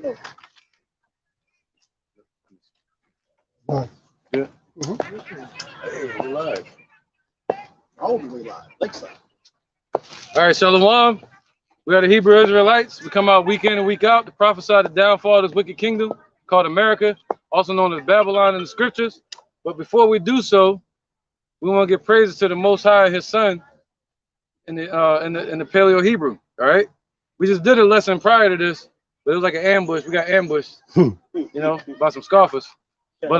Yeah. Hey, we're live. All the way live. Lakeside. All right, Shalom. We are the Hebrew Israelites. We come out week in and week out to prophesy the downfall of this wicked kingdom called America, also known as Babylon in the scriptures. But before we do so, we want to give praises to the Most High and His Son in the Paleo Hebrew. All right. We just did a lesson prior to this, but it was like an ambush. We got ambushed, you know, by some scoffers. But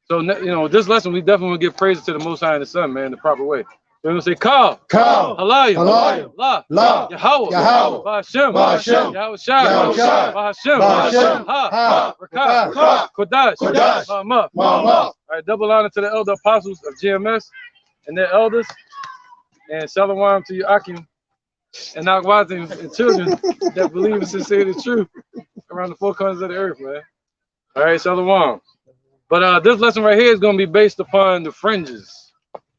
so you know, this lesson we definitely want to give praises to the Most High and the Son, man, the proper way. We're gonna say Kal, Halayim, La, Yahweh, Ba'Hashem, Yahweh Shai, Ba'Hashem, Ha, Rakah, Kodash, Ma'amah. All right, double honor to the elder apostles of GMS and their elders, and shalom to Iuic and Nagwazim and children that believe in sincerity truth around the four corners of the earth, man. All right, shalom. But this lesson right here is gonna be based upon the fringes.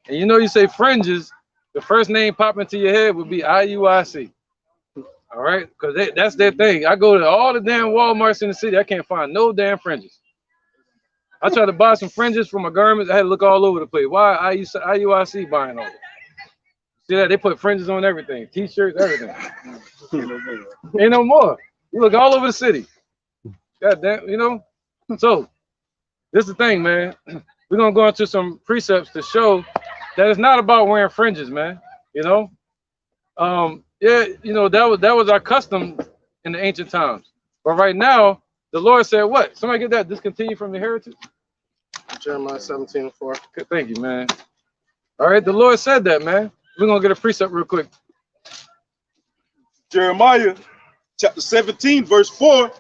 And you know, you say fringes, the first name pop into your head would be Iuic. All right, because that's their thing. I go to all the damn Walmarts in the city, I can't find no damn fringes. I tried to buy some fringes for my garments, I had to look all over the place. Why Iuic buying all of it? See that? They put fringes on everything, t-shirts, everything. Ain't no more. You look all over the city. God damn, you know? So, this is the thing, man. We're going to go into some precepts to show that it's not about wearing fringes, man. You know? Yeah, you know, that was our custom in the ancient times. But right now, the Lord said what? Somebody get that discontinue from the heritage? Jeremiah 17:4. Thank you, man. All right, the Lord said that, man. We're going to get a precept real quick. Jeremiah chapter 17, verse 4.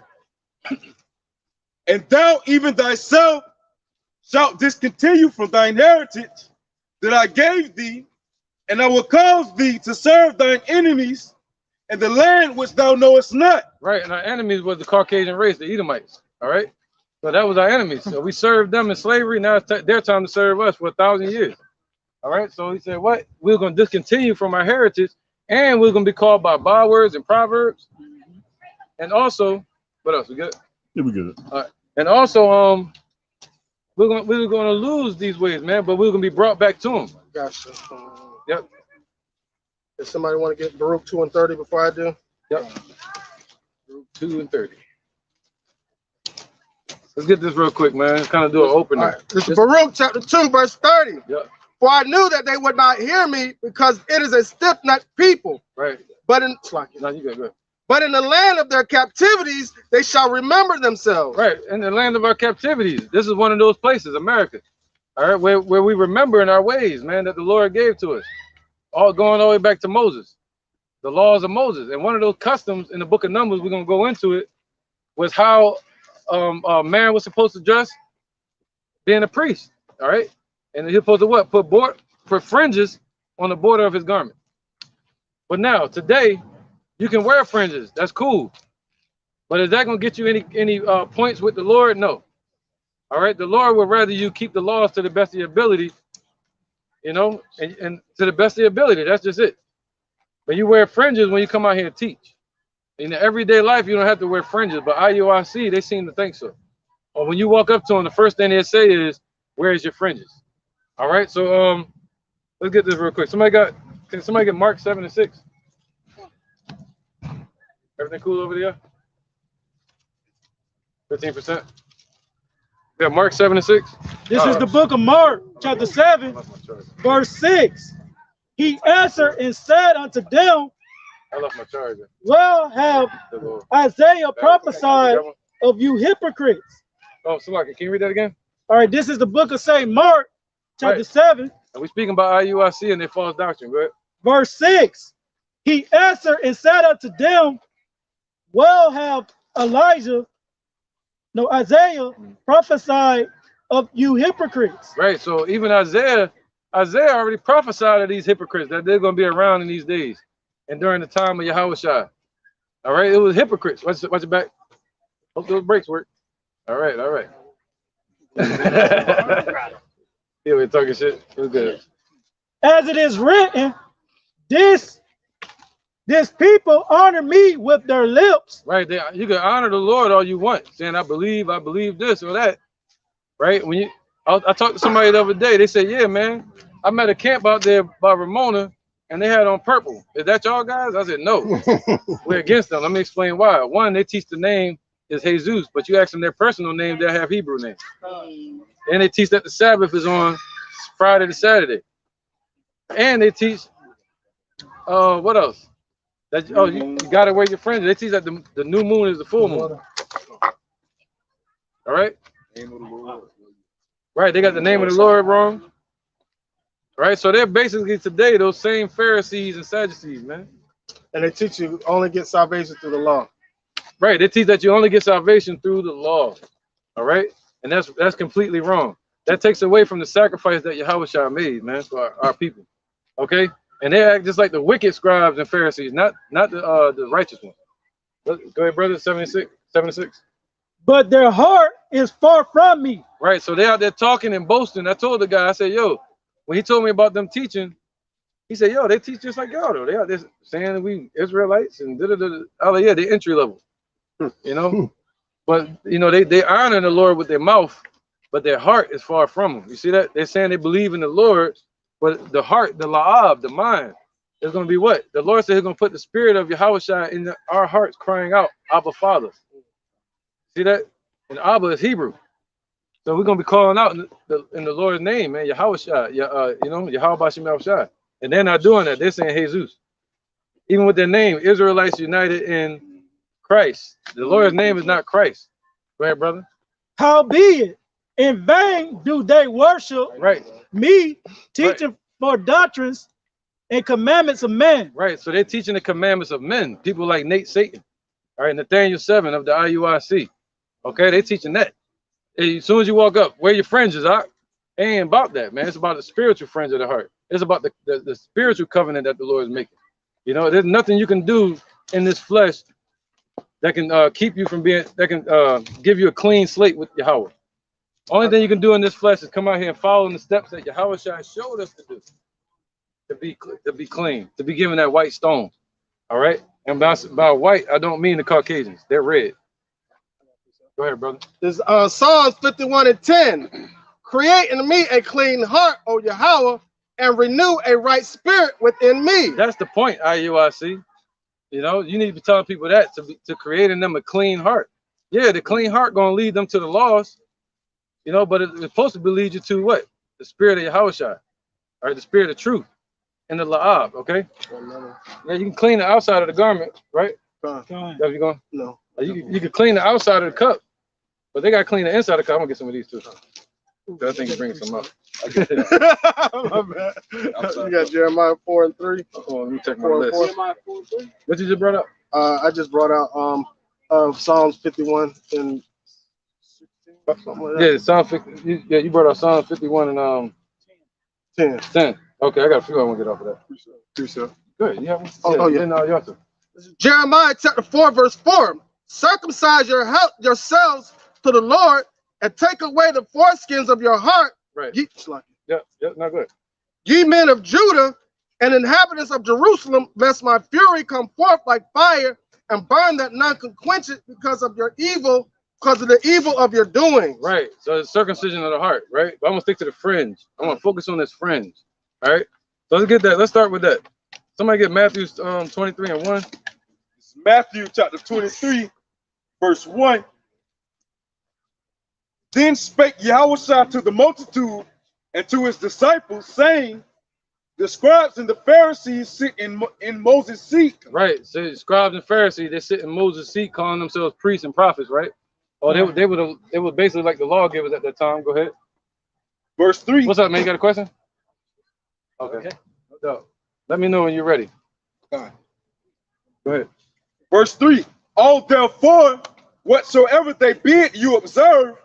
And thou even thyself shalt discontinue from thine heritage that I gave thee, and I will cause thee to serve thine enemies in the land which thou knowest not. Right, and our enemies was the Caucasian race, the Edomites. All right, so that was our enemies. So we served them in slavery. Now it's their time to serve us for 1,000 years. All right, so he said, what? We're going to discontinue from our heritage, and we're going to be called by bywords and proverbs. And also, what else? We good? Yeah, we good. All right. And also, we're going to lose these ways, man, but we're going to be brought back to them. Gotcha. Yep. Does somebody want to get Baruch 2 and 30 before I do? Yep. Baruch 2 and 30. Let's get this real quick, man. Kind of do an opening. All right. This is Baruch chapter 2, verse 30. Yep. For I knew that they would not hear me because it is a stiff-necked people. Right. But in No, you good. But in the land of their captivities, they shall remember themselves. Right, in the land of our captivities. This is one of those places, America. All right, where we remember in our ways, man, that the Lord gave to us. All going all the way back to Moses, the laws of Moses. And one of those customs in the book of Numbers, we're going to go into it, was how a man was supposed to dress being a priest. All right, and he's supposed to what? Put fringes on the border of his garment. But now, today, you can wear fringes. That's cool. But is that going to get you any points with the Lord? No. All right. The Lord would rather you keep the laws to the best of your ability, you know, and to the best of your ability. That's just it. But you wear fringes when you come out here and teach. In the everyday life, you don't have to wear fringes. But Iuic, they seem to think so. Or when you walk up to them, the first thing they say is, "Where's your fringes?" All right. So let's get this real quick. Can somebody get Mark 7 and 6? Everything cool over there? 15%. Yeah, Mark 7 and 6. This is the book of Mark, chapter 7, verse 6. He answered and said unto them, I left my charger. well have Isaiah prophesied of you hypocrites. Oh, Salaki, can you read that again? All right, this is the book of St. Mark, chapter 7. And we're speaking about Iuic and their false doctrine. Go ahead. Verse 6. He answered and said unto them, well have Isaiah prophesied of you hypocrites. Right, so even Isaiah already prophesied of these hypocrites that they're going to be around in these days and during the time of Yahweh Shai. All right, it was hypocrites. Watch it back. Hope those brakes work. All right. Yeah, we're talking shit. It was good. As it is written, this This people honor me with their lips. Right? You can honor the Lord all you want, saying I believe this or that. Right? I talked to somebody the other day. They said, yeah, man, I met a camp out there by Ramona, and they had on purple. Is that y'all guys? I said, no, we're against them. Let me explain why. One, they teach the name is Jesus, but you ask them their personal name, they'll have Hebrew names. And they teach that the Sabbath is on Friday to Saturday. And they teach, what else? That you gotta wear your fringes. They teach that the new moon is the full moon. All right? Right, they got the name of the Lord wrong. Right, so they're basically today those same Pharisees and Sadducees, man. And they teach you only get salvation through the law. Right, they teach that you only get salvation through the law. All right, and that's completely wrong. That takes away from the sacrifice that Yahushua made, man, for our people. Okay, and they act just like the wicked scribes and Pharisees, not the righteous ones. Go ahead, brother. 76. But their heart is far from me. Right, so they out there talking and boasting. I told the guy, I said, yo, when he told me about them teaching, he said, yo, they teach just like y'all though. They out there saying we Israelites and da-da-da-da. I was like, yeah, they entry level. You know, but you know they honor the Lord with their mouth, but their heart is far from them. You see that? They're saying they believe in the Lord, but the heart, the la'ab, the mind, is going to be what? The Lord said He's going to put the spirit of Yahushua in our hearts, crying out, Abba, Father. See that? And Abba is Hebrew, so we're going to be calling out in the Lord's name, man, Yahushua, Yahweh Bashem Yahushua. And they're not doing that. They're saying Jesus. Even with their name, Israelites united in Christ. The Lord's name is not Christ. Go ahead, brother. Howbeit, in vain do they worship me, teaching for doctrines and commandments of men. Right, so they're teaching the commandments of men. People like Nate Satan, all right, Nathaniel 7 of the Iuic. Okay, they're teaching that. As soon as you walk up, wear your fringes out. It ain't about that, man. It's about the spiritual fringe of the heart. It's about the spiritual covenant that the Lord is making. You know, there's nothing you can do in this flesh that can keep you from being, that can give you a clean slate with Yahweh. Only thing you can do in this flesh is come out here and follow in the steps that Yahweh showed us to do, to be clean, to be given that white stone. All right, and by white, I don't mean the Caucasians. They're red. Go ahead, brother. This Psalms 51:10. Create in me a clean heart, O Yahweh, and renew a right spirit within me. That's the point, Iuic. You know, you need to be telling people that to create in them a clean heart. Yeah, the clean heart gonna lead them to the lost, you know, but it's supposed to lead you to what? The spirit of Yahushua, or the spirit of truth, and the la'ab. Okay. Yeah, you can clean the outside of the garment, right? That's you going? No. You can clean the outside of the cup, but they gotta clean the inside of the cup. I'm gonna get some of these too. I think bring some up. My bad. You got Jeremiah 4:3. Oh, let me check my list. What you just brought up? I just brought out Psalms 51 and 16, something like that. Yeah, Psalm 50. Yeah, you brought out Psalm 51 and 10. Okay, I got a few I want to get off of that. Appreciate. Good. You have one? Oh yeah. No, you have to. Jeremiah chapter 4 verse 4. Circumcise yourselves to the Lord and take away the foreskins of your heart. Right. Yeah, not good. Ye men of Judah and inhabitants of Jerusalem, lest my fury come forth like fire and burn that none can quench it because of your evil, because of the evil of your doing. Right. So it's circumcision of the heart, right? But I'm gonna stick to the fringe. I want to focus on this fringe. All right. So let's get that. Let's start with that. Somebody get Matthew 23:1. It's Matthew chapter 23, verse 1. Then spake Yahushua to the multitude and to his disciples, saying, the scribes and the Pharisees sit in Moses' seat. Right. So scribes and Pharisees, they sit in Moses' seat, calling themselves priests and prophets, right? Oh, they were basically like the lawgivers at that time. Go ahead. Verse 3. What's up, man? You got a question? Okay. No. Let me know when you're ready. Go ahead. Verse 3. All therefore, whatsoever they bid you observe,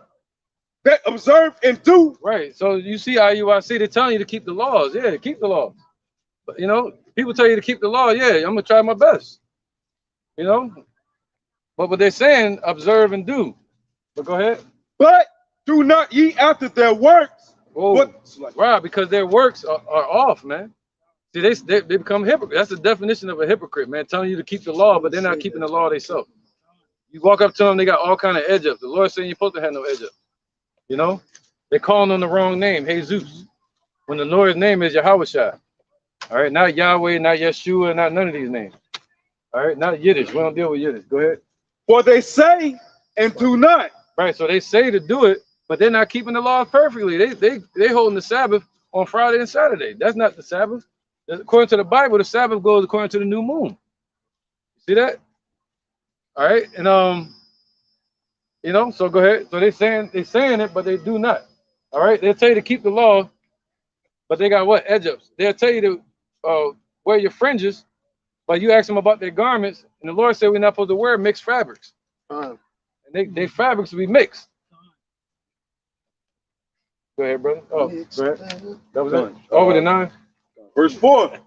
that observe and do. Right. So you see Iuic, they're telling you to keep the laws. Yeah, keep the laws. But you know, people tell you to keep the law. Yeah, I'm gonna try my best. You know, but what they're saying, observe and do. But go ahead. But do not ye after their works. Oh, right, because their works are off, man. See, they become hypocrite. That's the definition of a hypocrite, man. Telling you to keep the law, but they're not keeping the law themselves. You walk up to them, they got all kind of edge ups. The Lord saying you're supposed to have no edge up. You know, they're calling on the wrong name, Jesus, when the Lord's name is Yahushua. All right, not Yahweh, not Yeshua, not none of these names. All right, not Yiddish. We don't deal with Yiddish. Go ahead. For they say and do not. Right, so they say to do it, but they're not keeping the law perfectly. They holding the Sabbath on Friday and Saturday. That's not the Sabbath. According to the Bible, the Sabbath goes according to the new moon. See that? All right, and you know, so go ahead. So they're saying it, but they do not. All right, they'll tell you to keep the law, but they got what? Edge ups. They'll tell you to wear your fringes, but you ask them about their garments, and the Lord said we're not supposed to wear mixed fabrics. And they fabrics will be mixed. Go ahead, brother. Oh, go ahead. That was it. Over the 9. Verse 4,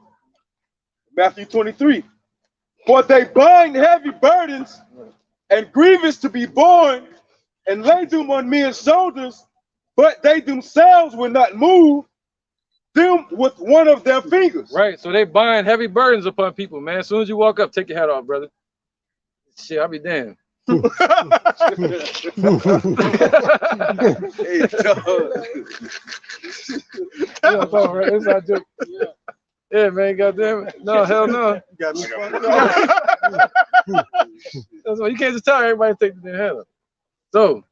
Matthew 23. For they bind heavy burdens and grievous to be borne, and lay them on men's shoulders, but they themselves will not move them with one of their fingers. Right, so they bind heavy burdens upon people, man. As soon as you walk up, take your hat off, brother. Shit, I'll be damned. Hey, It's not joke. Yeah, man, goddamn it. No, hell no. That's why you can't just tell everybody to take their hat off. So,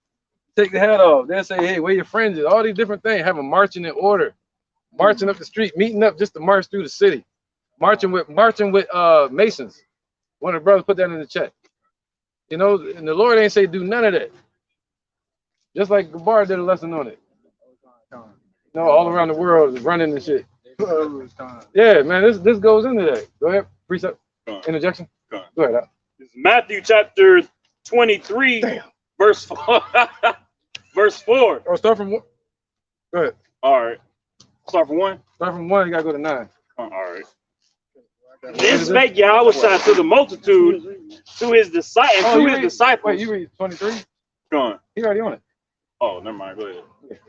take the hat off. They'll say, hey, wear your fringes. All these different things. Have them marching in order. Marching up the street, meeting up just to march through the city. Marching with Masons. One of the brothers put that in the chat. You know, and the Lord ain't say do none of that. Just like Gabar did a lesson on it. You know, all around the world is running and shit. Yeah, man, this goes into that. Go ahead, precept. Interjection. Go ahead. It's Matthew chapter 23, verse 4. Verse 4. Oh, start from 1. Go ahead. All right. Start from 1. Start from 1. You gotta go to 9. All right. Then spake Yahweh to the multitude, to his disciples. Wait, you read 23? Go on. He already on it. Oh, never mind. Go ahead.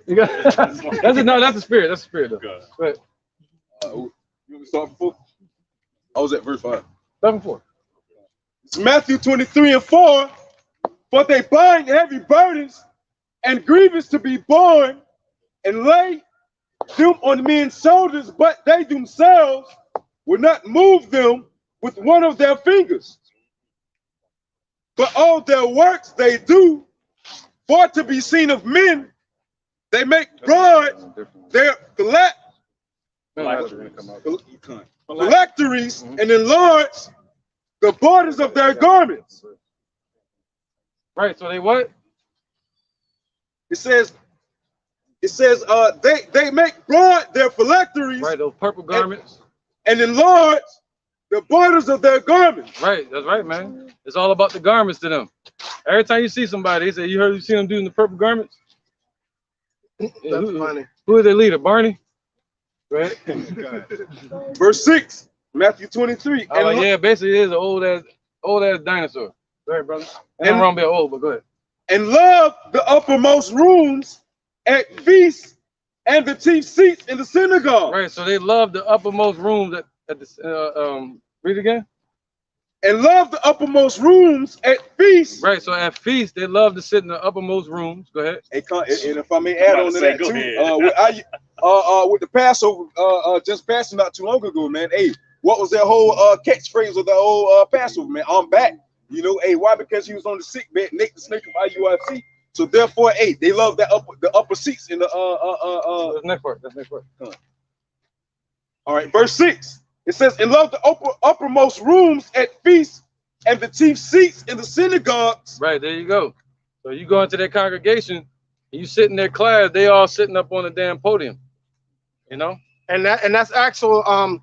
You got that's it. No, that's the spirit. That's the spirit, though. Go ahead. You want to start from 4? I was at verse 5. Start from 4. It's Matthew 23 and 4. For they bind heavy burdens and grievous to be borne, and lay them on men's shoulders, but they themselves will not move them with one of their fingers. But all their works they do, for to be seen of men, they make broad their phylacteries and enlarge the borders of their garments. Right, so they what? It says they make broad their phylacteries, right, those purple garments, and enlarge the borders of their garments. Right, that's right, man. It's all about the garments to them. Every time you see somebody, they say, you see them doing the purple garments? That's funny. Who is their leader? Barney? Right? Verse 6, Matthew 23. Oh, yeah, basically it is an old ass dinosaur. Go ahead, brother. I'm wrong being old, but go ahead. And love the uppermost rooms at feasts and the chief seats in the synagogue. Right, so they love the uppermost rooms at the read again. And love the uppermost rooms at feasts. Right, so at feasts they love to sit in the uppermost rooms. Go ahead. And if I may add on to that too, with the Passover just passing not too long ago, man. Hey, what was that whole catchphrase of the whole Passover, man? I'm back. You know, hey, why? Because he was on the sick bed, Nick the Snake of Iuic. So therefore, hey, they love that the upper seats in the That's next part. That's next part. All right, verse 6. It says, and love the uppermost rooms at feasts and the chief seats in the synagogues. Right, there you go. So you go into their congregation, you sit in their class, they all sitting up on the damn podium. You know? And that's actual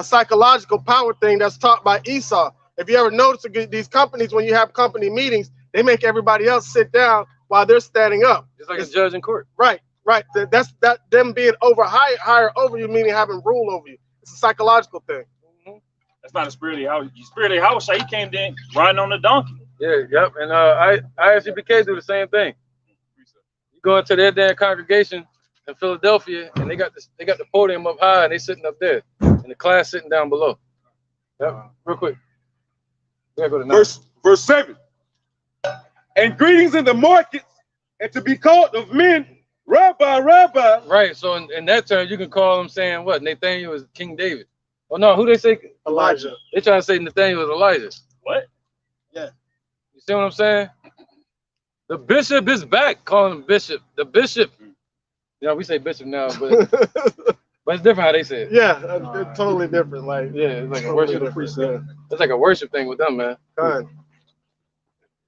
psychological power thing that's taught by Esau. If you ever notice these companies, when you have company meetings, they make everybody else sit down while they're standing up. It's like a judge in court. Right. That's them being higher over you, meaning having rule over you. It's a psychological thing. That's not a spiritually house. Spiritually house, he came in riding on the donkey. Yeah, yep. And ISUPK do the same thing. You go into their damn congregation in Philadelphia, and they got the podium up high, and they sitting up there, and in the class sitting down below. Yep, real quick. Go to verse 7. And greetings in the markets, and to be called of men, Rabbi, Rabbi. Right, so in that term, you can call him saying what? Nathaniel is King David. Oh no, who they say? Elijah. They trying to say Nathaniel is Elijah. What? Yeah. You see what I'm saying? The bishop is back, calling him bishop. The bishop. You know, we say bishop now, but but it's different how they say it. Yeah, it's totally different. Like, yeah, it's like a totally worship. different. It's like a worship thing with them, man. Fine.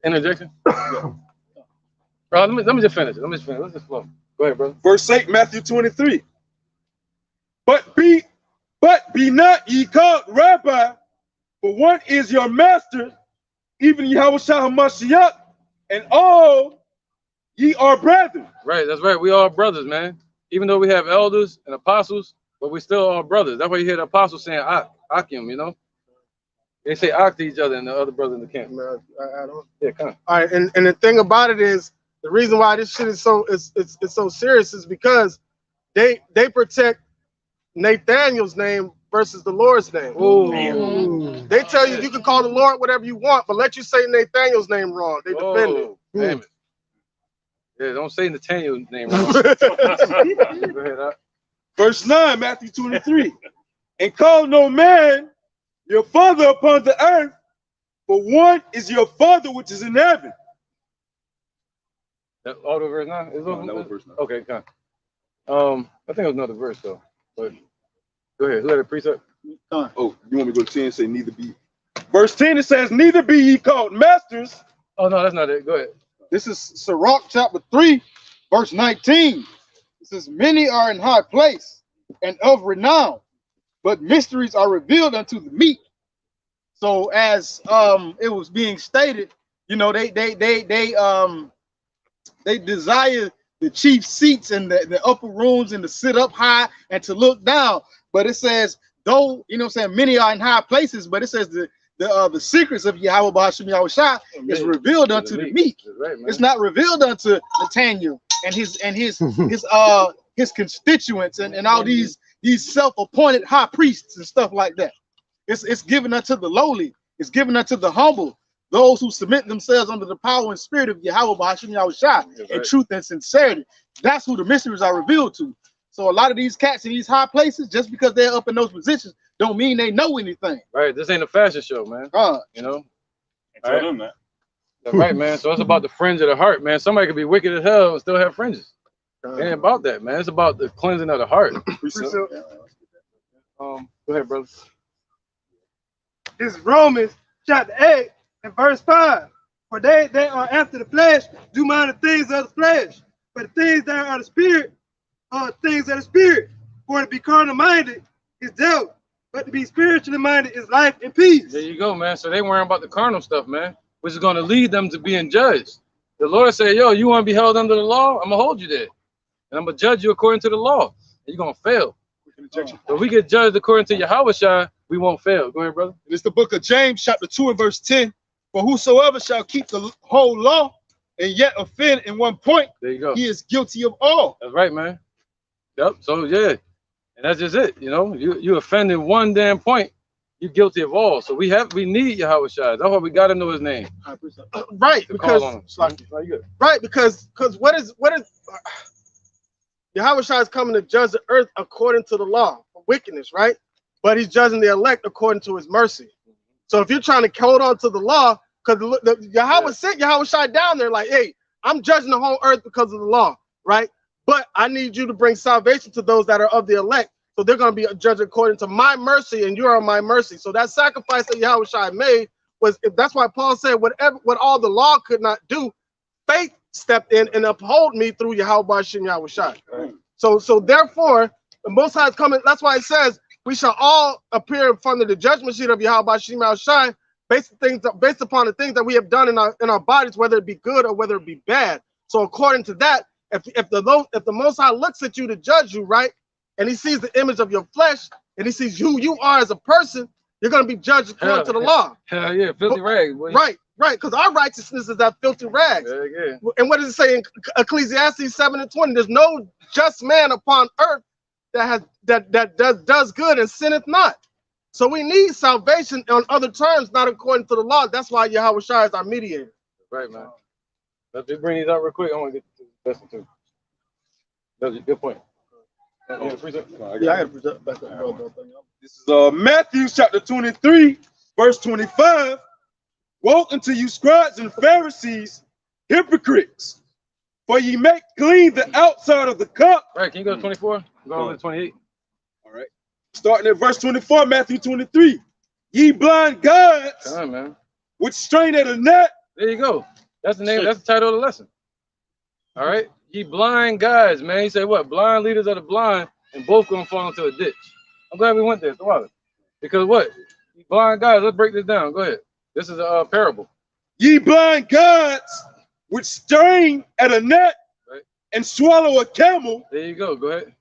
Interjection? Bro, let me just finish it. Let's just flow. Go ahead, brother. Verse 8, Matthew 23. But be not ye called Rabbi, for one is your master, even Yahushua HaMashiach, and all ye are brethren. Right, that's right. We all brothers, man. Even though we have elders and apostles, but we still all brothers. That's why you hear the apostles saying Akim, you know? They say Ak to each other and the other brother in the camp. I don't. Yeah, come on. All right, and the thing about it is, the reason why this shit is so it's so serious is because they protect Nathaniel's name versus the Lord's name. Ooh. They tell you you can call the Lord whatever you want, but let you say Nathaniel's name wrong. They defend it. Damn it. Yeah, don't say Nathaniel's name wrong. Go ahead, Verse 9, Matthew 23. And call no man your father upon the earth, for one is your father which is in heaven. That auto verse 9? That was verse 9. Okay, come on. I think it was another verse though. But go ahead. Who had a precept? Oh, you want me to go to 10 and say neither be? Verse 10 it says, neither be ye called masters. Oh no, that's not it. Go ahead. This is Sirach chapter 3, verse 19. It says, many are in high place and of renown, but mysteries are revealed unto the meek. So as it was being stated, you know, they desire the chief seats and the upper rooms and to sit up high and to look down. But it says, though, you know what I'm saying, many are in high places, but it says the secrets of Yahweh B'Hashem Yahushua is revealed unto the meek. Right, it's not revealed unto Nathaniel and his constituents and all these self-appointed high priests and stuff like that. It's given unto the lowly. It's given unto the humble. Those who submit themselves under the power and spirit of Yahweh B'Hashem Yahushua in truth and sincerity. That's who the mysteries are revealed to. So a lot of these cats in these high places, just because they're up in those positions, don't mean they know anything. Right. This ain't a fashion show, man. You know? Tell them that. That's right, man. So it's about the fringe of the heart, man. Somebody could be wicked as hell and still have fringes. It ain't about that, man. It's about the cleansing of the heart. Go ahead, brother. This is Romans chapter 8 and verse 5. For they are after the flesh, do mind the things of the flesh. But the things that are the spirit are things of the spirit. For to be carnal minded is death, but to be spiritually minded is life and peace. There you go, man. So they worrying about the carnal stuff, man, which is going to lead them to being judged. The Lord said, yo, you want to be held under the law? I'm going to hold you there. And I'm going to judge you according to the law. And you're going to fail. So if we get judged according to Yahushua, we won't fail. Go ahead, brother. It's the book of James, chapter 2 and verse 10. For whosoever shall keep the whole law and yet offend in one point, there you go. He is guilty of all. That's right, man. Yep. So yeah, and that's just it. You know, you offend in one damn point, you're guilty of all. So we need Yahushua. That's why we got to know His name. Right, because what is Yahushua is coming to judge the earth according to the law for wickedness, right? But He's judging the elect according to His mercy. So if you're trying to hold on to the law, because Yahweh sent Yahushua down there like, hey, I'm judging the whole earth because of the law, right? But I need you to bring salvation to those that are of the elect. So they're going to be judged according to my mercy, and you are my mercy. So that sacrifice that Yahushua made that's why Paul said, what all the law could not do, faith stepped in and uphold me through Yahweh B'Hashem Yahushua. Right. So therefore, the Most High is coming. That's why it says, we shall all appear in front of the judgment seat of Yahweh B'Hashem Yahushua based upon the things that we have done in our bodies, whether it be good or whether it be bad. So according to that, if the Most High looks at you to judge you, right, and He sees the image of your flesh, and He sees who you are as a person, you're going to be judged according to the law. Hell yeah, filthy rags. Boy. Right, because our righteousness is that filthy rags. Yeah. And what does it say in Ecclesiastes 7:20? There's no just man upon earth that does good and sinneth not. So we need salvation on other terms, not according to the law. That's why Yahweh Shai is our mediator. Right, man. Let's just bring these out real quick. I want to get to the lesson too. That's a good point. Yeah, I got to present back up. This is Matthew chapter 23, verse 25. Woe unto you, scribes and Pharisees, hypocrites, for ye make clean the outside of the cup. Right, can you go to 24? Go over to 28. All right. Starting at verse 24, Matthew 23. Ye blind guides, Come on, man. which strain at a net. There you go. That's the name. That's the title of the lesson. All right. Ye blind guides, man. He said what? Blind leaders of the blind, and both gonna fall into a ditch. I'm glad we went there. Because what? Ye blind guides. Let's break this down. Go ahead. This is a parable. Ye blind guides, which strain at a net, right, and swallow a camel. There you go. Go ahead.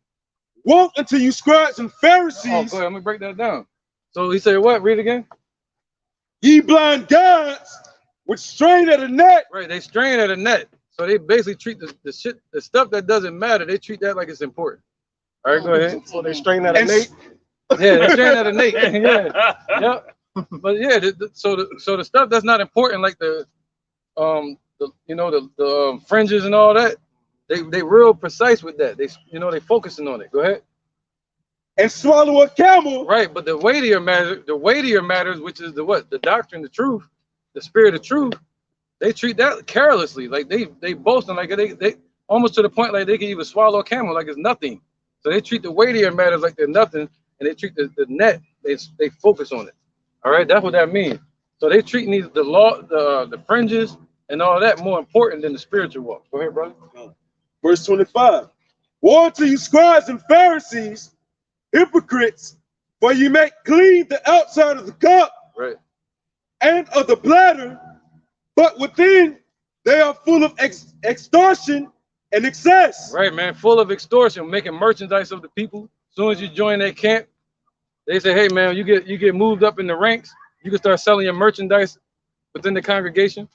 Woe unto you, scribes and Pharisees. Oh, go ahead. I'm gonna break that down. So he said what? Read it again. Ye blind guides, which strain at a net. Right. They strain at a net. So they basically treat the stuff that doesn't matter. They treat that like it's important. All right, go ahead. So they strain at a Nate. Yeah, they strain at a Nate. Yeah, yep. But yeah, so the stuff that's not important, like the fringes and all that, they real precise with that. They focusing on it. Go ahead. And swallow a camel. Right, but the weightier matters, which is the doctrine, the truth, the spirit of truth. They treat that carelessly, like they boasting, like they almost to the point like they can even swallow a camel like it's nothing. So they treat the weightier matters like they're nothing, and they treat the net. They focus on it. All right, that's what that means. So they treating the law, the fringes, and all that more important than the spiritual walk. Go ahead, brother. Verse 25. Woe unto you, scribes and Pharisees, hypocrites, for you make clean the outside of the cup, right, and of the bladder, but within they are full of extortion and excess. Right, man, full of extortion, making merchandise of the people. As soon as you join that camp, they say, hey man, you get moved up in the ranks, you can start selling your merchandise within the congregation.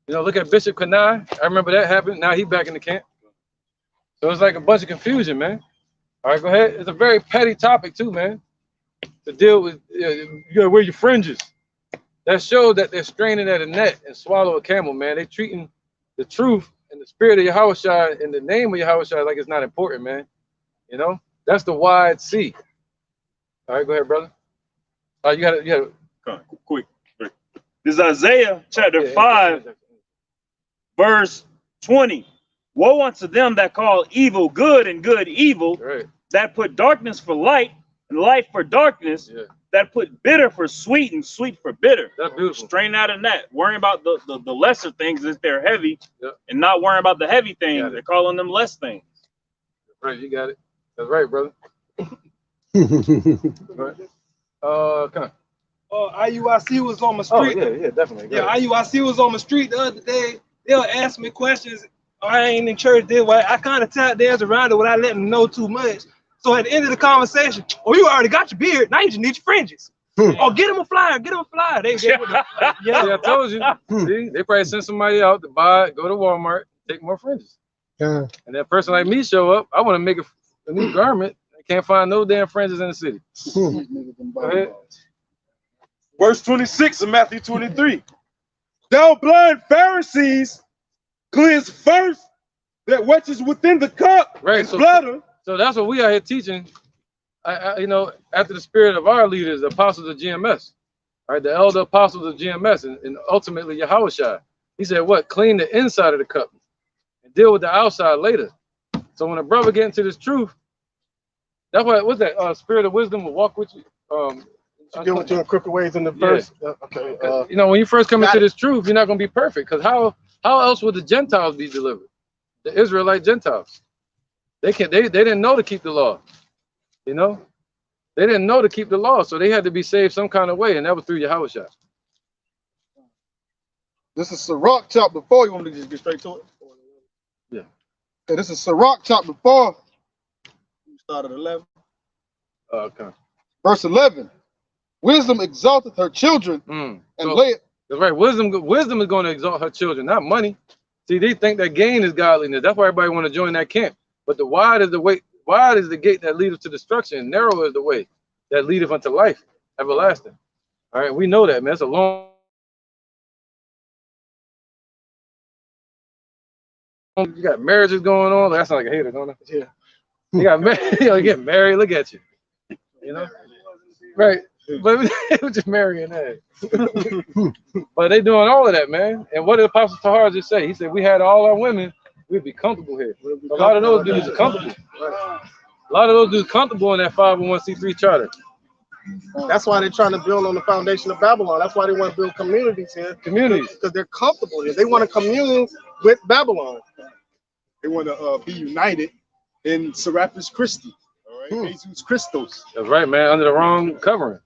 Look at Bishop Kanai. I remember that happened. Now he's back in the camp. So it's like a bunch of confusion, man. All right, go ahead. It's a very petty topic too, man. To deal with, you gotta wear your fringes. That shows that they're straining at a net and swallow a camel, man. They're treating the truth and the spirit of Yahweh Shai and the name of Yahweh Shai like it's not important, man. That's the wide sea. All right, go ahead, brother. You got it. Quick. This is Isaiah chapter 5, verse 20. Woe unto them that call evil good and good evil, right, that put darkness for light and light for darkness, that put bitter for sweet and sweet for bitter. That's beautiful. Strain out of that. Worrying about the lesser things if they're heavy, and not worrying about the heavy things. They're calling them less things. Right, you got it. That's right, brother. Come on. IUIC was on my street. Oh, yeah, definitely. Yeah, IUIC was on the street the other day. They'll ask me questions. I ain't in church this way. I kind of tap dance around it without letting them know too much. So at the end of the conversation, you already got your beard. Now you just need your fringes. Get them a flyer. Get them a flyer. Yeah, I told you. See, they probably send somebody out to buy, go to Walmart, take more fringes. Yeah. And that person like me show up, I want to make a new garment. I can't find no damn fringes in the city. Go ahead. Verse 26 of Matthew 23. Thou blind Pharisees, cleanse first that which is within the cup, right? And bladder. So that's what we are here teaching. After the spirit of our leaders, the apostles of GMS, right? The elder apostles of GMS, and ultimately Yahweh Shai. He said, "What? Clean the inside of the cup, and deal with the outside later." So when a brother get into this truth, that's why what's that? Spirit of wisdom will walk with you. Deal with you in crooked ways in the first. Okay. When you first come into this truth, you're not going to be perfect. Because how else would the Gentiles be delivered? The Israelite Gentiles. They didn't know to keep the law. They didn't know to keep the law, so they had to be saved some kind of way, and that was through Yahweh Shai. This is Sirach chapter 4. You want me to just get straight to it? Yeah. Okay, this is Sirach chapter 4. We start at 11. Okay. Verse 11. Wisdom exalteth her children and layeth. That's right. Wisdom is going to exalt her children, not money. See, they think that gain is godliness. That's why everybody want to join that camp. But the wide is the way Wide is the gate that leadeth to destruction, and narrow is the way that leadeth unto life everlasting. All right, we know that, man. It's a long. You got marriages going on. That's not like a hater, don't it? Yeah. You got married. You get married. Look at you. You know, right? But we're just marrying that. But they doing all of that, man. And what did Apostle Tahar just say? He said, we had all our women, we'd be comfortable here. A lot of those dudes are comfortable. A lot of those dudes comfortable in that 501c3 charter. That's why they're trying to build on the foundation of Babylon. That's why they want to build communities here. Communities. Because they're comfortable here. They want to commune with Babylon. They want to be united in Serapis Christi. All right, Jesus Christos. That's right, man. Under the wrong covering.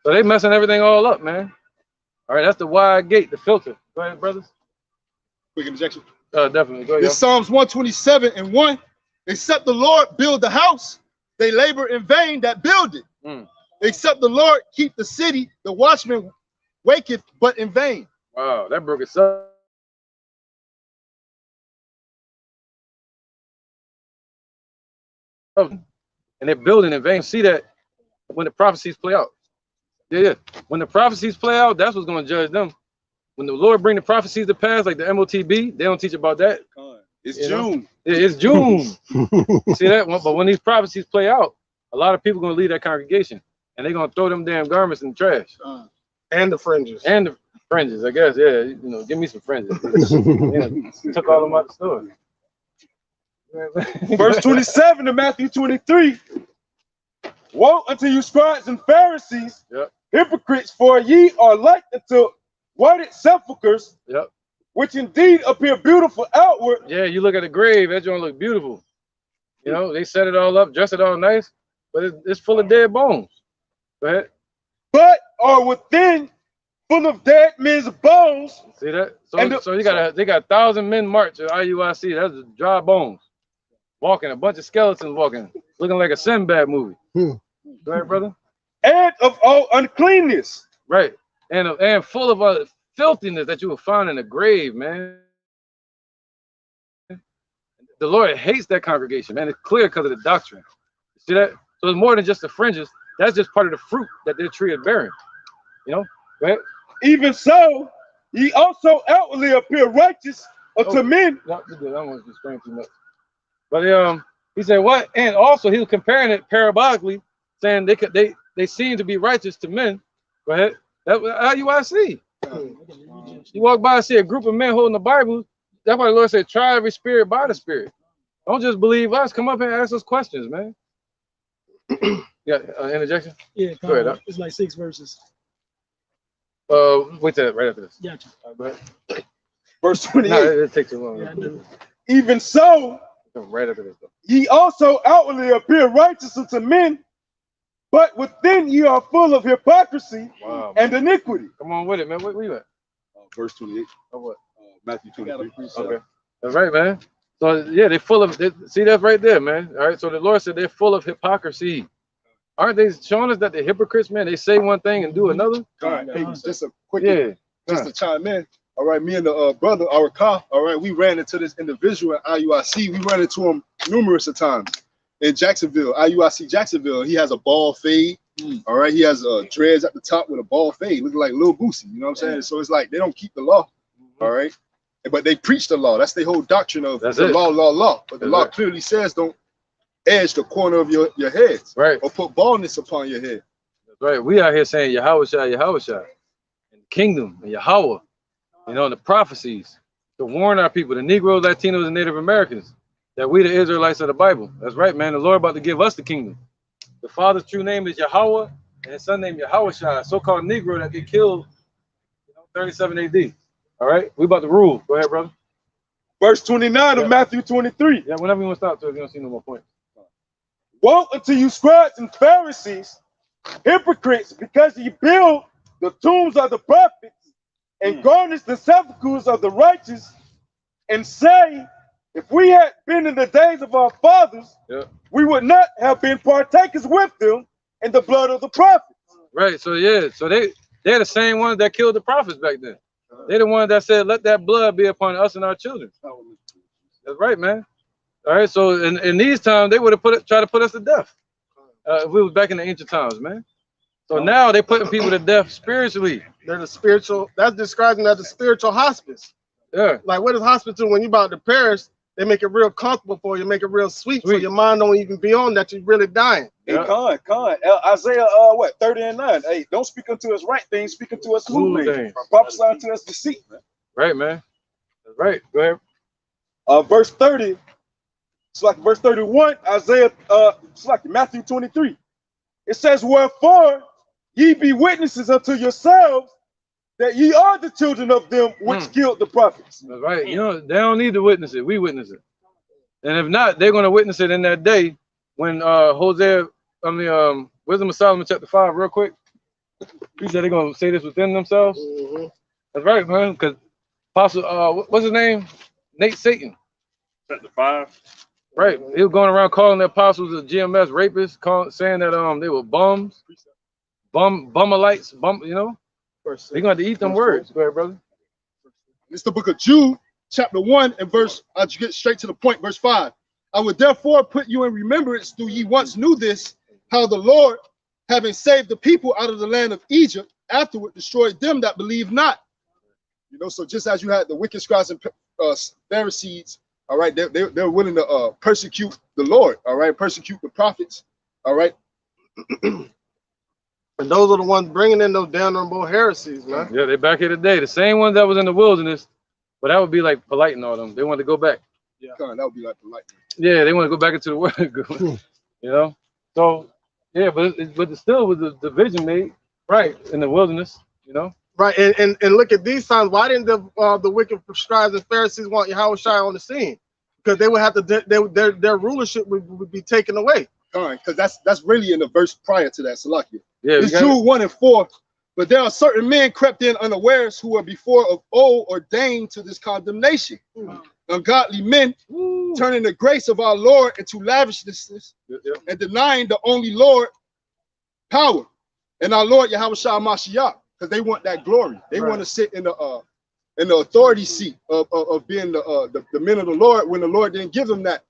So they messing everything all up, man. All right, that's the wide gate, the filter. Go ahead, brothers. Quick interjection. Definitely. Go ahead. This Psalms 127:1. Except the Lord build the house, they labor in vain that build it. Except the Lord keep the city, the watchman waketh but in vain. Wow, that broke it up. And they're building in vain. See that when the prophecies play out. Yeah. When the prophecies play out, that's what's going to judge them. When the Lord bring the prophecies to pass, like the MOTB, they don't teach about that. It's June. It's June. See that? But when these prophecies play out, a lot of people are going to leave that congregation. And they're going to throw them damn garments in the trash. And the fringes. And the fringes, I guess. Yeah, you know, give me some fringes. Yeah, took all of them out the store. Verse 27 of Matthew 23. Woe unto you, scribes and Pharisees, hypocrites, for ye are like unto whited sepulchres, which indeed appear beautiful outward. Yeah, you look at the grave, that joint look beautiful. You know, they set it all up, dress it all nice, but it's full of dead bones. Go ahead. But are within full of dead men's bones. See that? So you got they got 1,000 men march at IUIC. That's dry bones. Walking, a bunch of skeletons walking, looking like a Sinbad movie. Go ahead, brother. And of all uncleanness. Right. And full of other filthiness that you will find in the grave, man. The Lord hates that congregation, man. It's clear because of the doctrine. See that? So it's more than just the fringes. That's just part of the fruit that their tree is bearing. You know? Go ahead. Even so, ye also outwardly appear righteous unto men. No, that one's just screaming too much. But he said what? And also he was comparing it parabolically, saying they seem to be righteous to men. Go ahead. That's what IUIC. You walk by and see a group of men holding the Bible. That's why the Lord said, try every spirit by the Spirit. Don't just believe us. Come up and ask us questions, man. Yeah, interjection? Yeah, go ahead. It's like 6 verses. Wait till right after this. Gotcha. Verse 28. No, it takes too long. Yeah, even so, right after this. Ye also outwardly appear righteous unto men, but within ye are full of hypocrisy and iniquity. Come on with it, man. Where you at? Verse 28. Oh, what? Matthew 23. Okay. That's right, man. So, yeah, they're full of, see, that's right there, man. All right. So the Lord said they're full of hypocrisy. Aren't they showing us that they're hypocrites, man? They say one thing and do another. All right. Hey, just a quick, just to chime in. All right, me and the brother, our car, all right, we ran into this individual at IUIC. We ran into him numerous of times in Jacksonville, IUIC Jacksonville. He has a bald fade. All right, he has dreads at the top with a bald fade, looking like Lil Boosie. You know what I'm saying? So it's like they don't keep the law. All right, but they preach the law. That's the whole doctrine of the law. But the law clearly says don't edge the corner of your head, right? Or put baldness upon your head. That's right. We out here saying Yahweh Shai, and the kingdom, and Yahweh. You know, the prophecies to warn our people, the Negroes, Latinos, and Native Americans, that we the Israelites of the Bible. That's right, man. The Lord about to give us the kingdom. The Father's true name is Yahweh, and his son named Yahweh Shai, so-called Negro that get killed, 37 AD. All right, we about to rule. Go ahead, brother. Verse 29 of Matthew 23. Yeah, whenever you want to stop, so you don't see no more points. Woe unto you, scribes and Pharisees, hypocrites, because ye build the tombs of the prophets and garnish the sepulchres of the righteous, and say, if we had been in the days of our fathers, we would not have been partakers with them in the blood of the prophets. Right. So so they're the same ones that killed the prophets back then. They're the ones that said, let that blood be upon us and our children. That's right, man. All right, so in these times they would have tried to put us to death. If we was back in the ancient times, man. So now they're putting people to death spiritually. They're the spiritual. That's describing as the spiritual hospice. Yeah. Like what is hospice do when you about to perish? They make it real comfortable for you, make it real sweet, so your mind don't even be on that you're really dying. Hey, Con. Isaiah, 30:9. Hey, don't speak unto us right things, speak unto us smooth things. Prophesy unto us deceit, man. Right, man. That's right. Go ahead. Verse 30. It's like verse 31. Isaiah. It's like Matthew 23. It says, "Wherefore ye be witnesses unto yourselves that ye are the children of them which killed the prophets." That's right. You know, they don't need to witness it. We witness it. And if not, they're going to witness it in that day when Wisdom of Solomon chapter 5, real quick. He said they're going to say this within themselves. That's right, man. Because Apostle, what's his name? Nate Satan. Chapter 5. Right. He was going around calling the apostles of GMS rapists, saying that they were bums, bummalites, you know. They're going to have to eat them words. Go ahead, brother. It's the book of Jude, chapter 1, and verse, I'll get straight to the point, verse 5. "I would therefore put you in remembrance, though ye once knew this, how the Lord, having saved the people out of the land of Egypt, afterward destroyed them that believe not." You know, so just as you had the wicked scribes and Pharisees, all right, they're willing to persecute the Lord, all right, persecute the prophets, all right. And those are the ones bringing in those damnable heresies, man. Yeah, they're back here today. The same ones that was in the wilderness, but that would be like polite and all them. They want to go back. Yeah, that would be like polite. Yeah, they want to go back into the world. You know, so yeah, but it still was a division made right in the wilderness. You know, right. And look at these times. Why didn't the wicked scribes and Pharisees want Yahushua on the scene? Because they would have to their rulership would be taken away. All right, because that's really in the verse prior to that, Salakia. Yeah, it's Jude 1 and 4. "But there are certain men crept in unawares who were before of old ordained to this condemnation. Ungodly men, turning the grace of our Lord into lavishness and denying the only Lord power and our Lord Yahushua Mashiach, because they want that glory. They want to sit in the authority seat of being the men of the Lord when the Lord didn't give them that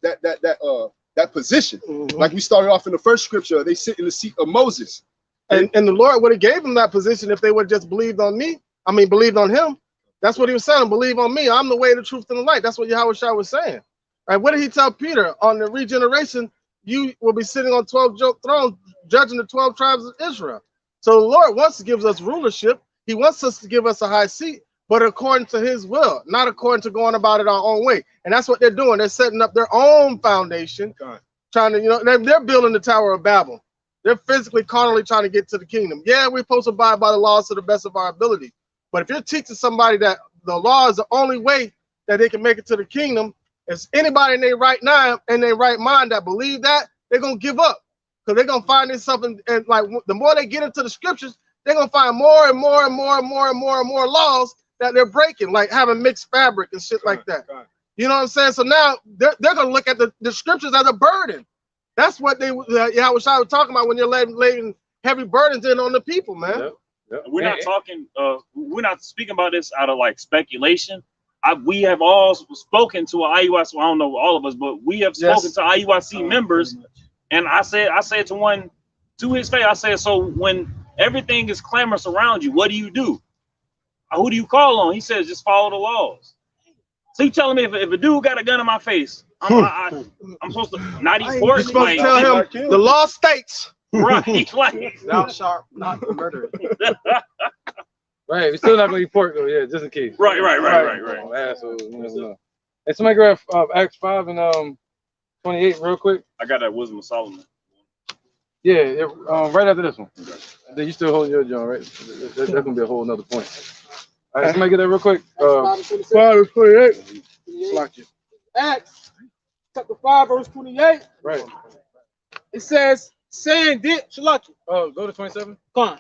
position. Like we started off in the first scripture, they sit in the seat of Moses. And the Lord would have gave them that position if they would have just believed on me. I mean, believed on him. That's what he was saying. Believe on me. I'm the way, the truth, and the light. That's what Yahushua was saying. Right? What did he tell Peter? On the regeneration, you will be sitting on 12 thrones, judging the 12 tribes of Israel. So the Lord wants to give us rulership. He wants us to give us a high seat, but according to his will, not according to going about it our own way. And that's what they're doing. They're setting up their own foundation, trying to, you know, they're building the Tower of Babel. They're physically, carnally trying to get to the kingdom. Yeah, we're supposed to abide by the laws to the best of our ability. But if you're teaching somebody that the law is the only way that they can make it to the kingdom, if anybody in their right mind that believe that, they're gonna give up, because they're gonna find this something. And like the more they get into the scriptures, they're gonna find more and more and more and more and more and more laws that they're breaking, like having mixed fabric and shit like that. You know what I'm saying? So now they're gonna look at the scriptures as a burden. That's what I was talking about when you're laying heavy burdens in on the people, man. We're not talking. We're not speaking about this out of like speculation. We have all spoken to IUIC. I don't know all of us, but we have spoken to IUIC members, and I said to one, to his face, I said, so when everything is clamorous around you, what do you do? Who do you call on? He says, just follow the laws. So you telling me if a dude got a gun in my face, I'm supposed to not eat pork? You're supposed to tell him the law states. Right, like thou shalt not murder. Right, we're still not gonna eat pork though, yeah, just in case. Right. Asshole, you never know. Hey, somebody grab Acts 5 and 28 real quick. I got that Wisdom of Solomon. Yeah, right after this one. Then you still holding your joint, right? That's gonna be a whole nother point. All right, somebody get that real quick. 5:28. Like it. Acts chapter 5 verse 28. Right. It says, saying did Shalaki. Oh, go to 27. Fine.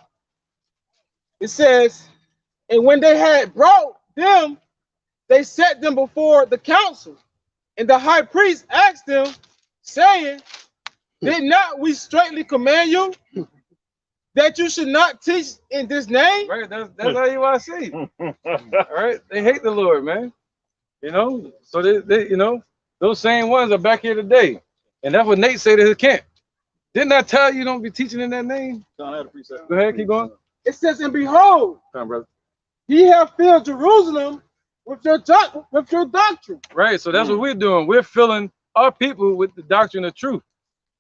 It says, and when they had brought them, they set them before the council. And the high priest asked them, saying, did not we straightly command you that you should not teach in this name? Right, that's how you want to see. All right, they hate the Lord, man. You know, so they you know, Those same ones are back here today. And that's what Nate said to his camp. Didn't I tell you don't be teaching in that name? Go ahead, keep going. It says, and behold, Come on, brother. ye have filled Jerusalem with your doctrine. Right, so that's what we're doing. We're filling our people with the doctrine of truth.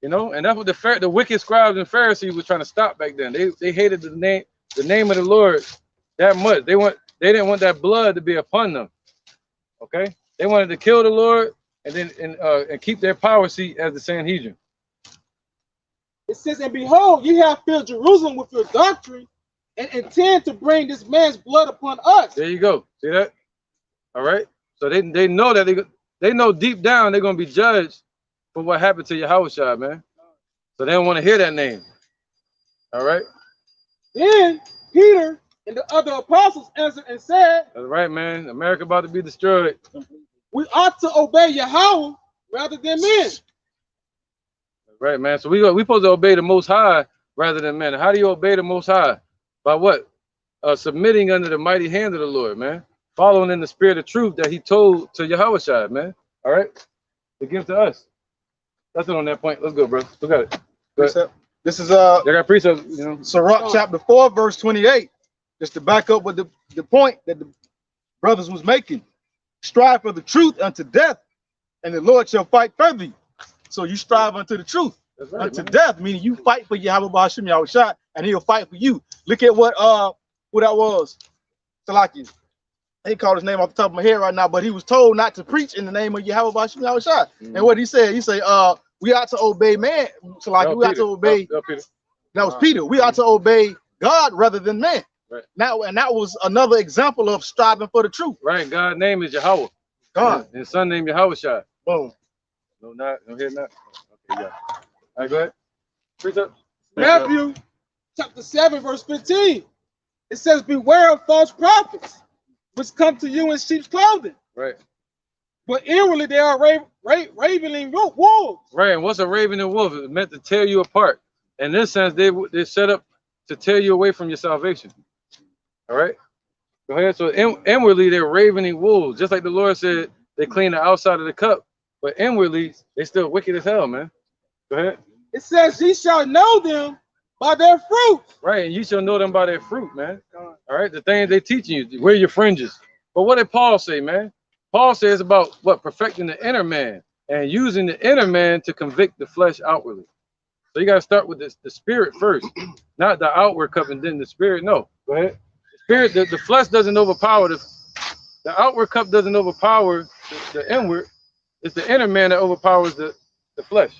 You know, and that's what the wicked scribes and Pharisees were trying to stop back then. They hated the name of the Lord that much. They didn't want that blood to be upon them. Okay, they wanted to kill the Lord and then and keep their power seat as the Sanhedrin. It says, and behold, ye have filled Jerusalem with your doctrine, and intend to bring this man's blood upon us. There you go. See that? All right. So they know that they know deep down they're gonna be judged for what happened to Yahushua, man. So they don't want to hear that name. All right. Then Peter and the other apostles answered and said, that's right, man. America about to be destroyed. We ought to obey Yahweh rather than men. Right, man. So we supposed to obey the Most High rather than men. How do you obey the Most High? By what? Submitting under the mighty hand of the Lord, man. Following in the spirit of truth that He told to Yahushua, man. All right, to give to us. That's it on that point. Let's go, bro. Look at it. Precept. This is They got precepts, you know. Sirach chapter 4, verse 28. Just to back up with the point that the brothers was making. Strive for the truth unto death, and the Lord shall fight for thee. So you strive unto the truth, right, unto death, meaning you fight for Yahweh Ba'ashim Yahushua, and He'll fight for you. Look at what that was. Salaki. He called his name off the top of my head right now, but he was told not to preach in the name of Yahweh Ba'ashim Yahushua. And what he said, we ought to obey man. Salaki, we ought to obey. That was Peter. We ought to obey God rather than man. Right. Now, and that was another example of striving for the truth. Right. God's name is Yahweh. God. And His son named Yahushua. Boom. No, not. No, here, not. Okay, yeah. All right, go ahead. Precept. Matthew chapter 7, verse 15. It says, beware of false prophets, which come to you in sheep's clothing. Right. But inwardly they are ravening wolves. Right. And what's a ravening wolf? It's meant to tear you apart. In this sense, they're set up to tear you away from your salvation. All right. Go ahead. So inwardly they're ravening wolves, just like the Lord said they clean the outside of the cup, but inwardly they still wicked as hell, man. Go ahead. It says, ye shall know them by their fruit. Right, and you shall know them by their fruit, man. All right, the things they teaching you, wear your fringes. But what did Paul say, man? Paul says about what? Perfecting the inner man and using the inner man to convict the flesh outwardly. So you got to start with the spirit first, not the outward cup and then the spirit. No, go ahead. The spirit, the flesh doesn't overpower the outward cup doesn't overpower the inward. It's the inner man that overpowers the flesh.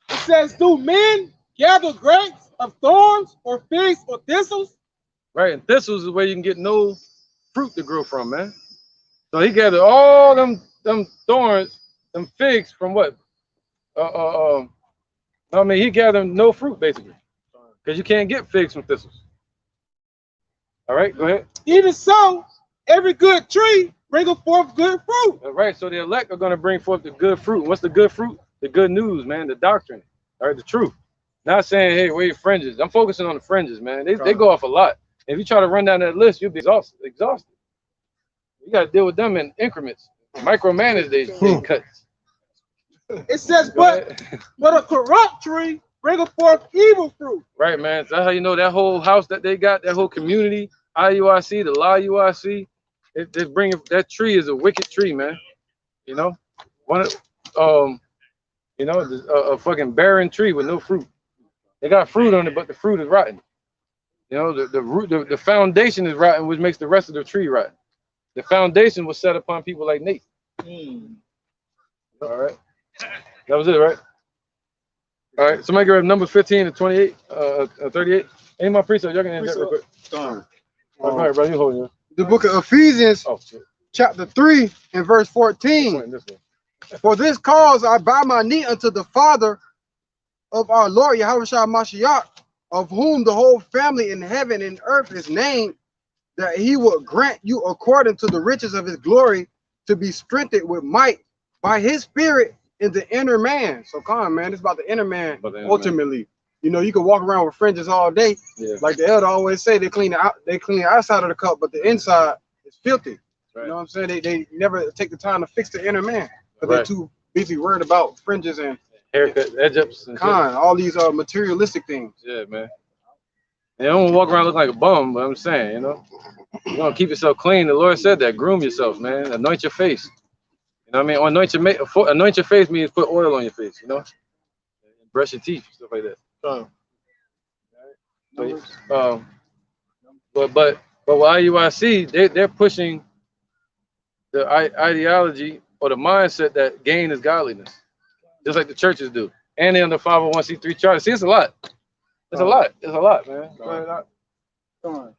It says, do men gather grapes of thorns or figs or thistles? Right, and thistles is where you can get no fruit to grow from, man. So he gathered all them thorns, them figs from what? I mean, he gathered no fruit basically, because you can't get figs from thistles. All right, go ahead. Even so, every good tree bringeth forth good fruit. All right, so the elect are going to bring forth the good fruit. What's the good fruit? The good news, man, the doctrine, all right, the truth. Not saying, hey, where your fringes? I'm focusing on the fringes, man. They go off a lot. If you try to run down that list, you'll be exhausted. You got to deal with them in increments. Micromanage they cuts. It says, but a corrupt tree bringeth forth evil fruit. Right, man. So that's how you know that whole house that they got, that whole community, IUIC, the La UIC, they bring that tree is a wicked tree, man. You know, a fucking barren tree with no fruit. They got fruit on it, but the fruit is rotten. You know, the root, the foundation is rotten, which makes the rest of the tree rotten. The foundation was set upon people like Nate. All right, that was it, right? All right, somebody grab numbers 15 and 28, 38. Any more precept? Y'all can answer real quick. All right, bro, you hold it. The book of Ephesians, chapter 3 and verse 14. For this cause I bow my knee unto the Father of our Lord Yahushua Mashiach, of whom the whole family in heaven and earth is named, that He will grant you according to the riches of His glory to be strengthened with might by His Spirit in the inner man. So come on, man, it's about the inner man ultimately. You know, you can walk around with fringes all day. Yeah. Like the elder always say, they clean the outside of the cup, but the inside is filthy. Right. You know what I'm saying? They never take the time to fix the inner man. But they're too busy worried about fringes and haircut, edge ups, and all these materialistic things. Yeah, man. They don't walk around looking like a bum, but I'm saying, you know, you want to keep yourself clean. The Lord said that. Groom yourself, man. Anoint your face. You know what I mean? Anoint your face means put oil on your face, you know? Brush your teeth, stuff like that. But with IUIC, they're pushing the ideology or the mindset that gain is godliness, just like the churches do. And they're on the 501c3 charter. See, it's a lot. It's a lot. It's a lot, man. Come on.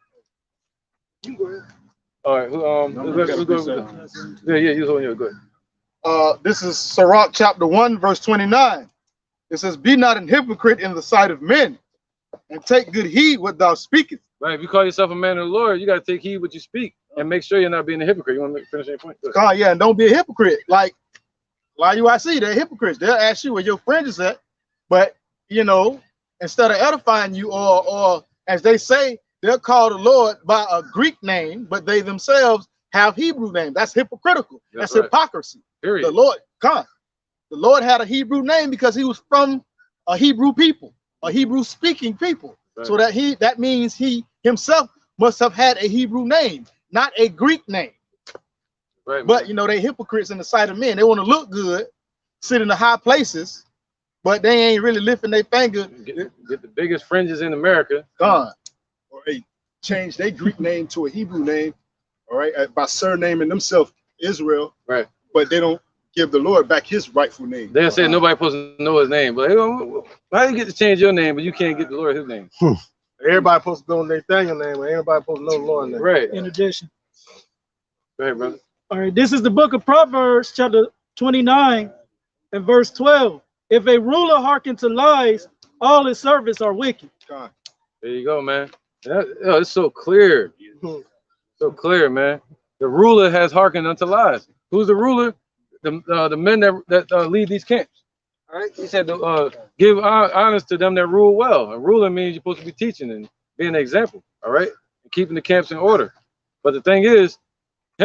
You go ahead. All right. Yeah, you hold your good. This is Sirach chapter 1, verse 29. It says, "Be not an hypocrite in the sight of men, and take good heed what thou speakest." Right. If you call yourself a man of the Lord, you got to take heed what you speak and make sure you're not being a hypocrite. You want to finish your point? Yeah, and don't be a hypocrite. Like IUIC, they're hypocrites. They'll ask you where your fringes at, but you know, instead of edifying you, or as they say, they'll call the Lord by a Greek name, but they themselves have Hebrew name. That's hypocritical. That's hypocrisy. Period. The Lord had a Hebrew name because he was from a Hebrew people, a Hebrew speaking people. Right. So that means he himself must have had a Hebrew name, not a Greek name. Right. But you know, they hypocrites in the sight of men. They want to look good, sit in the high places, but they ain't really lifting their finger. Get the biggest fringes in America. God. Or change their Greek name to a Hebrew name, all right, by surnaming themselves Israel. Right. But they don't give the Lord back his rightful name. They'll say nobody supposed to know his name, but how do you get to change your name, but you can't get the Lord his name? Everybody supposed to know Nathaniel's name, but everybody supposed to know the Lord's name. Right. In addition. Go ahead, brother. All right, this is the book of Proverbs, chapter 29 and verse 12. If a ruler hearken to lies, all his servants are wicked. There you go, man. It's so clear. So clear, man. The ruler has hearkened unto lies. Who's the ruler? The men that lead these camps. All right. He said give honors to them that rule well. A ruler means you're supposed to be teaching and being an example. All right, and keeping the camps in order. But the thing is, he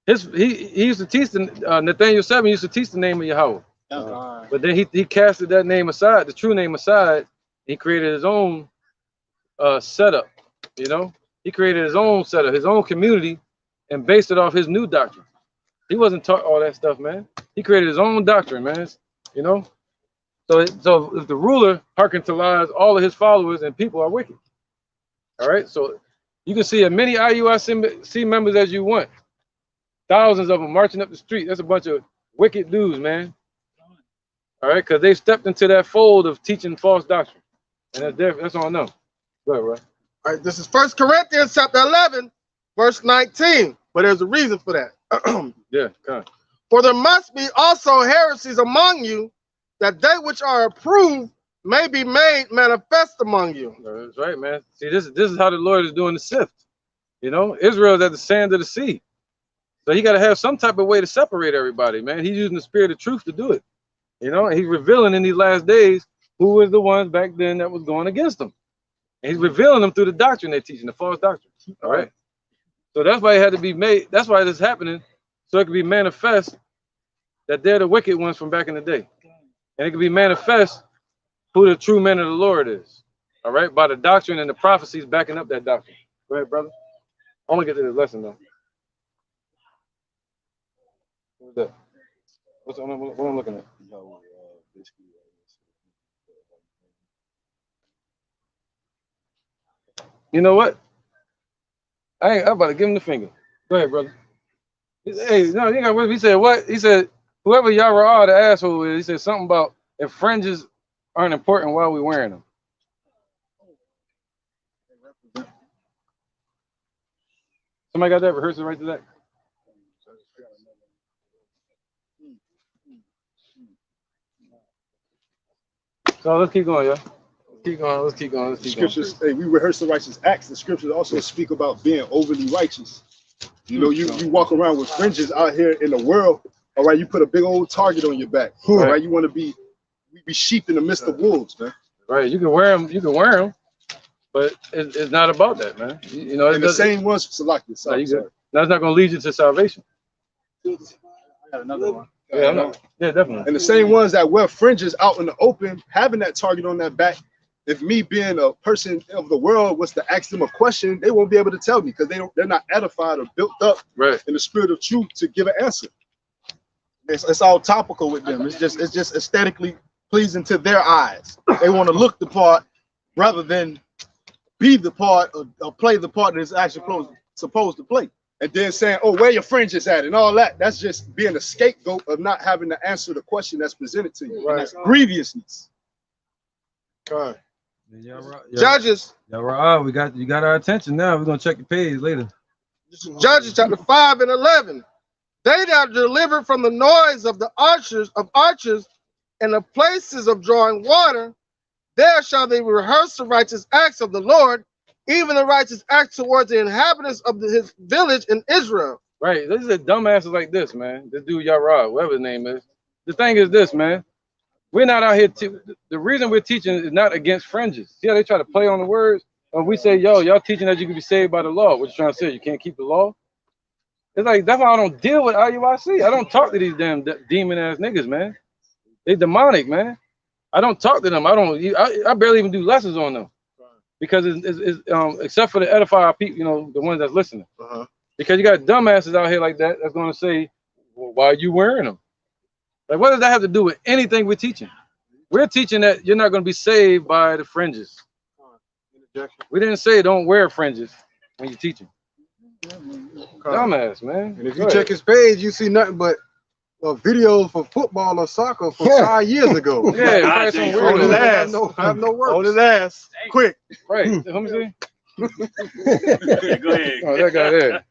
used to teach Nathaniel 7 used to teach the name of Yahweh. But then he casted that name aside, the true name aside. He created his own setup. You know, he created his own setup, his own community, and based it off his new doctrine. He wasn't taught all that stuff, man. He created his own doctrine, man. You know, so if the ruler hearkened to lies, all of his followers and people are wicked. All right, so you can see as many IUIC members as you want. Thousands of them marching up the street. That's a bunch of wicked dudes, man. All right, because they stepped into that fold of teaching false doctrine, and that's all I know. Go ahead, bro. All right, this is 1 Corinthians chapter 11, verse 19. But there's a reason for that. Yeah, come on. For there must be also heresies among you, that they which are approved may be made manifest among you. That's right, man. See, this is how the Lord is doing the sift. You know, Israel is at the sand of the sea. So he got to have some type of way to separate everybody, man. He's using the spirit of truth to do it. You know, and he's revealing in these last days who was the ones back then that was going against them. And he's revealing them through the doctrine they're teaching, the false doctrine. All right. So that's why it had to be made. That's why this is happening. So it can be manifest that they're the wicked ones from back in the day. And it can be manifest who the true men of the Lord is. All right. By the doctrine and the prophecies backing up that doctrine. Go ahead, brother. I want to get to this lesson, though. What's that? What I'm looking at? You know what? I'm about to give him the finger. Go ahead, brother. Hey, no, you got what he said. What he said? Whoever Yahweh the asshole is, he said something about if fringes aren't important, why are we wearing them? Somebody got that rehearsal right to that? So let's keep going, y'all. Let's keep going. Scriptures, hey, we rehearse the righteous acts. The scriptures also speak about being overly righteous. You know, you walk around with fringes out here in the world. All right, you put a big old target on your back. All right, you want to be sheep in the midst of wolves, man. Right, you can wear them. You can wear them, but it's not about that, man. You know, and the same ones selected. That's not going to lead you to salvation. got another one. Yeah, I know. Yeah, definitely. And the same ones that wear fringes out in the open, having that target on their back. If me being a person of the world was to ask them a question, they won't be able to tell me because they're not edified or built up in the spirit of truth to give an answer. It's all topical with them. It's just aesthetically pleasing to their eyes. They want to look the part rather than be the part or play the part that is actually supposed to play. And then saying, oh, where your fringes at and all that. That's just being a scapegoat of not having to answer the question that's presented to you. And that's grievousness. God. Judges. Yeah, we got you got our attention now. We're gonna check the page later. Judges chapter 5 and 11. They that are delivered from the noise of the archers and the places of drawing water, there shall they rehearse the righteous acts of the Lord, even the righteous acts towards the inhabitants of his village in Israel. Right. This is a dumbasses like this, man. This dude Yara, whatever his name is. The thing is this, man. We're not out here the reason we're teaching is not against fringes. See how they try to play on the words? And we say, yo, y'all teaching that you can be saved by the law. What you trying to say? You can't keep the law? It's like that's why I don't deal with IUIC. I don't talk to these damn demon ass niggas, man. They demonic, man. I don't talk to them. I barely even do lessons on them. Because it's except for the edify our people, you know, the ones that's listening. Because you got dumbasses out here like that that's gonna say, well, why are you wearing them? Like, what does that have to do with anything we're teaching? We're teaching that you're not gonna be saved by the fringes. We didn't say don't wear fringes when you're teaching. Dumbass, man. And if you check his page, you see nothing but videos for football or soccer from 5 years ago. Yeah, Hold his ass. Have no work. Hold his ass. Quick. Right. Let me see. Go ahead. Oh, that guy there.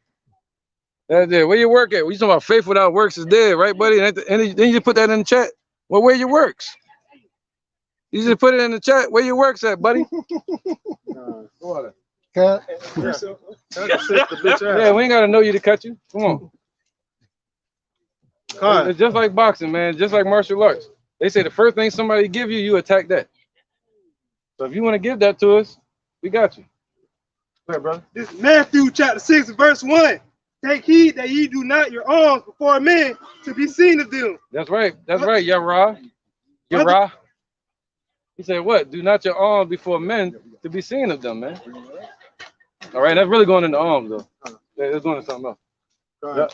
That's it. Where you work at? You talking about faith without works is dead, right, buddy? And then you put that in the chat. Well, where your works? You just put it in the chat. Where your works at, buddy? Cut. Yeah, we ain't gotta know you to cut you. Come on. It's just like boxing, man. Just like martial arts. They say the first thing somebody give you, you attack that. So if you want to give that to us, we got you. Go ahead, brother. This is Matthew chapter 6 verse 1. Take heed that ye do not your arms before men to be seen of them. That's right. That's right, Yara. Yara. He said, what? Do not your arms before men to be seen of them, man. All right, that's really going into arms, though. It's going into something else. Yeah.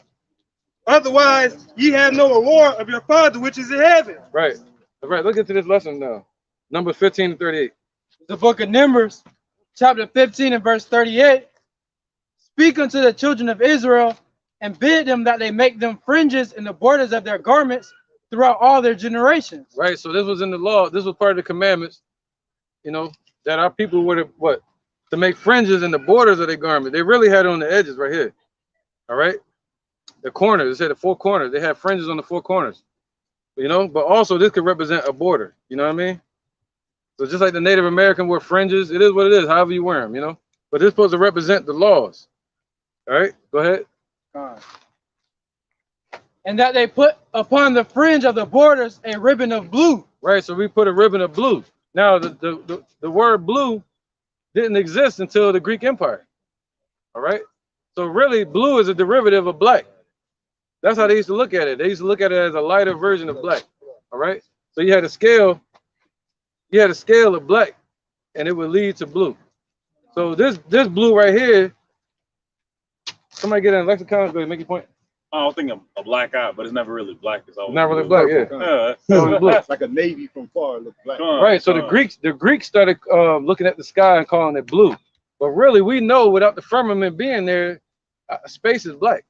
Otherwise, ye have no reward of your Father which is in heaven. Right. All right, look into this lesson now. Numbers 15 to 38. The book of Numbers, chapter 15 and verse 38. Speak unto the children of Israel and bid them that they make them fringes in the borders of their garments throughout all their generations. Right, so this was in the law. This was part of the commandments, you know, that our people were to, what? To make fringes in the borders of their garment. They really had it on the edges right here. All right? The corners, they said the four corners. They had fringes on the four corners, you know, but also this could represent a border. You know what I mean? So just like the Native American wore fringes, it is what it is, however you wear them, you know, but it's supposed to represent the laws. All right, go ahead. And that they put upon the fringe of the borders a ribbon of blue. Right, so we put a ribbon of blue. Now, the word blue didn't exist until the Greek Empire. All right, so really blue is a derivative of black. That's how they used to look at it. They used to look at it as a lighter version of black. All right, so you had a scale of black, and it would lead to blue. So this blue right here. Somebody get in lexicon. Go ahead, make your point. I don't think a black eye, but it's never really black. It's always not really black, yeah. It's like a navy from far, look black. Right. So the Greeks started looking at the sky and calling it blue, but really we know without the firmament being there, space is black.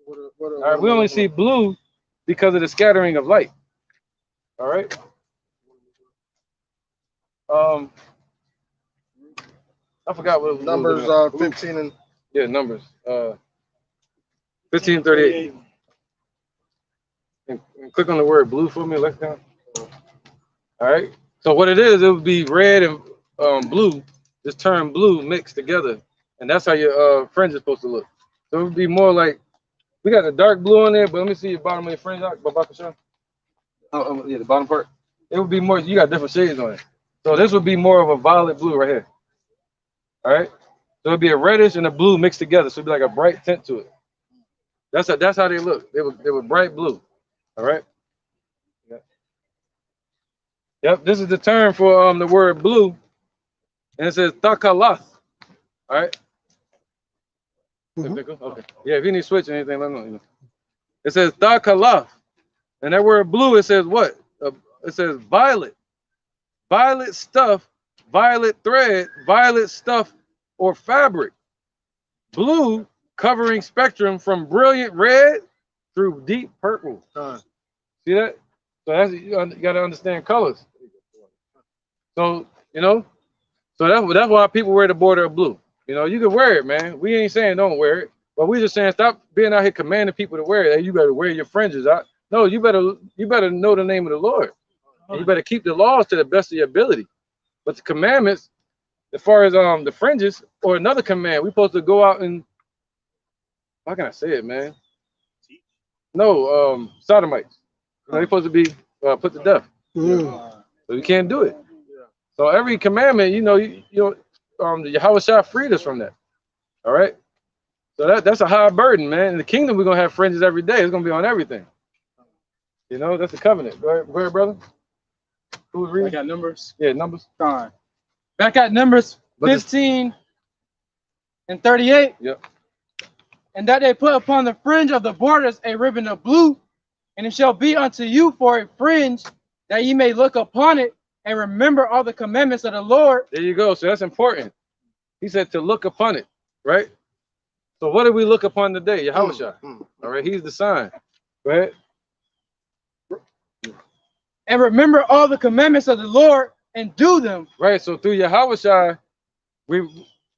All right, we only see blue because of the scattering of light. All right. I forgot what it was. Numbers 15 and yeah, Numbers 15:38. And click on the word blue for me, lexicon. All right. So what it is, it would be red and blue. This term blue mixed together, and that's how your fringe is supposed to look. So it would be more like we got the dark blue on there, but let me see your bottom of your fringe, Babakasha. Yeah, the bottom part. It would be more. You got different shades on it. So this would be more of a violet blue right here. All right. So it'd be a reddish and a blue mixed together. So it'd be like a bright tint to it. That's how they look. They were bright blue. All right. Yep. This is the term for the word blue, and it says takalath. All right. Okay. Yeah. If you need to switch anything, let me know. It says takalath, and that word blue, it says what? It says violet, violet stuff, violet thread, violet stuff, or fabric. Blue covering spectrum from brilliant red through deep purple. See that? So that's you got to understand colors. So that's why people wear the border of blue. You know, you can wear it, man. We ain't saying don't wear it, but we just saying stop being out here commanding people to wear it. Hey, you better wear your fringes out. No, you better know the name of the Lord. And you better keep the laws to the best of your ability. But the commandments, as far as the fringes or another command, we're supposed to go out and, how can I say it, man? No, sodomites. They're supposed to be put to death. So you can't do it. So every commandment, the Yahweh Shah freed us from that. All right. So that's a high burden, man. In the kingdom, we're gonna have fringes every day. It's gonna be on everything. You know, that's the covenant. Go ahead, brother. Who's reading? I got Numbers. Yeah, Numbers. Fine. Back at Numbers 15 and 38. Yep. And that they put upon the fringe of the borders a ribbon of blue, and it shall be unto you for a fringe, that ye may look upon it and remember all the commandments of the Lord. There you go. So that's important. He said to look upon it, right? So what did we look upon today? Yahweh Shah. All right, he's the sign. Go ahead. And remember all the commandments of the Lord and do them. Right. So through Yahweh Shah, we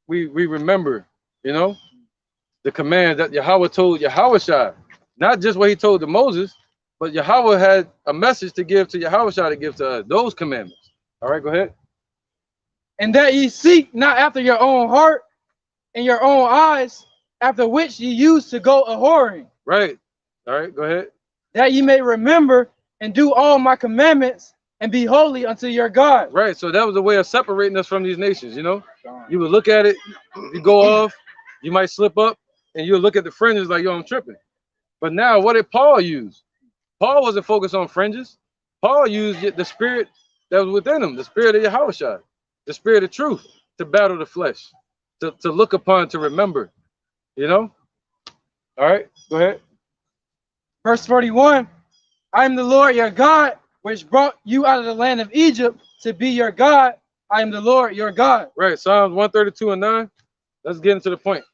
remember, the command that Yahweh told Yahweh Shah. Not just what he told to Moses, but Yahweh had a message to give to Yahweh Shah to give to us. Those commandments. All right, go ahead. And that ye seek not after your own heart and your own eyes, after which ye used to go a-whoring. Right. All right, go ahead. That ye may remember and do all my commandments and be holy unto your God. Right. So that was a way of separating us from these nations, You would look at it, you go off, you might slip up, and you'll look at the fringes like, yo, I'm tripping. But now, what did Paul use? Paul wasn't focused on fringes. Paul used the spirit that was within him, the spirit of Yahushua, the spirit of truth, to battle the flesh, to look upon, to remember, All right, go ahead. Verse 41, I am the Lord your God, which brought you out of the land of Egypt to be your God. I am the Lord your God. Right, Psalms 132 and 9. Let's get into the point.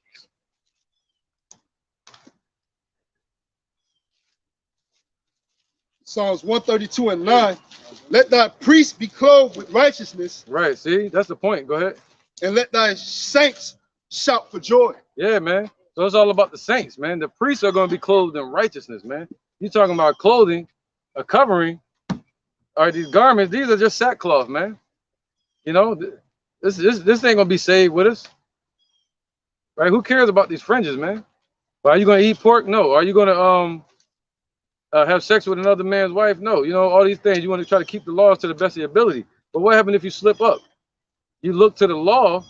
Psalms 132 and 9. Let thy priests be clothed with righteousness. Right, see, that's the point. Go ahead. And let thy saints shout for joy. Yeah, man. So it's all about the saints, man. The priests are going to be clothed in righteousness, man. You're talking about clothing, a covering, or these garments. These are just sackcloth, man. This ain't going to be saved with us. Right? Who cares about these fringes, man? Are you going to eat pork? No. Are you going to have sex with another man's wife? No. All these things. You want to try to keep the laws to the best of your ability. But what happened if you slip up? You look to the law,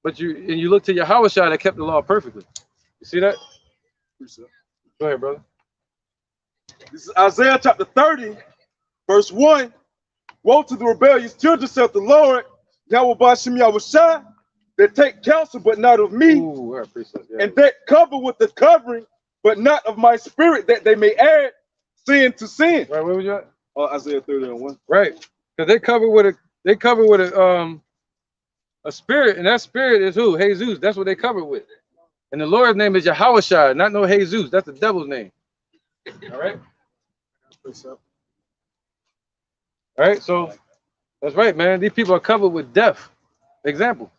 but you look to Yahweh Shah that kept the law perfectly. You see that? Go ahead, brother. This is Isaiah chapter 30, verse 1. Woe to the rebellious children, saith the Lord, Yahweh Bashem Yahweh Shah, that take counsel, but not of me, and that cover with the covering, but not of my spirit, that they may add sin to sin. Right, where was you at? Isaiah 30 and 1. Right, because they cover with a spirit, and that spirit is who? Jesus. That's what they cover with. And the Lord's name is Yahweh Shah, not no Jesus. That's the devil's name. All right. All right, so that's right, man. These people are covered with death. Example.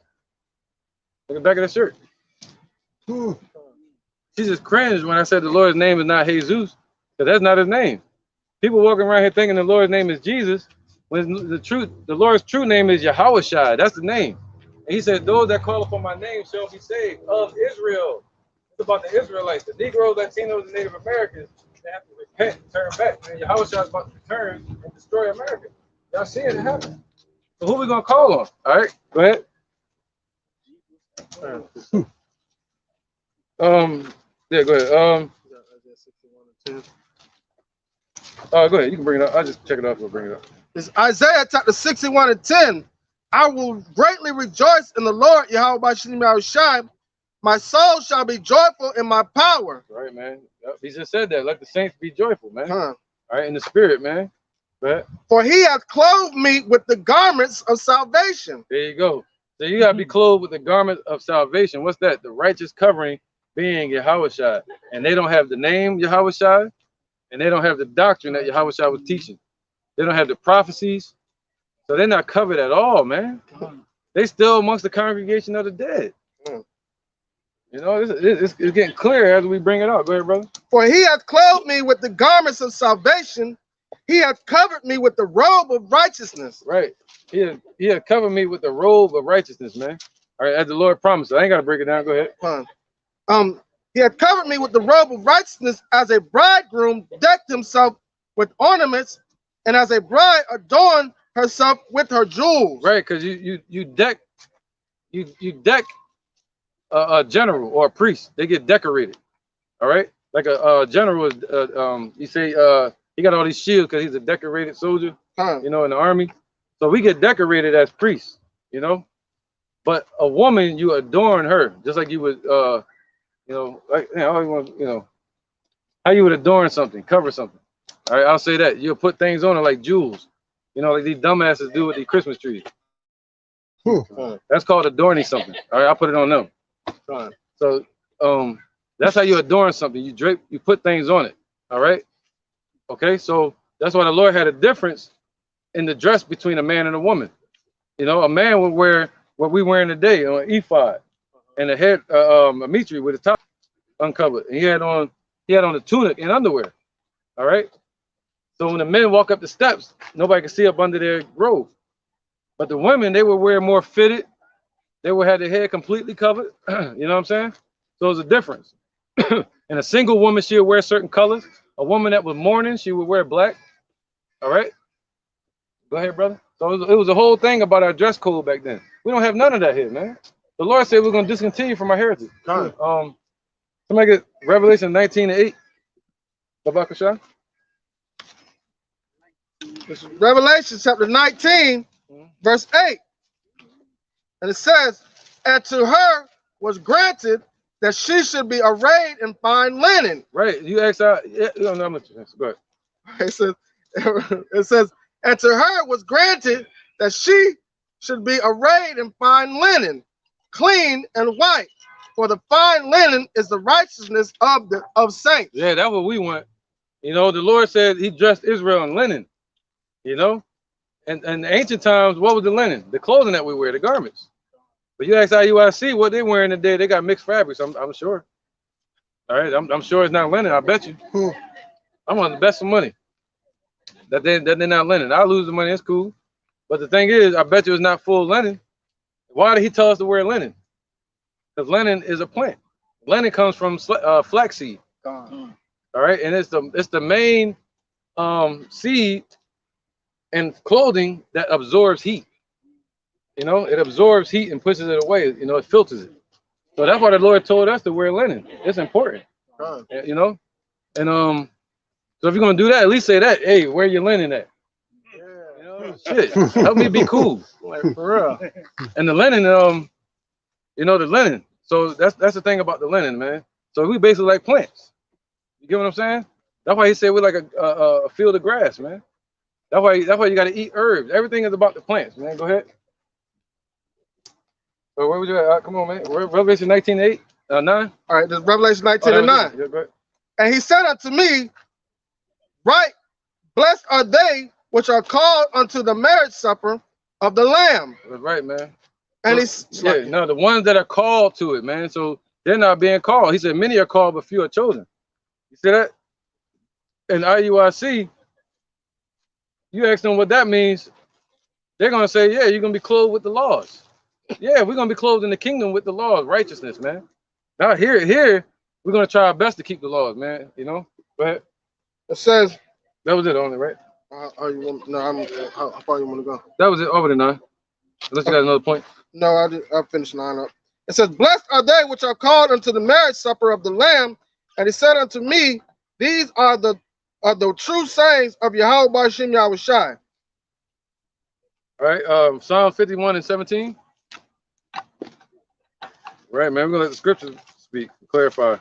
Look at the back of the shirt. She just cringed when I said the Lord's name is not Jesus, because that's not his name. People walking around here thinking the Lord's name is Jesus, when the Lord's true name is Yahweh Shai. That's the name. And he said, those that call upon my name shall be saved of Israel. It's about the Israelites, the Negroes, Latinos, and Native Americans. They have to repent, turn back. And Yahweh Shai is about to return and destroy America. Y'all seeing it happen. So who we gonna call on? All right, go ahead. Yeah, go ahead. Go ahead. You can bring it up. I'll just check it off. We'll bring it up. It's Isaiah chapter 61 and 10. I will greatly rejoice in the Lord, Yahweh Shai. My soul shall be joyful in my power. Right, man. Yep. He just said that. Let the saints be joyful, man. Huh. All right, in the spirit, man. But for he hath clothed me with the garments of salvation. There you go. So you gotta be clothed with the garment of salvation. What's that? The righteous covering being Yahushua. And they don't have the name Yahushua, and they don't have the doctrine that Yahushua was teaching. They don't have the prophecies. So they're not covered at all, man. They still amongst the congregation of the dead. You know, it's getting clear as we bring it out. Go ahead, brother. For he hath clothed me with the garments of salvation. He hath covered me with the robe of righteousness. Right. He had covered me with the robe of righteousness, man. All right, as the Lord promised. I ain't got to break it down. Go ahead. He had covered me with the robe of righteousness, as a bridegroom decked himself with ornaments, and as a bride adorned herself with her jewels. Right, because you deck a general or a priest. They get decorated. All right, like a general is you say he got all these shields because he's a decorated soldier. You know, in the army. So we get decorated as priests. You know, but a woman, you adorn her just like you would you know, like you know how you would adorn something, cover something. All right, I'll say that. You'll put things on it like jewels. You know, like these dumbasses do with these Christmas trees. That's called adorning something. All right, I'll put it on them. So that's how you adorn something. You drape, you put things on it. All right. Okay, so that's why the Lord had a difference in the dress between a man and a woman. You know, a man would wear what we wearing today, an ephod and a head a mitre with the top uncovered. And he had on the tunic and underwear. All right. So when the men walk up the steps, nobody can see up under their robe. But the women, they would wear more fitted. They would have their hair completely covered. You know what I'm saying? So there's a difference. And a single woman, she would wear certain colors. A woman that was mourning, she would wear black. All right. Go ahead, brother. So it was a whole thing about our dress code back then. We don't have none of that here, man. The Lord said we're going to discontinue from our heritage. Somebody get Revelation 19:8. Babakasha. Revelation chapter 19, verse 8. And it says, and to her was granted that she should be arrayed in fine linen. Right. You asked out. Yeah, no, I'm not. Go ahead. It says, and to her was granted that she should be arrayed in fine linen, clean and white. For the fine linen is the righteousness of saints. Yeah, that's what we want. You know, the Lord said he dressed Israel in linen. You know, and in ancient times, what was the linen? The clothing that we wear, the garments. But you ask IUIC what they wearing today, they got mixed fabrics. I'm sure. All right, I'm sure it's not linen. I bet you. I'm on the best of money that they're not linen. I lose the money. It's cool. But the thing is, I bet you it's not full linen. Why did he tell us to wear linen? Because linen is a plant. Linen comes from flaxseed. All right, and it's the main seed and clothing that absorbs heat. You know, it absorbs heat and pushes it away. You know, it filters it. So that's why the Lord told us to wear linen. It's important. You know, and so if you're gonna do that, at least say that. Hey, where your linen at? You know, shit. Help me be cool. Like, for real. And the linen, you know, the linen. So that's the thing about the linen, man. So we basically like plants. You get what I'm saying? That's why he said we're like a field of grass, man. That's why you got to eat herbs. Everything is about the plants, man. Go ahead. So where would you at? Come on, man. Revelation 19:8, 9. All right, this is Revelation 19 and 9. Yeah, go ahead. And he said unto me, right, blessed are they which are called unto the marriage supper of the Lamb. That's right, man. And no, the ones that are called to it, man. So they're not being called. He said, many are called, but few are chosen. You see that? In IUIC, you ask them what that means, they're gonna say, yeah, you're gonna be clothed with the laws. Yeah, we're gonna be clothed in the kingdom with the laws, righteousness, man. Now here, we're gonna try our best to keep the laws, man. You know. Go ahead. It says that was it, only right? How far you want to go? That was it, over the 9. Unless you got another point. No, I'll finish 9 up. It says, blessed are they which are called unto the marriage supper of the Lamb. And he said unto me, these are the true sayings of Yahweh Ba'ashem Yahushai. All right, Psalm 51 and 17. Right, man, we're gonna let the scriptures speak, clarify.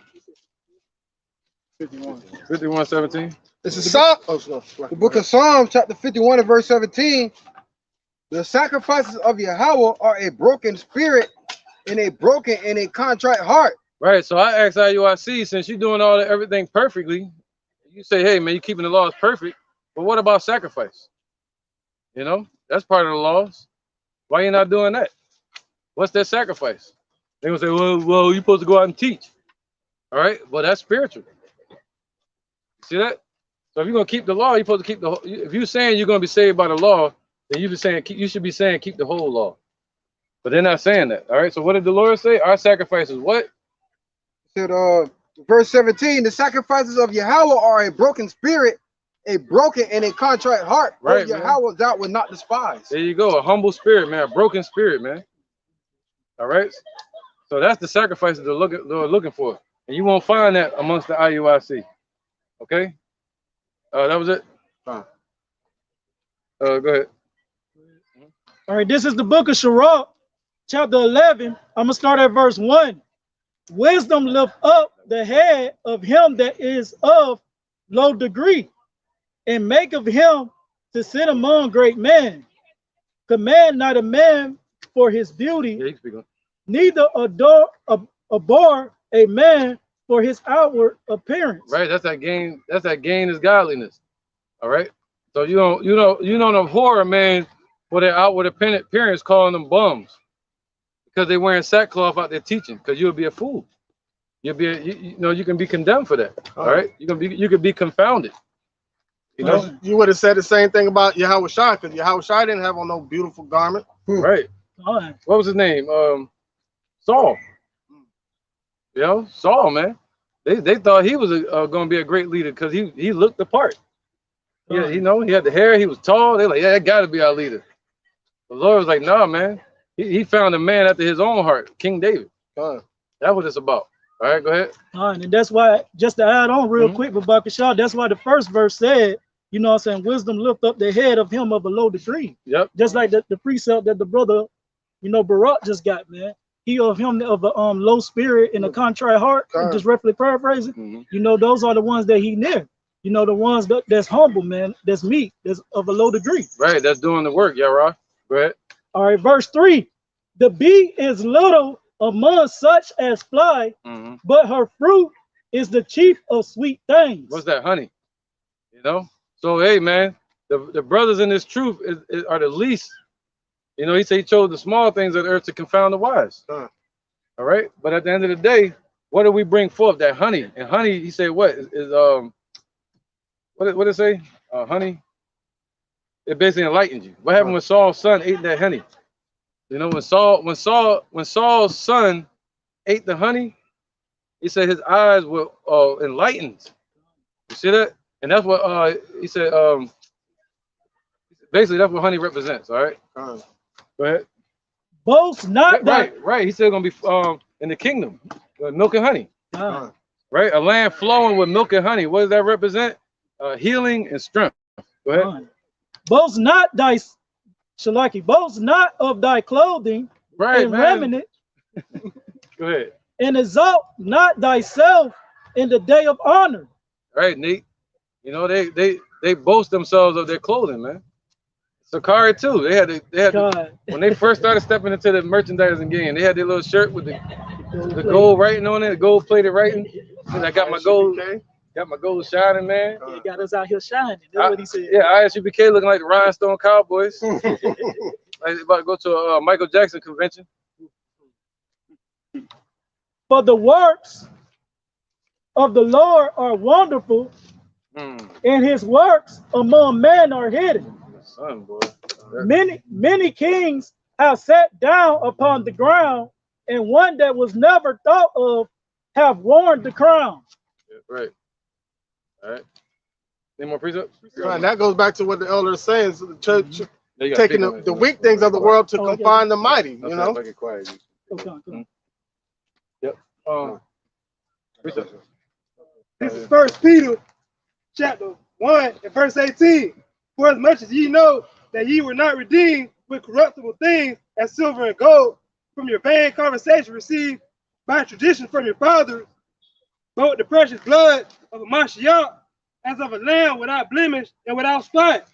51, 17. This is Psalm, the book of Psalms, chapter 51 and verse 17. The sacrifices of Yahweh are a broken spirit and a broken and a contrite heart. Right, so I asked IUIC, since you're doing everything perfectly, you say, hey, man, you're keeping the laws perfect, but what about sacrifice? You know, that's part of the laws. Why you not doing that? What's that sacrifice? They're gonna say, well, you're supposed to go out and teach. All right, well, that's spiritual. See that? So if you're gonna keep the law, you're supposed to keep the. If you're saying you're gonna be saved by the law, then you should be saying keep the whole law. But they're not saying that. All right. So what did the Lord say? Our sacrifice is what? Said verse 17. The sacrifices of Yahweh are a broken spirit, a broken and a contrite heart. Right, Yahweh thou would not despise. There you go. A humble spirit, man. A broken spirit, man. All right. So that's the sacrifices they're looking for, and you won't find that amongst the IUIC. Okay. That was it. Go ahead. All right, this is the book of Sirach, chapter 11. I'm gonna start at verse 1. Wisdom lift up the head of him that is of low degree, and make of him to sit among great men. Command not a man for his beauty, neither abhor a man for his outward appearance. Right, that's that gain is godliness. All right. So you don't abhor a man for their outward appearance, calling them bums because they're wearing sackcloth out there teaching, because you'll be a fool. You'll be you can be condemned for that. All right. You could be confounded. You know, you would have said the same thing about Yahushua, because Yahushua didn't have on no beautiful garment. Right. What was his name? Saul. You know, Saul, man. They thought he was going to be a great leader because he looked the part. Yeah, he had the hair. He was tall. They're like, yeah, that got to be our leader. The Lord was like, nah, man. He found a man after his own heart, King David. That's what it's about. All right, go ahead. And that's why, just to add on real quick, Babakashah, that's why the first verse said, you know what I'm saying, wisdom lift up the head of him of a low degree. Yep. Just like the precept that the brother, Barak just got, man. He of him of a low spirit and a contrite heart, just roughly paraphrasing. Those are the ones that he near. The ones that's humble, man, that's meek, that's of a low degree. Right, that's doing the work, Yara. Go ahead. All right, verse 3. The bee is little among such as fly, but her fruit is the chief of sweet things. What's that? Honey. So hey, man, the brothers in this truth are the least. He said he chose the small things of the earth to confound the wise. All right, but at the end of the day, what do we bring forth? That honey. And honey, he said, what is what did it say? Honey. It basically enlightened you. What happened when Saul's son ate that honey? When Saul's son ate the honey, he said his eyes were enlightened. You see that? And that's what he said. Basically, that's what honey represents. All right. Go ahead. Boast not that. Right. He said gonna be in the kingdom, milk and honey. Right. A land flowing with milk and honey. What does that represent? Healing and strength. Go ahead. Boast not boast not of thy clothing, and remnant. Go ahead. And exalt not thyself in the day of honor. Right, Nate. They boast themselves of their clothing, man. Sakari too. They had when they first started stepping into the merchandising game, they had their little shirt with the gold writing on it, the gold plated writing. And I got my gold shining, man. He got us out here shining. That's what he said. Yeah, ISUBK looking like the Rhinestone Cowboys. Like about to go to a Michael Jackson convention. For the works of the Lord are wonderful, and his works among men are hidden. Son, boy. Many kings have sat down upon the ground, and one that was never thought of have worn the crown. Yeah, right. All right. Any more precepts? Right, that goes back to what the elder is saying. So the church taking the weak things of the world to confine the mighty. Make it quiet. Okay. Yep. Precepts. This is 1 Peter chapter 1 and verse 18. For as much as ye know that ye were not redeemed with corruptible things as silver and gold from your vain conversation received by tradition from your fathers, but with the precious blood of a Mashiach, as of a lamb without blemish and without spot,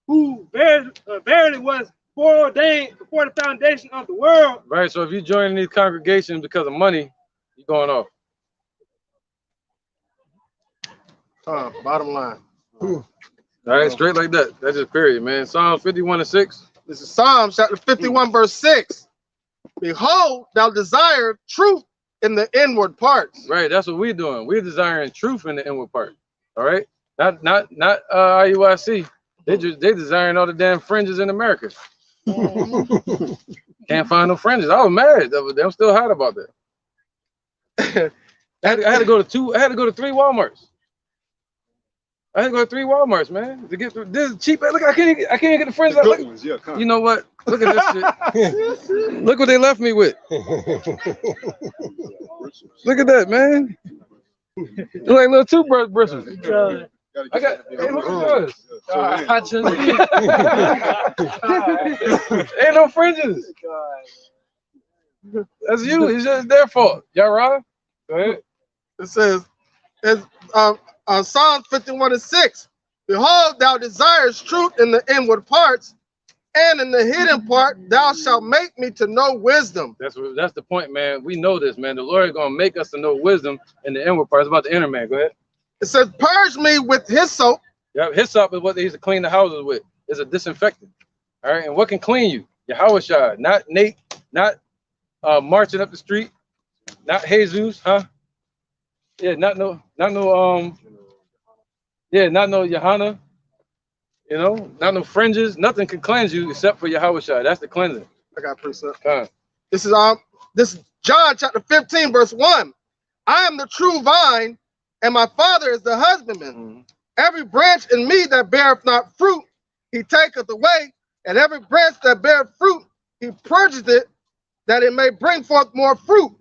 who verily was foreordained before the foundation of the world. Right. So if you join these congregations because of money, you're going off. Bottom line. All right, straight like that. That's just period, man. Psalm 51:6. This is Psalm chapter 51, verse 6. Behold, thou desire truth in the inward parts. Right, that's what we're doing. We're desiring truth in the inward part. All right, not IUIC. They desiring all the damn fringes in America. Can't find no fringes. I was mad. I'm still hot about that. I had to go to 3 Walmarts. I had to go to 3 Walmarts, man, to get this cheap. Look, I can't get the fringes. Look, you know what? Look at this shit. Look what they left me with. Look at that, man. It's like little toothbrush bristles. I got. Hey, look at yours. Ain't no fringes. That's you. It's just their fault. Y'all right? Go ahead. It says, Psalm 51:6. Behold, thou desirest truth in the inward parts, and in the hidden part thou shalt make me to know wisdom. That's the point, man. We know this, man. The Lord is gonna make us to know wisdom in the inward parts. It's about the inner man. Go ahead. It says, purge me with hyssop. Yeah, hyssop is what they used to clean the houses with. It's a disinfectant. All right, and what can clean you? Yahweh, not Nate, not marching up the street, not Jesus, huh? Yeah, not no Johanna, you know, not no fringes. Nothing can cleanse you except for Yahweh. That's the cleansing. I got precept. This is John chapter 15, verse 1. I am the true vine, and my Father is the husbandman. Mm-hmm. Every branch in me that beareth not fruit, he taketh away, and every branch that beareth fruit, he purgeth it, that it may bring forth more fruit.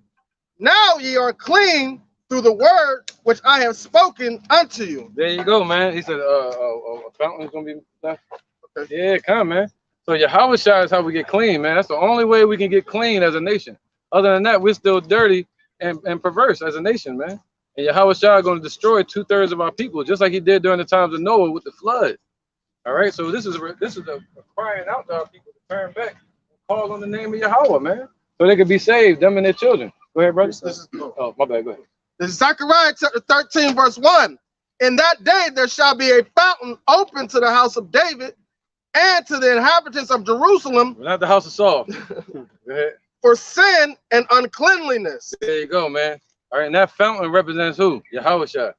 Now ye are clean through the word which I have spoken unto you. There you go, man. He said a fountain is gonna be left. Okay. Yeah, come, man. So Yahweh is how we get clean, man. That's the only way we can get clean as a nation. Other than that, we're still dirty and perverse as a nation, man. And Yahweh is going to destroy 2/3 of our people, just like he did during the times of Noah with the flood. All right, so this is a crying out to our people to turn back and call on the name of Yahweh, man, so they could be saved, them and their children. Go ahead, brother. Oh, my bad. Go ahead. This is Zechariah chapter 13, verse 1. In that day there shall be a fountain open to the house of David and to the inhabitants of Jerusalem. Not the house of Saul. Go ahead. For sin and uncleanliness. There you go, man. All right, and that fountain represents who? Yahweh. All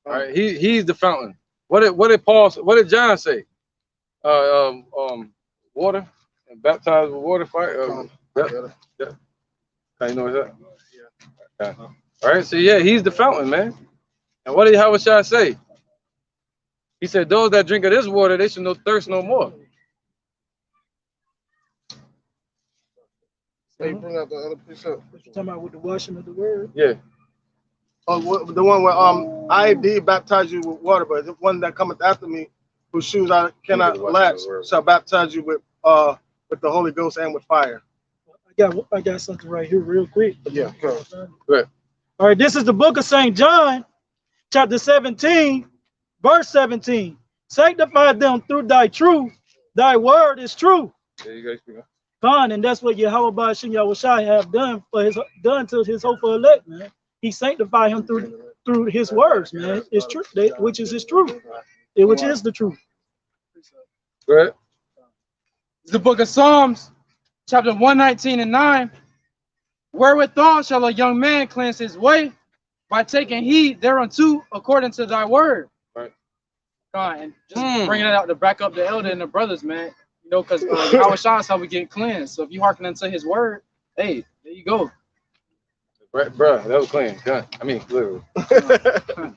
right, he's the fountain. What did John say? Water and baptized with water, fire. Yeah. How you know that? Yeah. Okay. All right, so yeah, he's the fountain, man. And what did Yahweh say? He said, "Those that drink of this water, they should no thirst no more." Hey, bring out the other precept. What you talking about with the washing of the word? Yeah. Oh, the one where I did baptize you with water, but the one that cometh after me, whose shoes I cannot latch, shall baptize you with the Holy Ghost and with fire. I got something right here real quick. Yeah, go. Right. All right, this is the book of St. John, chapter 17, verse 17. Sanctify them through thy truth. Thy word is true. There you go. Fine, and that's what Yahweh Ba'ashim Yahushai have done to his hopeful elect, man. He sanctified him through his words, man. It's true, which is his truth, which is the truth. Right. It's the book of Psalms, chapter 119 and 9. Wherewithal shall a young man cleanse his way? By taking heed thereunto according to thy word. Right. And just bringing it out to back up the elder and the brothers, man. You know, because our shot is how we get cleansed. So if you hearken unto his word, hey, there you go. Right, bro, that was clean. God, I mean, literally. All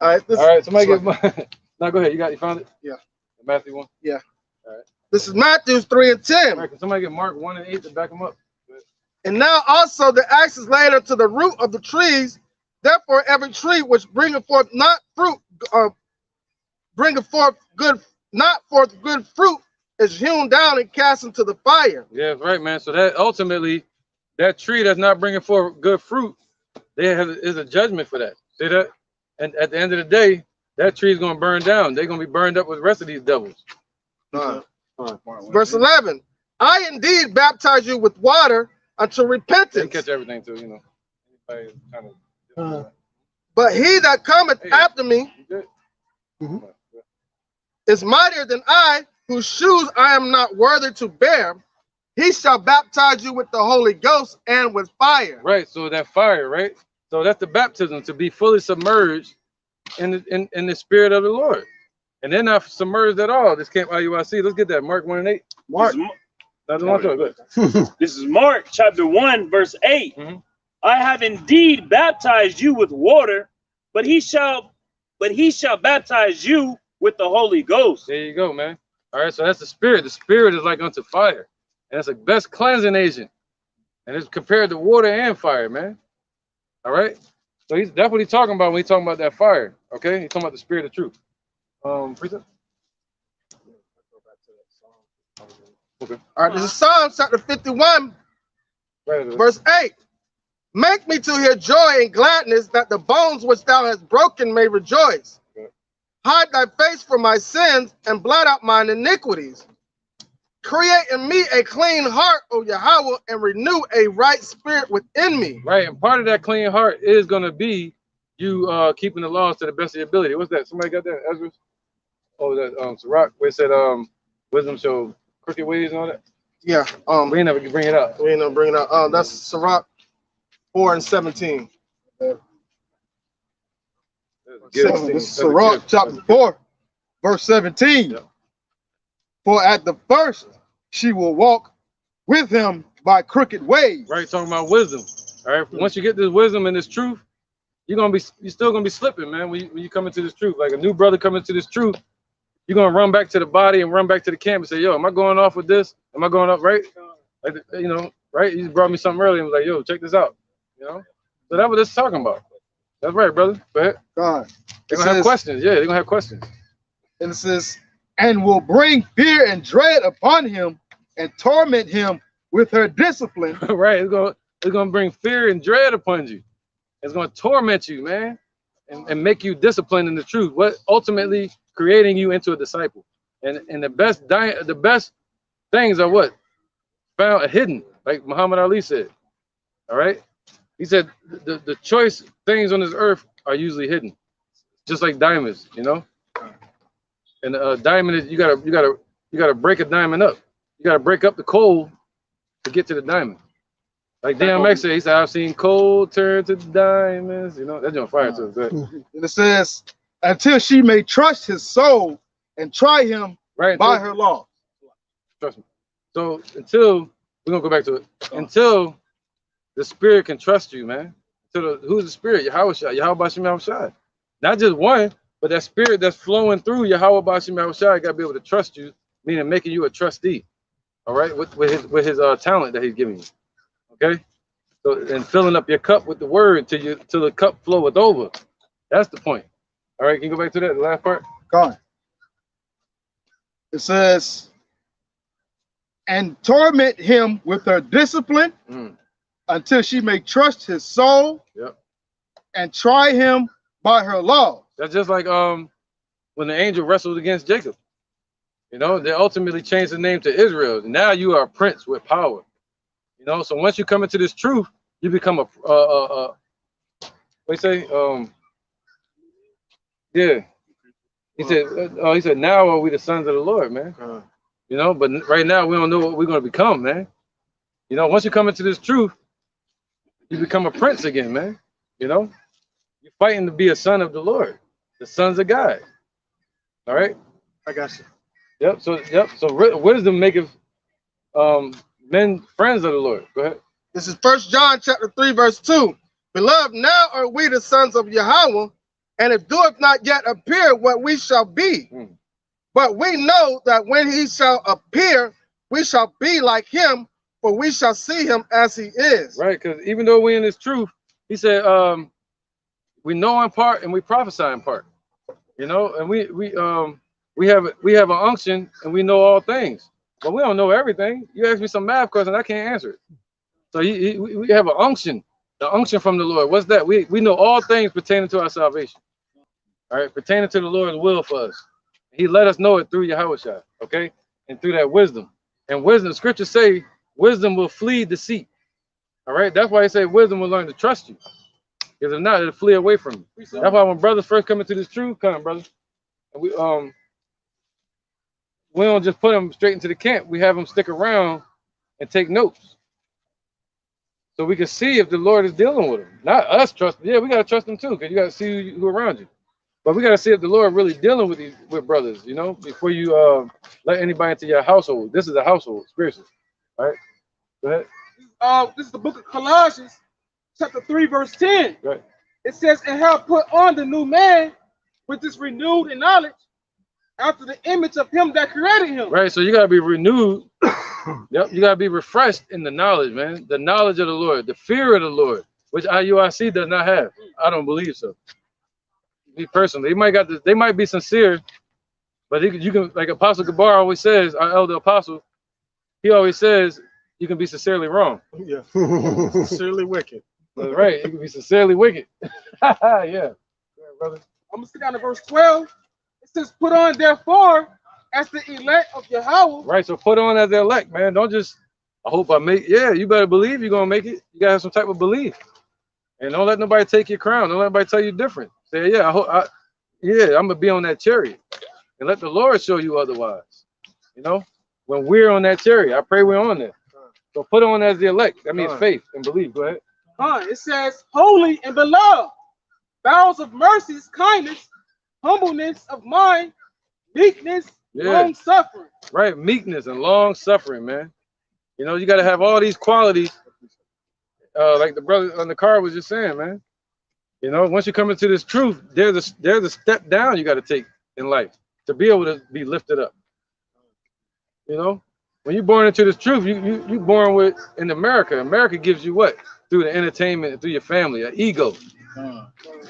right, somebody get my. No, go ahead. You found it? Yeah. Matthew 1? Yeah. All right. This is Matthew 3 and 10. Right, can somebody get Mark 1 and 8 to back them up? And now also the axe is laid unto the root of the trees. Therefore, every tree which bringeth forth not fruit, bringeth forth good, not forth good fruit, is hewn down and cast into the fire. Yeah, right, man. So that ultimately, that tree that's not bringing forth good fruit, is a judgment for that. See that? And at the end of the day, that tree is going to burn down. They're going to be burned up with the rest of these devils. Verse 11. I indeed baptize you with water unto repentance. They catch everything too, you know. Anybody kind of, but he that cometh after me is mightier than I, whose shoes I am not worthy to bear. He shall baptize you with the Holy Ghost and with fire. Right, so that fire, right? So that's the baptism, to be fully submerged in the spirit of the Lord. And they're not submerged at all. This Camp IUIC. Let's get that. Mark 1 and 8. Mark. This is Mark chapter 1, verse 8. I have indeed baptized you with water, but he shall baptize you with the Holy Ghost. There you go, man. All right, so that's the spirit. The spirit is like unto fire. And it's the best cleansing agent. And it's compared to water and fire, man. All right. So that's what he's talking about when he's talking about that fire. Okay, he's talking about the spirit of truth. Precept? Okay. All right, this is Psalm chapter 51, verse 8. Make me to hear joy and gladness, that the bones which thou hast broken may rejoice. Hide thy face from my sins and blot out mine iniquities. Create in me a clean heart, O Yahweh, and renew a right spirit within me. Right, and part of that clean heart is going to be you keeping the laws to the best of your ability. What's that? Somebody got that? Ezra? Oh, that Sirach, where it said wisdom show crooked ways and all that? Yeah. We ain't never bring it up. We ain't never bring it up. That's Sirach 4 and 17. This is Sirach chapter 4, verse 17. Yep. For at the first she will walk with him by crooked ways. Right, talking about wisdom. All right. Once you get this wisdom and this truth, you're still gonna be slipping, man. When you come into this truth, like a new brother coming to this truth, you're gonna run back to the body and run back to the camp and say, "Yo, am I going off with this? Am I going up right?" Like, you know, right? You brought me something earlier and was like, "Yo, check this out." You know, so that's what this is talking about. That's right, brother. Go ahead. God, they're gonna have questions. Yeah, they're gonna have questions. And it says, and will bring fear and dread upon him and torment him with her discipline. Right, it's gonna bring fear and dread upon you. It's gonna torment you, man, and make you disciplined in the truth. What ultimately creating you into a disciple. And the best things are what found hidden, like Muhammad Ali said. All right, he said the choice things on this earth are usually hidden, just like diamonds, you know. And a diamond is you gotta break a diamond up. You gotta break up the coal to get to the diamond. Like DMX said, he said, I've seen coal turn to diamonds. You know, that's on fire too. And it says, until she may trust his soul and try him by her law. Trust me. So until we're gonna go back to it. Until the spirit can trust you, man. Who's the spirit? Yahweh Bashim Yahushai. Not just one, but that spirit that's flowing through Yahweh Bashim Yahushai got to be able to trust you, meaning making you a trustee. All right, with his talent that he's giving you. Okay, so and filling up your cup with the word till the cup floweth over. That's the point. All right, can you go back to that, the last part? Go on. It says, and torment him with her discipline until she may trust his soul. Yep. And try him by her law. That's just like when the angel wrestled against Jacob. You know, they ultimately changed the name to Israel. Now you are a prince with power. You know, so once you come into this truth, you become a what do you say? Yeah. He said, now are we the sons of the Lord, man. You know, but right now we don't know what we're going to become, man. You know, once you come into this truth, you become a prince again, man. You know, you're fighting to be a son of the Lord, the sons of God. All right. I got you. Yep. So wisdom maketh men friends of the Lord. Go ahead. This is 1 John chapter 3, verse 2. Beloved, now are we the sons of Yahweh, and it doeth not yet appear what we shall be. But we know that when he shall appear, we shall be like him, for we shall see him as he is. Right, because even though we're in this truth, he said, we know in part and we prophesy in part. You know, and we have an unction and we know all things, but we don't know everything. You ask me some math question, I can't answer it. So we have an unction, the unction from the Lord. What's that? We know all things pertaining to our salvation. All right, pertaining to the Lord's will for us. He let us know it through Yahushua, okay, and through that wisdom. And wisdom, scriptures say, wisdom will flee deceit. All right, that's why he say wisdom will learn to trust you. Because if not, it'll flee away from you. That's why when brothers first come into this truth, come on, brothers. And we don't just put them straight into the camp. We have them stick around and take notes, so we can see if the Lord is dealing with them. Not us trust. Yeah, we gotta trust them too, because you gotta see who around you. But we gotta see if the Lord really dealing with brothers, you know, before you let anybody into your household. This is a household, spiritually. All right. Go ahead. This is the book of Colossians, chapter 3, verse 10. Right. It says, and have put on the new man, which is renewed in knowledge, after the image of him that created him. Right. So you gotta be renewed. Yep. You gotta be refreshed in the knowledge, man. The knowledge of the Lord, the fear of the Lord, which IUIC does not have. I don't believe so. Me personally, they might be sincere, but you can, like Apostle Gabar always says, our elder apostle, he always says, you can be sincerely wrong. Yeah. Sincerely wicked. That's right. You can be sincerely wicked. Yeah. Brother. I'm gonna sit down to verse 12. It says, put on therefore as the elect of Yahweh. Right. So put on as the elect, man. Don't just, I hope I make. Yeah, you better believe you're gonna make it. You gotta have some type of belief, and don't let nobody take your crown. Don't let anybody tell you different. Say, yeah, I'm gonna be on that chariot, and let the Lord show you otherwise. You know, when we're on that chariot, I pray we're on there. So put on as the elect. That means faith and belief. Go ahead. It says, holy and beloved, bowels of mercies, kindness, humbleness of mind, meekness, long suffering. Right, meekness and long suffering, man. You know, you got to have all these qualities, like the brother on the car was just saying, man. You know, once you come into this truth, there's a step down you got to take in life to be able to be lifted up. You know, when you're born into this truth, you born with in America. America gives you what? Through the entertainment and through your family, an ego.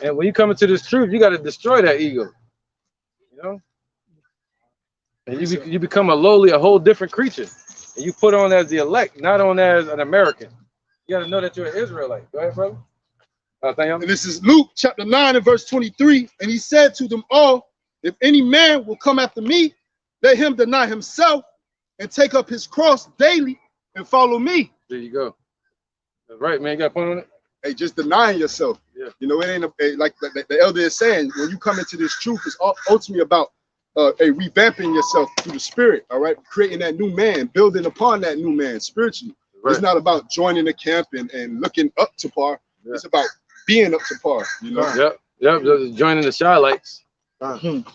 And when you come into this truth, you got to destroy that ego. You know, and you become a whole different creature, and you put on as the elect, not on as an American. You got to know that you're an Israelite. Go ahead, brother. And this is Luke chapter 9 and verse 23. And he said to them all, if any man will come after me, let him deny himself and take up his cross daily and follow me. There you go. That's right, man. You got to put on it. Hey, just denying yourself. Yeah. You know, it ain't like the elder is saying, when you come into this truth, it's ultimately about revamping yourself through the spirit, all right? Creating that new man, building upon that new man spiritually. Right. It's not about joining the camp and looking up to par. Yeah. It's about being up to par, you know? Yep, just joining the Shilohites.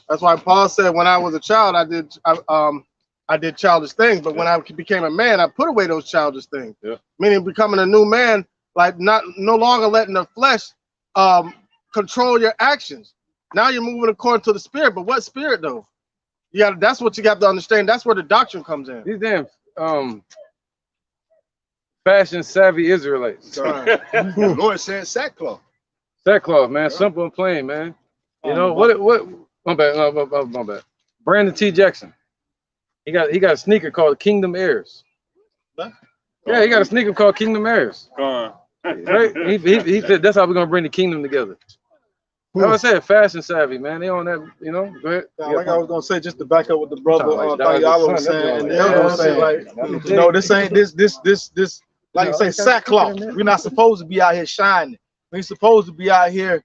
That's why Paul said, when I was a child, I did childish things, but when I became a man, I put away those childish things. Yeah. Meaning becoming a new man, like no longer letting the flesh control your actions. Now you're moving according to the spirit, but what spirit though? That's what you got to understand. That's where the doctrine comes in. These damn fashion savvy Israelites. The Lord said sackcloth. Sackcloth, man. Simple and plain, man. You know what? My bad. Brandon T. Jackson. He got a sneaker called Kingdom Heirs. Huh? Yeah, he got a sneaker called Kingdom Heirs. Right? He said that's how we're gonna bring the kingdom together. Like I said, fashion savvy, man. They on that, you know. Go ahead. Like I was gonna say, just to back up what the brother was saying, and the elder was saying, like, you know, this ain't this like you say, sackcloth. We're not supposed to be out here shining. We're supposed to be out here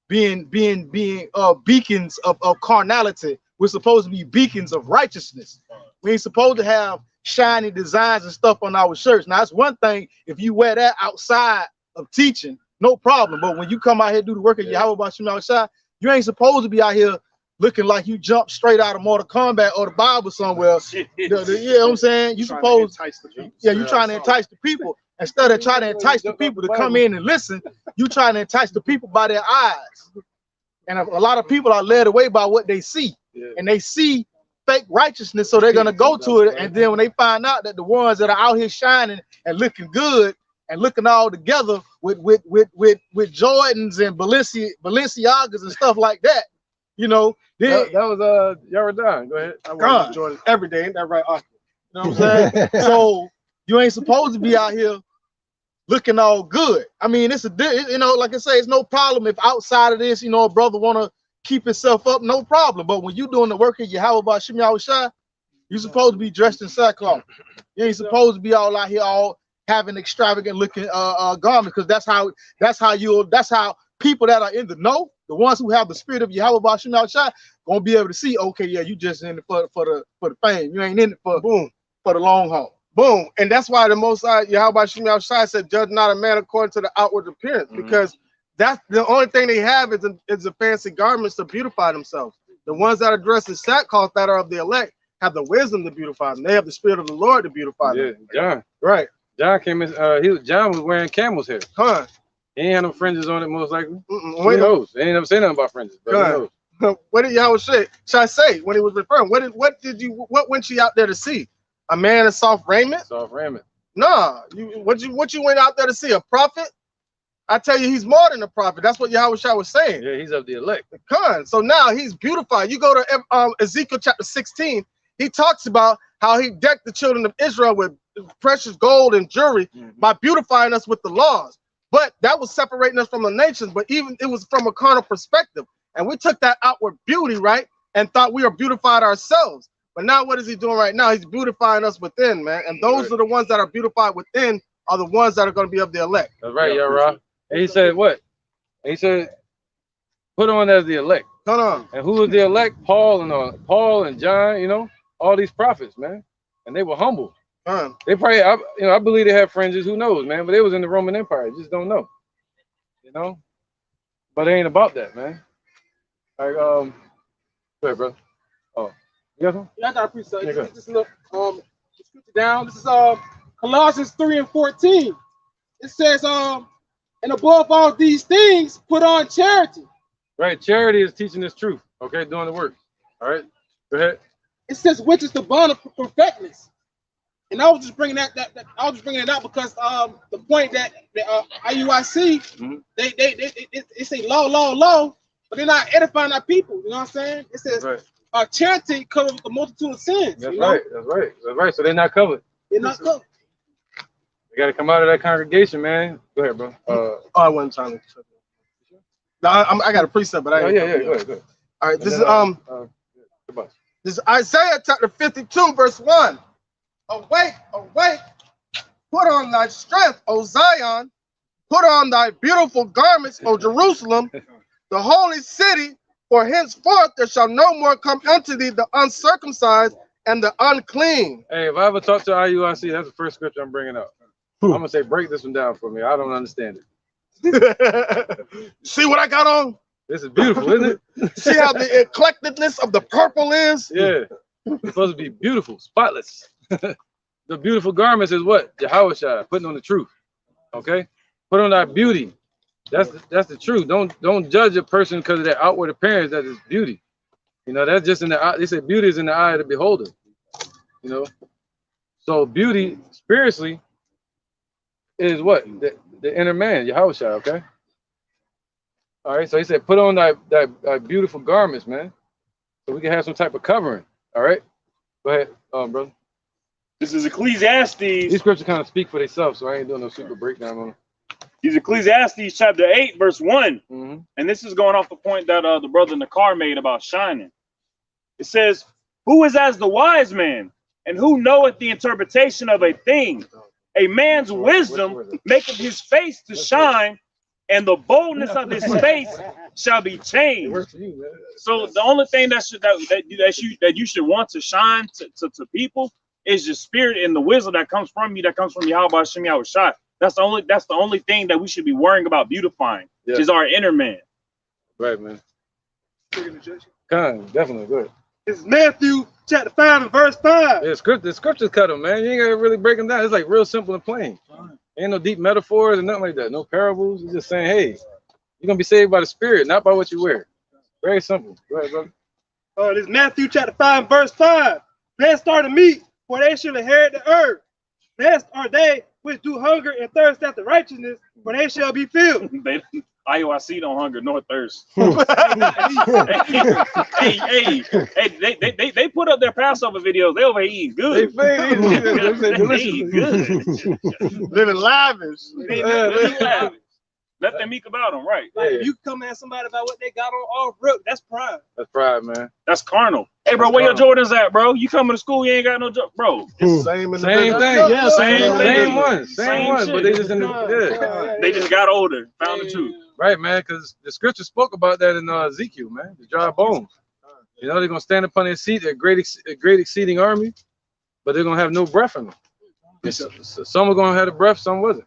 being beacons of carnality. We're supposed to be beacons of righteousness. We ain't supposed to have shiny designs and stuff on our shirts. Now, it's one thing if you wear that outside of teaching, no problem. But when you come out here do the work of Yahweh about you outside, you ain't supposed to be out here looking like you jumped straight out of Mortal Kombat or the Bible somewhere. You know what I'm saying? You supposed, you're trying to entice the people. Instead of trying to entice the people to come in and listen, you trying to entice the people by their eyes. And a lot of people are led away by what they see. And they see fake righteousness, so they're gonna go to it. And then when they find out that the ones that are out here shining and looking good and looking all together with Jordans and Balenciagas and stuff like that. You know, that was Yaradon. Go ahead. I wear Jordan every day. Ain't that right, Oscar? You know what I'm saying? So you ain't supposed to be out here looking all good. I mean, it's you know, like I say, it's no problem if outside of this, you know, a brother want to keep himself up, no problem. But when you doing the work of Yahweh Bashim Yahushua, you supposed to be dressed in sackcloth. You ain't supposed to be all out here all having extravagant looking garments, because that's how people that are in the know, the ones who have the spirit of Yahweh Bashim Yahushua, gonna be able to see, okay, yeah, you just in it for the fame. You ain't in it for the long haul. Boom. And that's why the Most High Yahweh Shem Yahushua said, judge not a man according to the outward appearance, because that's the only thing they have is the fancy garments to beautify themselves. The ones that are dressed in sackcloth that are of the elect have the wisdom to beautify them. They have the spirit of the Lord to beautify them. John. Right. John came in, John was wearing camel's hair. Huh. He ain't had no fringes on it, most likely. Who knows? They ain't never say nothing about fringes. But what did Yahweh say when he was referring? What went you out there to see? A man in soft raiment? Soft raiment. Nah. What you went out there to see? A prophet? I tell you, he's more than a prophet. That's what Yahweh was saying. Yeah, he's of the elect. So now he's beautified. You go to Ezekiel chapter 16. He talks about how he decked the children of Israel with precious gold and jewelry by beautifying us with the laws. But that was separating us from the nations. But even it was from a carnal perspective. And we took that outward beauty, right, and thought we are beautified ourselves. But now what is he doing right now? He's beautifying us within, man. And those are the ones that are beautified within are the ones that are going to be of the elect. That's right, Yara. And he said what? He said, put on as the elect. Hold on. And who was the elect? Paul and John, you know, all these prophets, man. And they were humble. They probably, I believe they have fringes. Who knows, man? But they was in the Roman Empire. You just don't know. You know? But it ain't about that, man. All right, go ahead, brother. Oh, you got something? Yeah, I got a precept. Yeah, Just look, scripture down. This is Colossians 3:14. It says, and above all these things, put on charity. Right, charity is teaching this truth. Okay, doing the work. All right, go ahead. It says, which is the bond of perfectness. And I was just bringing that I was just bringing it out because the point that IUIC they say law, but they're not edifying our people. You know what I'm saying? It says charity covers the multitude of sins. That's right. That's right. So they're not covered. They're not covered. You got to come out of that congregation, man. Go ahead, bro. I wasn't trying to. No, I got a precept, but I. Yeah. Go ahead. All right. This is Isaiah chapter 52, verse 1. Awake, put on thy strength, O Zion, put on thy beautiful garments, O Jerusalem, the holy city, for henceforth there shall no more come unto thee the uncircumcised and the unclean. Hey, if I ever talk to IUIC, that's the first scripture I'm bringing up. I'm going to say, break this one down for me. I don't understand it. See what I got on? This is beautiful, isn't it? See how the eclecticness of the purple is? Yeah. It's supposed to be beautiful, spotless. The beautiful garments is what? Yahushua, putting on the truth. Okay? Put on our beauty. That's the truth. Don't judge a person because of their outward appearance. That is beauty. You know, that's just in the eye. They say beauty is in the eye of the beholder. You know? So beauty, spiritually, is what? The inner man, Yahushua, okay? All right, so he said, put on thy beautiful garments, man. So we can have some type of covering. All right? Go ahead, brother. This is Ecclesiastes. These scriptures kind of speak for themselves, so I ain't doing no super breakdown on them. These Ecclesiastes chapter 8, verse 1. And this is going off the point that the brother in the car made about shining. It says, who is as the wise man, and who knoweth the interpretation of a thing? A man's wisdom maketh his face to shine, and the boldness of his face shall be changed. So the only thing that you should want to shine to people is your spirit and the wisdom that comes from you, that comes from Yahweh Hashem Yahushua. That's the only thing that we should be worrying about beautifying, which is our inner man. Right, man. Definitely good. It's Matthew chapter 5 and verse 5. Yeah, the scriptures cut them, man. You ain't gotta really break them down. It's like real simple and plain. Ain't no deep metaphors and nothing like that. No parables. You're just saying, hey, you're gonna be saved by the Spirit, not by what you wear. Very simple. Go ahead, brother. This is Matthew chapter 5 and verse 5. Blessed are the meek, for they shall inherit the earth. Blessed are they which do hunger and thirst after righteousness, for they shall be filled. IUIC don't hunger nor thirst. They put up their Passover videos. They over here eating good. They eat good. Living lavish. They living lavish. Nothing meek about them, right? Like, if you come at somebody about what they got on all brook, that's pride. That's pride, man. That's carnal. Hey, bro, where your Jordans at, bro? You coming to school, you ain't got no bro. It's same thing. Yeah, Same one, shit. but they just in the They just got older, found the truth. right, man. Because the scripture spoke about that in Ezekiel, man. The dry bones. You know, they're gonna stand upon their seat, a great exceeding army, but they're gonna have no breath in them. Some are gonna have the breath, some wasn't.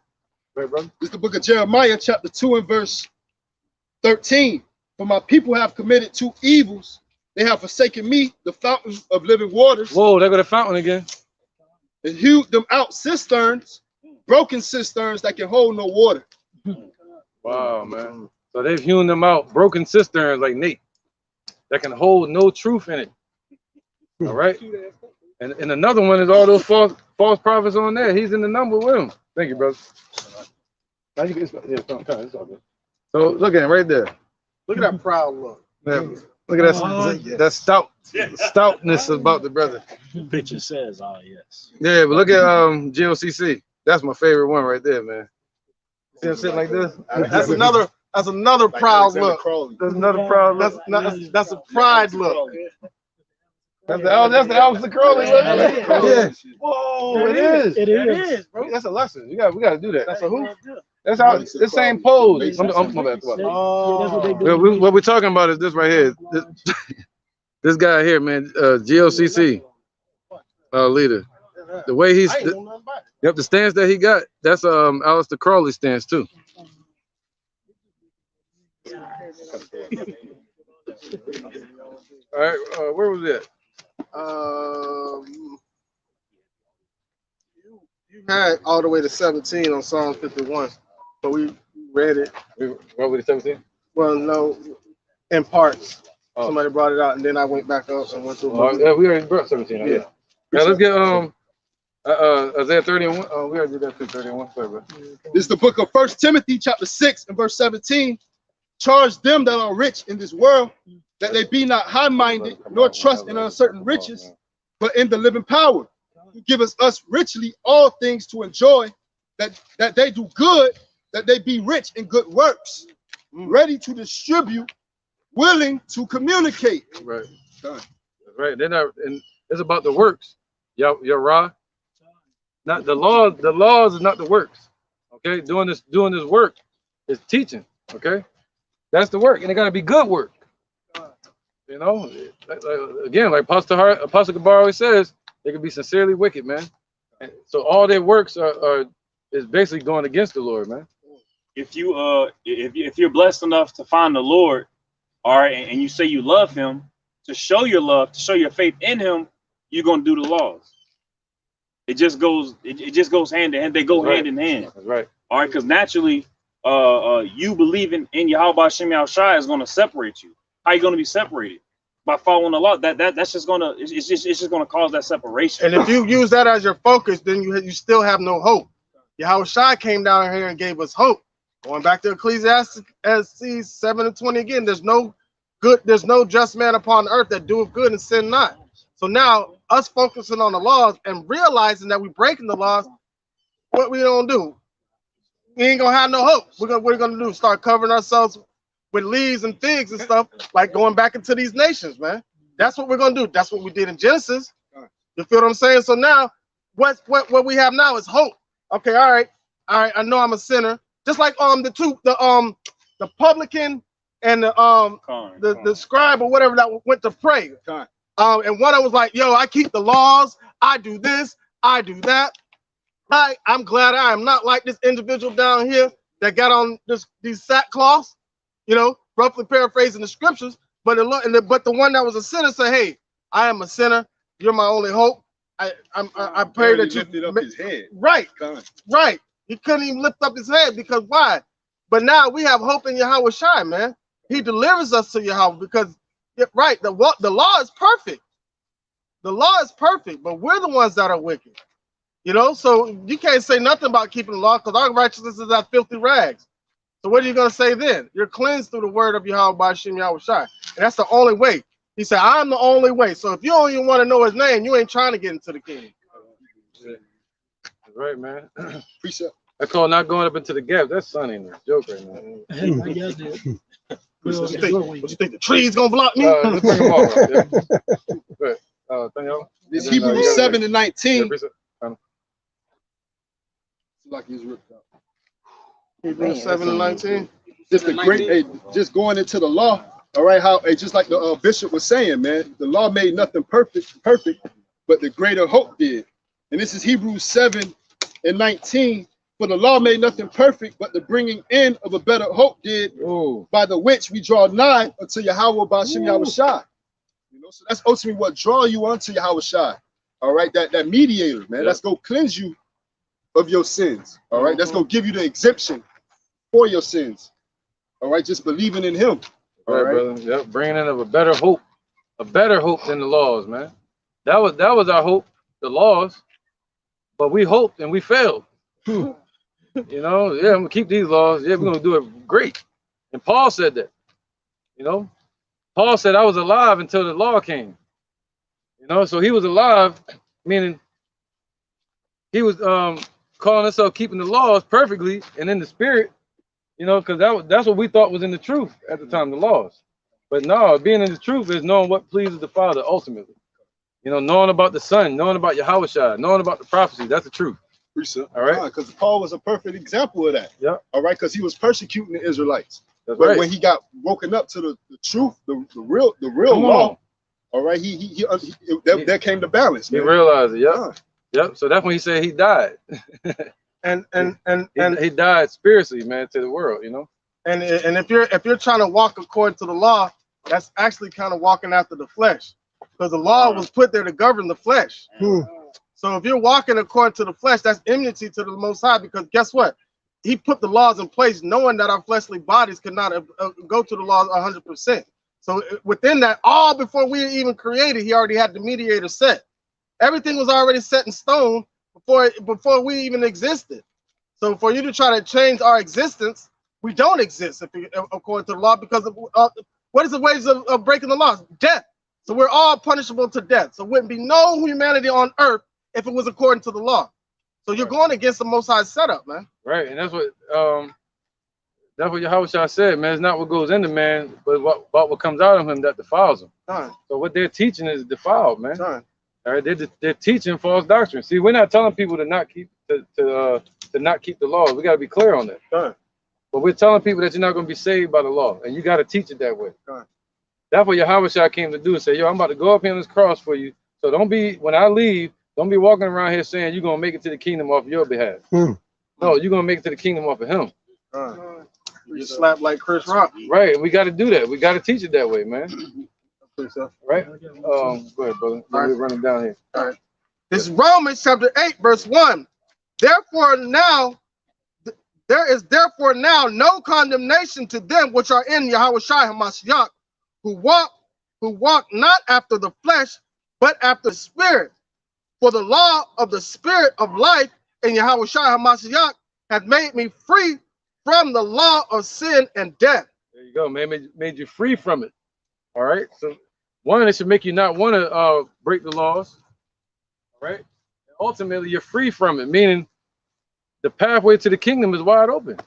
Right, brother? It's the book of Jeremiah, chapter 2 and verse 13. For my people have committed 2 evils. They have forsaken me, the fountain of living waters. Whoa, there go the fountain again. And hewed them out cisterns, broken cisterns that can hold no water. Wow, man. So they've hewn them out, broken cisterns like Nate, that can hold no truth in it. All right. And another one is all those false prophets on there. He's in the number with them. Thank you, brother. Now you can, it's all good. So look at him right there. Look at that proud look. Man, look at that stoutness about the brother. The picture says, "Oh yes." Yeah, but look at GOCC. That's my favorite one right there, man. See him sitting like this? That's another proud look. That's another proud look. That's a pride look. That's the Alistair Crowley. Yeah. Whoa, it is. It is. Bro, that's a lesson. We got to do that. That's a who? That's how the same pose. My bad. What we're talking about is this right here. This guy here, man, GOCC leader. The way he's, the stance that he got, that's Alistair Crowley's stance too. All right, where was it? You had all the way to 17 on Psalm 51, but we read it. What was it, 17? Well, no, in parts. Oh. Somebody brought it out, and then I went back up and went through. Yeah, we already brought 17. Yeah. Now let's get Isaiah 31. We already did that to 31. Sorry, bro. This is the book of 1 Timothy, chapter 6 and verse 17. Charge them that are rich in this world, that they be not high-minded, nor trust in uncertain riches, but in the living power, who giveth us richly all things to enjoy, that they do good, that they be rich in good works, ready to distribute, willing to communicate. Right. That's right. They're not, and it's about the works. Yara. Not the law. The laws is not the works. Okay, doing this work is teaching. Okay, that's the work, and it got to be good work. You know, again, like Apostle Gabar always says, they can be sincerely wicked, man. And so all their works is basically going against the Lord, man. If you're blessed enough to find the Lord, all right, and you say you love Him, to show your love, to show your faith in Him, you're gonna do the laws. It just goes hand in hand. They go hand in hand. That's right. All right, because naturally, you believing in Yahweh Shem Yahushua is gonna separate you. How are you gonna be separated? By following the law. That's just gonna it's just gonna cause that separation. And if you use that as your focus, then you still have no hope. Yahushua came down here and gave us hope. Going back to Ecclesiastes 7:20 again, there's no just man upon earth that doeth good and sin not. So now us focusing on the laws and realizing that we're breaking the laws, what we don't do? We ain't gonna have no hope. What we're gonna do? Start covering ourselves with leaves and figs and stuff, like going back into these nations, man. That's what we're gonna do. That's what we did in Genesis. You feel what I'm saying? So now, what we have now is hope. Okay, all right. I know I'm a sinner. Just like the publican and the scribe or whatever that went to pray. And one of them was like, yo, I keep the laws, I do this, I do that. I'm glad I am not like this individual down here that got on these sackcloths, you know, roughly paraphrasing the scriptures. But the one that was a sinner said, hey, I am a sinner, you're my only hope. I pray that you lifted up his head. Right. He couldn't even lift up his head because why? But now we have hope in Yahweh Shai, man. He delivers us to Yahweh because, right, the law is perfect. The law is perfect, but we're the ones that are wicked. You know, so you can't say nothing about keeping the law because our righteousness is as filthy rags. So what are you going to say then? You're cleansed through the word of Yahweh by Shem Yahweh Shai. And that's the only way. He said, I'm the only way. So if you don't even want to know his name, you ain't trying to get into the kingdom. Right, man. Precept. I call not going up into the gap. That's sunny, man. Joke right now. What you think the tree's going to block me? Let's bring them all up. Yeah. Good. It's Hebrews 7 and 19. Like he's ripped out. Hebrews 7 and 19. Just the great, hey, just going into the law. All right, how just like the bishop was saying, man, the law made nothing perfect, but the greater hope did. And this is Hebrews 7 and 19. For the law made nothing perfect, but the bringing in of a better hope did. Ooh. By the which we draw nigh unto Yahweh by Shem Yahweh Shai. You know, so that's ultimately what draw you unto Yahweh Shai. All right, that mediator, man. Yep. That's gonna cleanse you of your sins. All right, that's gonna give you the exemption for your sins. All right, just believing in him. All right, brother. Yep, bringing in of a better hope than the laws, man. That was our hope, the laws, but we hoped and we failed. You know, yeah, I'm gonna keep these laws. Yeah, we're gonna do it great. And Paul said that. You know, Paul said I was alive until the law came. You know, so he was alive, meaning he was calling himself keeping the laws perfectly and in the spirit. You know, because that's what we thought was in the truth at the time, the laws. But no, being in the truth is knowing what pleases the Father ultimately. You know, knowing about the Son, knowing about Yahweh Shai, knowing about the prophecy. That's the truth. All right, because Paul was a perfect example of that. Yeah. All right, because he was persecuting the Israelites. That's but right. When he got woken up to the truth, the real law. All right, there came the balance. He realized it. Yep. Yep. So that's when he said he died. and he died spiritually, man, to the world. You know. And if you're trying to walk according to the law, that's actually kind of walking after the flesh, because the law was put there to govern the flesh. So if you're walking according to the flesh, that's enmity to the Most High, because guess what? He put the laws in place knowing that our fleshly bodies could not go to the laws 100%. So within that, all before we even created, he already had the mediator set. Everything was already set in stone before we even existed. So for you to try to change our existence, we don't exist according to the law, because of, what is the wages of breaking the laws? Death. So we're all punishable to death. So wouldn't be no humanity on earth if it was according to the law. So you're going against the Most High setup, man. Right, and that's what Yahweh Shai said, man. It's not what goes into man, but what comes out of him that defiles him. So what they're teaching is defiled, man. All right, they're teaching false doctrine. See, we're not telling people to not keep to not keep the laws. We got to be clear on that. But we're telling people that you're not going to be saved by the law, and you got to teach it that way. That's what Yahweh Shai came to do, and say, yo, I'm about to go up here on this cross for you. So don't be, when I leave, don't be walking around here saying you're going to make it to the kingdom off your behalf. No, you're going to make it to the kingdom off of him. You slap like Chris Rock. Right, and we got to do that. We got to teach it that way, man. Right? Go ahead, brother. We're running down here. All right. This is Romans chapter 8, verse 1. Therefore now, there is therefore now no condemnation to them which are in Yahweh Shai HaMashiach, who walk not after the flesh, but after the spirit. For the law of the spirit of life in Yahweh Shai HaMashiach hath made me free from the law of sin and death. There you go, man. Made you free from it. All right. So one, it should make you not want to break the laws. All right. And ultimately, you're free from it, meaning the pathway to the kingdom is wide open.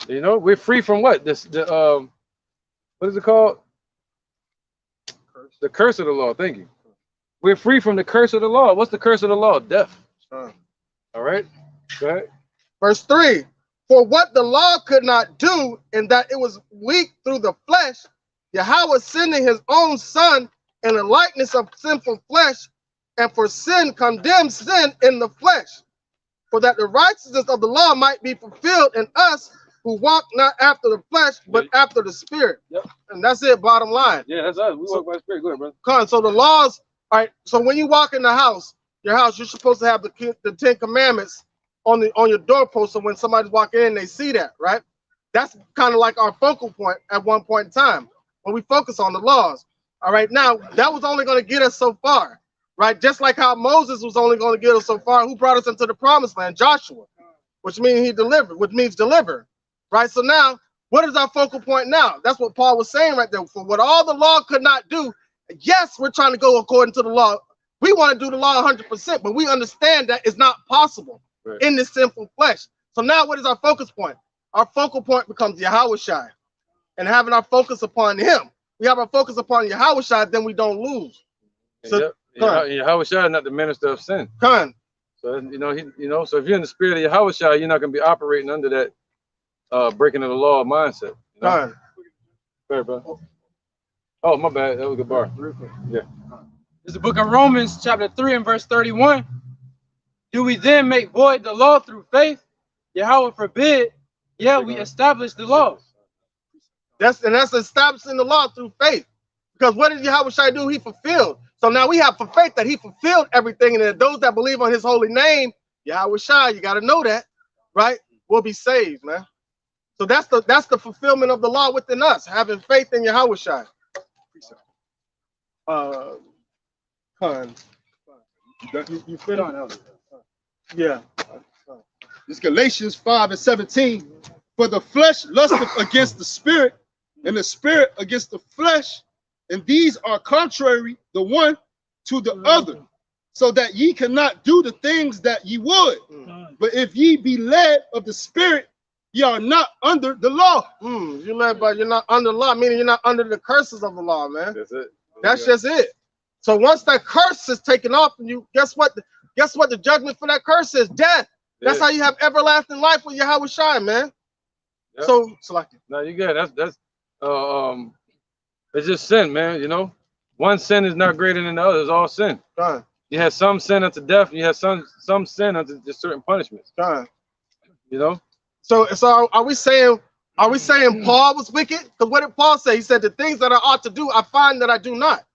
You know, we're free from what? What is it called? The curse of the law. Thank you. We're free from the curse of the law. What's the curse of the law? Death. All right. Go ahead. Verse 3. For what the law could not do, in that it was weak through the flesh, Yahweh sending his own son in the likeness of sinful flesh, and for sin condemned sin in the flesh, for that the righteousness of the law might be fulfilled in us who walk not after the flesh, but after the spirit. And that's it, bottom line. Yeah, that's us. We walk by the spirit. Go ahead, brother. So the laws, all right, so when you walk in the house, your house, you're supposed to have the 10 commandments on your doorpost, so when somebody's walking in, they see that, right? That's kind of like our focal point at one point in time, when we focus on the laws. All right, now, that was only going to get us so far. right? Just like how Moses was only going to get us so far. Who brought us into the promised land? Joshua, which means he delivered, which means deliver, right? So now, what is our focal point now? That's what Paul was saying right there. For what all the law could not do, yes, we're trying to go according to the law. We want to do the law 100%, but we understand that it's not possible in this sinful flesh. So now what is our focus point? Our focal point becomes Yahushua, and having our focus upon him. We have our focus upon Yahushua, then we don't lose. So Yahushua is not the minister of sin. So so if you're in the spirit of Yahushua, you're not going to be operating under that breaking of the law mindset. You know? Sorry, bro. Oh, my bad. That was a good bar. Yeah. It's the book of Romans, chapter 3 and verse 31. Do we then make void the law through faith? Yahweh forbid. Yeah, we establish the law. That's establishing the law through faith. Because what did Yahushua do? He fulfilled. So now we have for faith that he fulfilled everything, and that those that believe on his holy name, Yahushua, you got to know that, right, will be saved, man. So that's the fulfillment of the law within us, having faith in Yahushua. You fit on Elder. Yeah. It's Galatians 5:17. For the flesh lusteth against the spirit, and the spirit against the flesh, and these are contrary the one to the other, so that ye cannot do the things that ye would. But if ye be led of the spirit, ye are not under the law. You're led by, you're not under law, meaning you're not under the curses of the law, man. That's it. That's just it. So once that curse is taken off from you, guess what? Guess what the judgment for that curse is? Death. That's how you have everlasting life with Yahushua, man. Yep. So like, no, you good. That's it's just sin, man. You know, one sin is not greater than the other. It's all sin. You have some sin unto death, and you have some sin unto just certain punishments. You know. So are we saying Paul was wicked? Because what did Paul say? He said, the things that I ought to do, I find that I do not.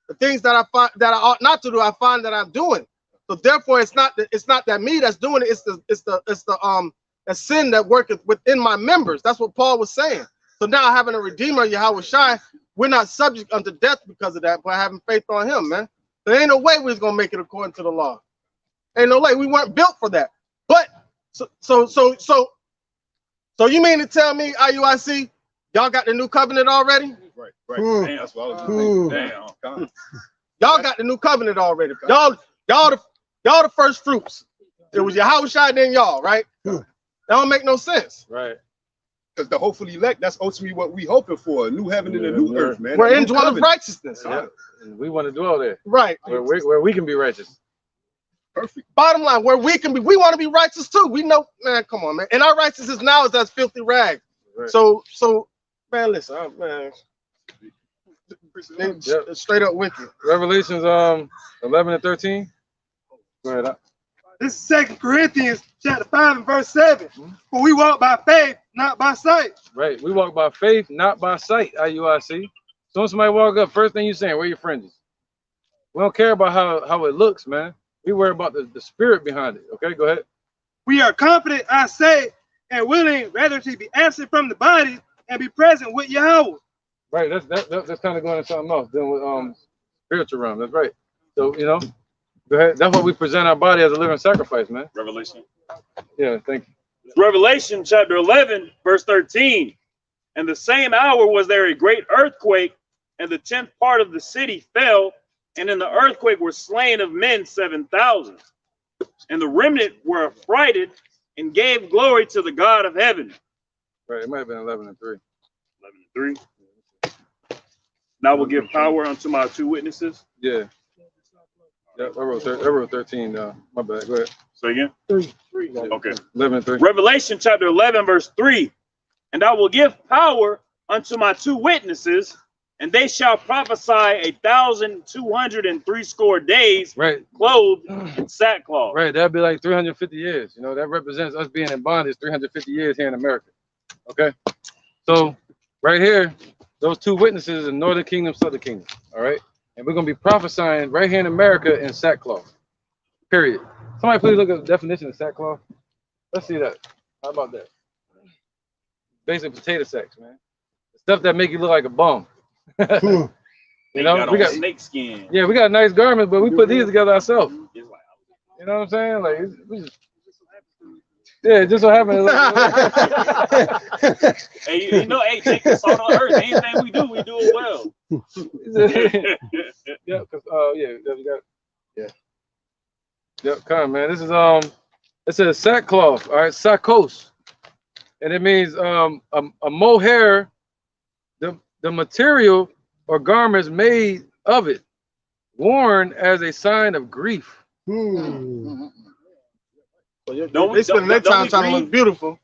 The things that I ought not to do, I find that I'm doing. So therefore, it's not that me that's doing it. It's the sin that worketh within my members. That's what Paul was saying. So now having a Redeemer, Yahushua, we're not subject unto death because of that, by having faith on him, man. There ain't no way we was gonna make it according to the law. Ain't no way. We weren't built for that. But so you mean to tell me, IUIC, y'all got the new covenant already? Right. Damn, that's what I was thinking. Y'all got the new covenant already. Y'all the first fruits. It was Yahushua, then y'all, right? That don't make no sense. Right. Because the hopefully elect, that's ultimately what we hoping for, a new heaven and a new earth, man. We're in dwelling righteousness. Yeah. And we want to dwell there. Right. Where we can be righteous. Perfect. Bottom line, where we can be, we want to be righteous too. We know, man, come on, man. And our righteousness now is as filthy rags. Right. So, man, listen, man. Straight up wicked. Revelations 11 and 13. Go ahead. This is 2 Corinthians chapter 5 and verse 7. For we walk by faith, not by sight. Right. We walk by faith, not by sight, IUIC. So when somebody walk up, first thing you saying, where are your fringes? We don't care about how it looks, man. We worry about the spirit behind it. Okay, go ahead. We are confident, I say, and willing rather to be absent from the body and be present with Yahweh. Right. That's kind of going to something else, dealing with spiritual realm. That's right. So go ahead. That's what we present our body as a living sacrifice, man. Revelation. Yeah, thank you. Revelation chapter 11, verse 13. And the same hour was there a great earthquake, and the 10th part of the city fell, and in the earthquake were slain of men 7,000. And the remnant were affrighted and gave glory to the God of heaven. Right, it might have been 11 and 3. 11 and 3. Now will give power unto my two witnesses. Yeah. Yeah, I wrote 13. My bad. Go ahead. Say again? 3. Okay. 11 and 3. Revelation chapter 11, verse 3. And I will give power unto my two witnesses, and they shall prophesy 1,260 days, right, clothed in sackcloth. Right, that'd be like 350 years. You know, that represents us being in bondage 350 years here in America. Okay, so right here, those two witnesses in Northern Kingdom, Southern Kingdom. All right, and we're gonna be prophesying right here in America in sackcloth. Period. Somebody please look at the definition of sackcloth. Let's see that. How about that? Basic potato sacks, man. Stuff that make you look like a bum. You know, we got snake skin. Yeah, we got nice garments, but we put these together ourselves. You know what I'm saying? Like, we just, yeah, it just so happened. Hey, you know, hey, take the salt on earth. Anything we do it well. Yeah, cause we got Yep, come on, man. This is it says sackcloth, all right, sackos, and it means a mohair, the material or garments made of it, worn as a sign of grief. They spend their time trying to look beautiful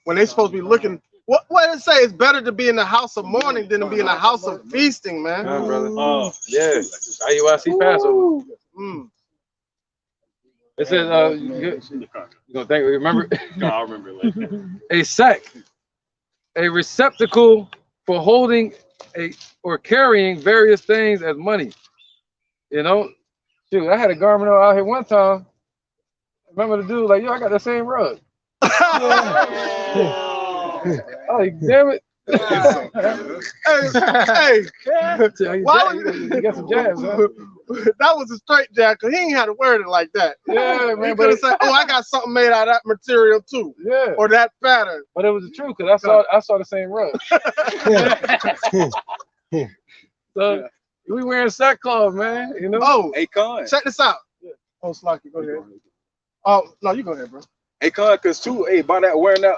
when they supposed to be looking. What did it say? It's better to be in the house of mourning than to be in the house of feasting, man. Yeah, brother. Yeah, Iuic Passover. It says, you gonna think? Remember? No, I remember it later. A sack, a receptacle for holding or carrying various things as money. You know, shoot, I had a garment out here one time. Remember the dude like, yo, I got the same rug. Oh, damn it. Hey, why you got some jabs, huh? That was a straight jab, because he ain't had to word it like that. Yeah, man. He could have said, oh, I got something made out of that material too. Yeah. Or that pattern. But it was the truth, because I saw the same rug. So we wearing sackcloth, man. You know? Oh, Hey, Con. check this out. Yeah. Oh, Slocky, go ahead. Oh, no, you go ahead, bro. Hey, Con, because too, hey, by that wearing that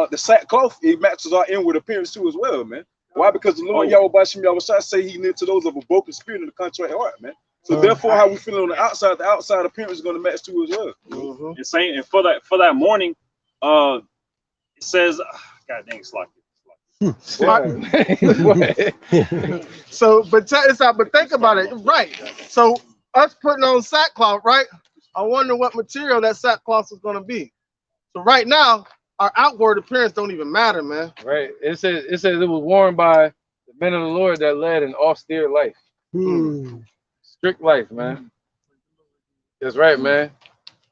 the sackcloth, it matches our inward appearance too as well, man. Why? Because the Lord Yahweh Bashim Yahweh say he near to those of a broken spirit and a contrite heart, man. So therefore, how we feel on the outside appearance is going to match too as well. And saying, and for that morning, it says, God dang, Slocky. So, but check this out. But think about it, right? So us putting on sackcloth, right? I wonder what material that sackcloth is going to be. So right now, our outward appearance don't even matter, man. Right. It says it was worn by the men of the Lord that led an austere life. Strict life, man. That's right, man.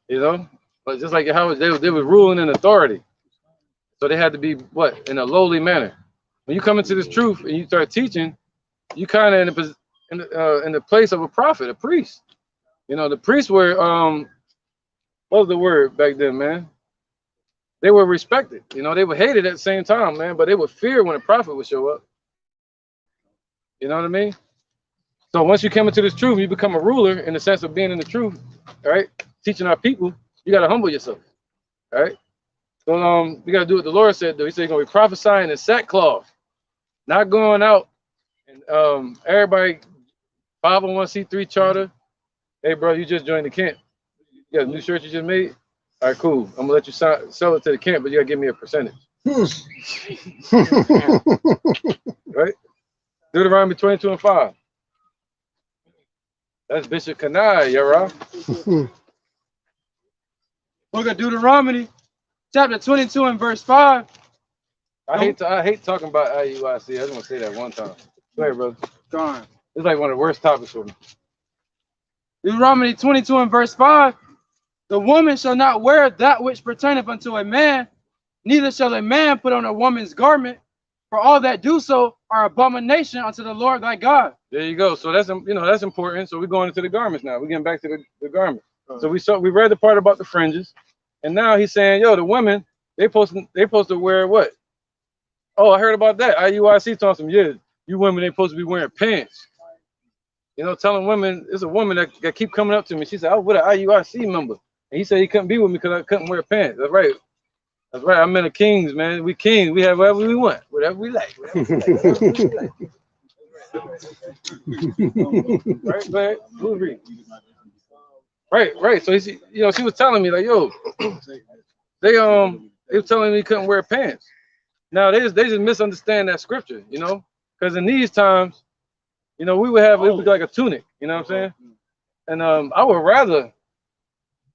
You know, but just like how they were ruling in authority. So they had to be what? In a lowly manner. When you come into this truth and you start teaching, you kind of in the place of a prophet, a priest. You know, the priests were what was the word back then, man? They were respected. You know, they were hated at the same time, man, but they would fear when a prophet would show up. You know what I mean? So once you come into this truth, you become a ruler in the sense of being in the truth, all right? Teaching our people, you got to humble yourself, all right? So we got to do what the Lord said, though. He said you're going to be prophesying in sackcloth, not going out and everybody 501c3 charter. Hey, bro, you just joined the camp. You got a new shirt you just made? All right, cool. I'm gonna let you sell it to the camp, but you gotta give me a percentage. Right? Deuteronomy 22:5. That's Bishop Kanai, you right? Look at Deuteronomy chapter 22 and verse 5. I hate talking about IUIC. I just want to say that one time. Go ahead, brother. Darn. It's like one of the worst topics for me. Deuteronomy 22 and verse 5. The woman shall not wear that which pertaineth unto a man, neither shall a man put on a woman's garment, for all that do so are abomination unto the Lord thy God. There you go. So that's that's important. So we're going into the garments now. We're getting back to the garments. So we read the part about the fringes, and now he's saying, yo, the women they supposed to wear what? Oh, I heard about that. IUIC talking some you women they supposed to be wearing pants. You know, telling women, it's a woman that keep coming up to me. She said, I was with an IUIC member. And he said he couldn't be with me because I couldn't wear pants. That's right. That's right. I'm in the kings, man. We kings. We have whatever we want. Whatever we like. Right, man. Right. So she was telling me like, yo, they were telling me he couldn't wear pants. Now they just misunderstand that scripture, you know, because in these times, you know, it would be like a tunic, you know what I'm saying? And I would rather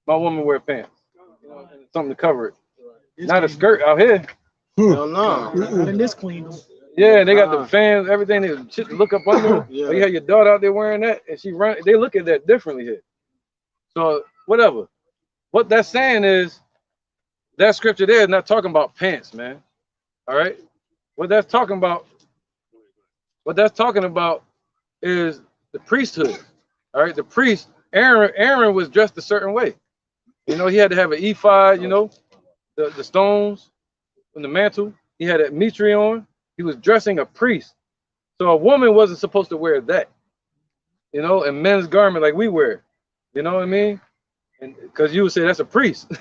my woman wear pants, you know, something to cover it. Not a skirt out here. Hell no. Not in this queen. Yeah, they got the fans, everything. They shit to look up under. Yeah. You have your daughter out there wearing that, and she run. They look at that differently here. So whatever. What that's saying is that scripture there is not talking about pants, man. All right. What that's talking about is the priesthood. All right, the priest, Aaron was dressed a certain way. You know, he had to have an ephod, you know, the stones on the mantle. He had a mitre on. He was dressing a priest. So a woman wasn't supposed to wear that, you know, and men's garment like we wear. You know what I mean? And because you would say that's a priest.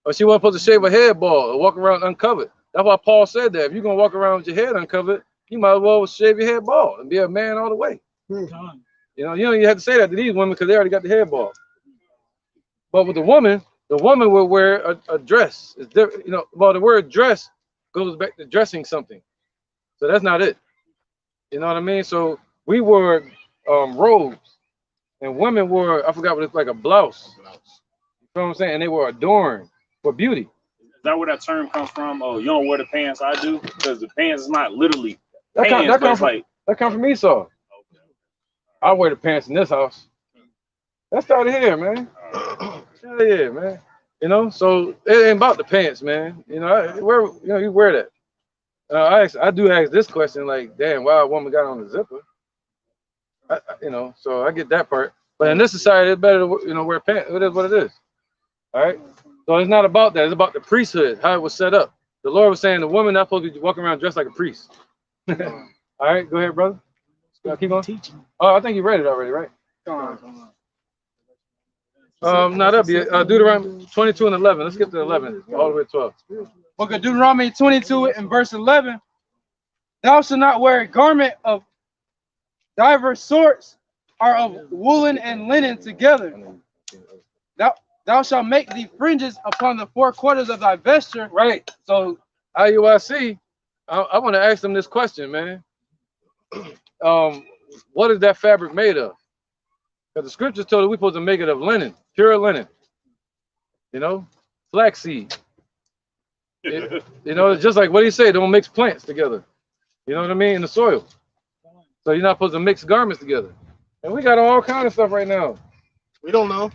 Or she wasn't supposed to shave her head bald or walk around uncovered. That's why Paul said that. If you're going to walk around with your head uncovered, you might as well shave your head bald and be a man all the way. You know, you don't even have to say that to these women because they already got the head bald. But with the woman will wear a dress. It's different, you know. Well, the word dress goes back to dressing something. So that's not it. You know what I mean? So we wore robes, and women wore, I forgot what it's like, a blouse. You know what I'm saying? And they were adorned for beauty. Is that where that term comes from? Oh, you don't wear the pants, I do? Because the pants is not literally That pants, come from Esau. I wear the pants in this house. That started here, man. Hell yeah, man. You know, so it ain't about the pants, man. You know, you wear that. I do ask this question, like, damn, why a woman got on the zipper? You know, so I get that part. But in this society, it's better to, you know, wear pants. It is what it is. All right. So it's not about that. It's about the priesthood, how it was set up. The Lord was saying the woman not supposed to be walking around dressed like a priest. All right, go ahead, brother. Keep going. Oh, I think you read it already, right? Not up yet. Deuteronomy 22 and 11. Let's get to 11 all the way to 12. Book of Deuteronomy 22 and verse 11. Thou shalt not wear a garment of diverse sorts, or of woolen and linen together. Thou shalt make thee fringes upon the four quarters of thy vesture. Right. So IUIC, I want to ask them this question, man. What is that fabric made of? Because the scriptures told us we're supposed to make it of linen, pure linen. You know, flaxseed. You know, it's just like what do you say? Don't mix plants together. You know what I mean? In the soil. So you're not supposed to mix garments together. And we got all kinds of stuff right now. We don't know.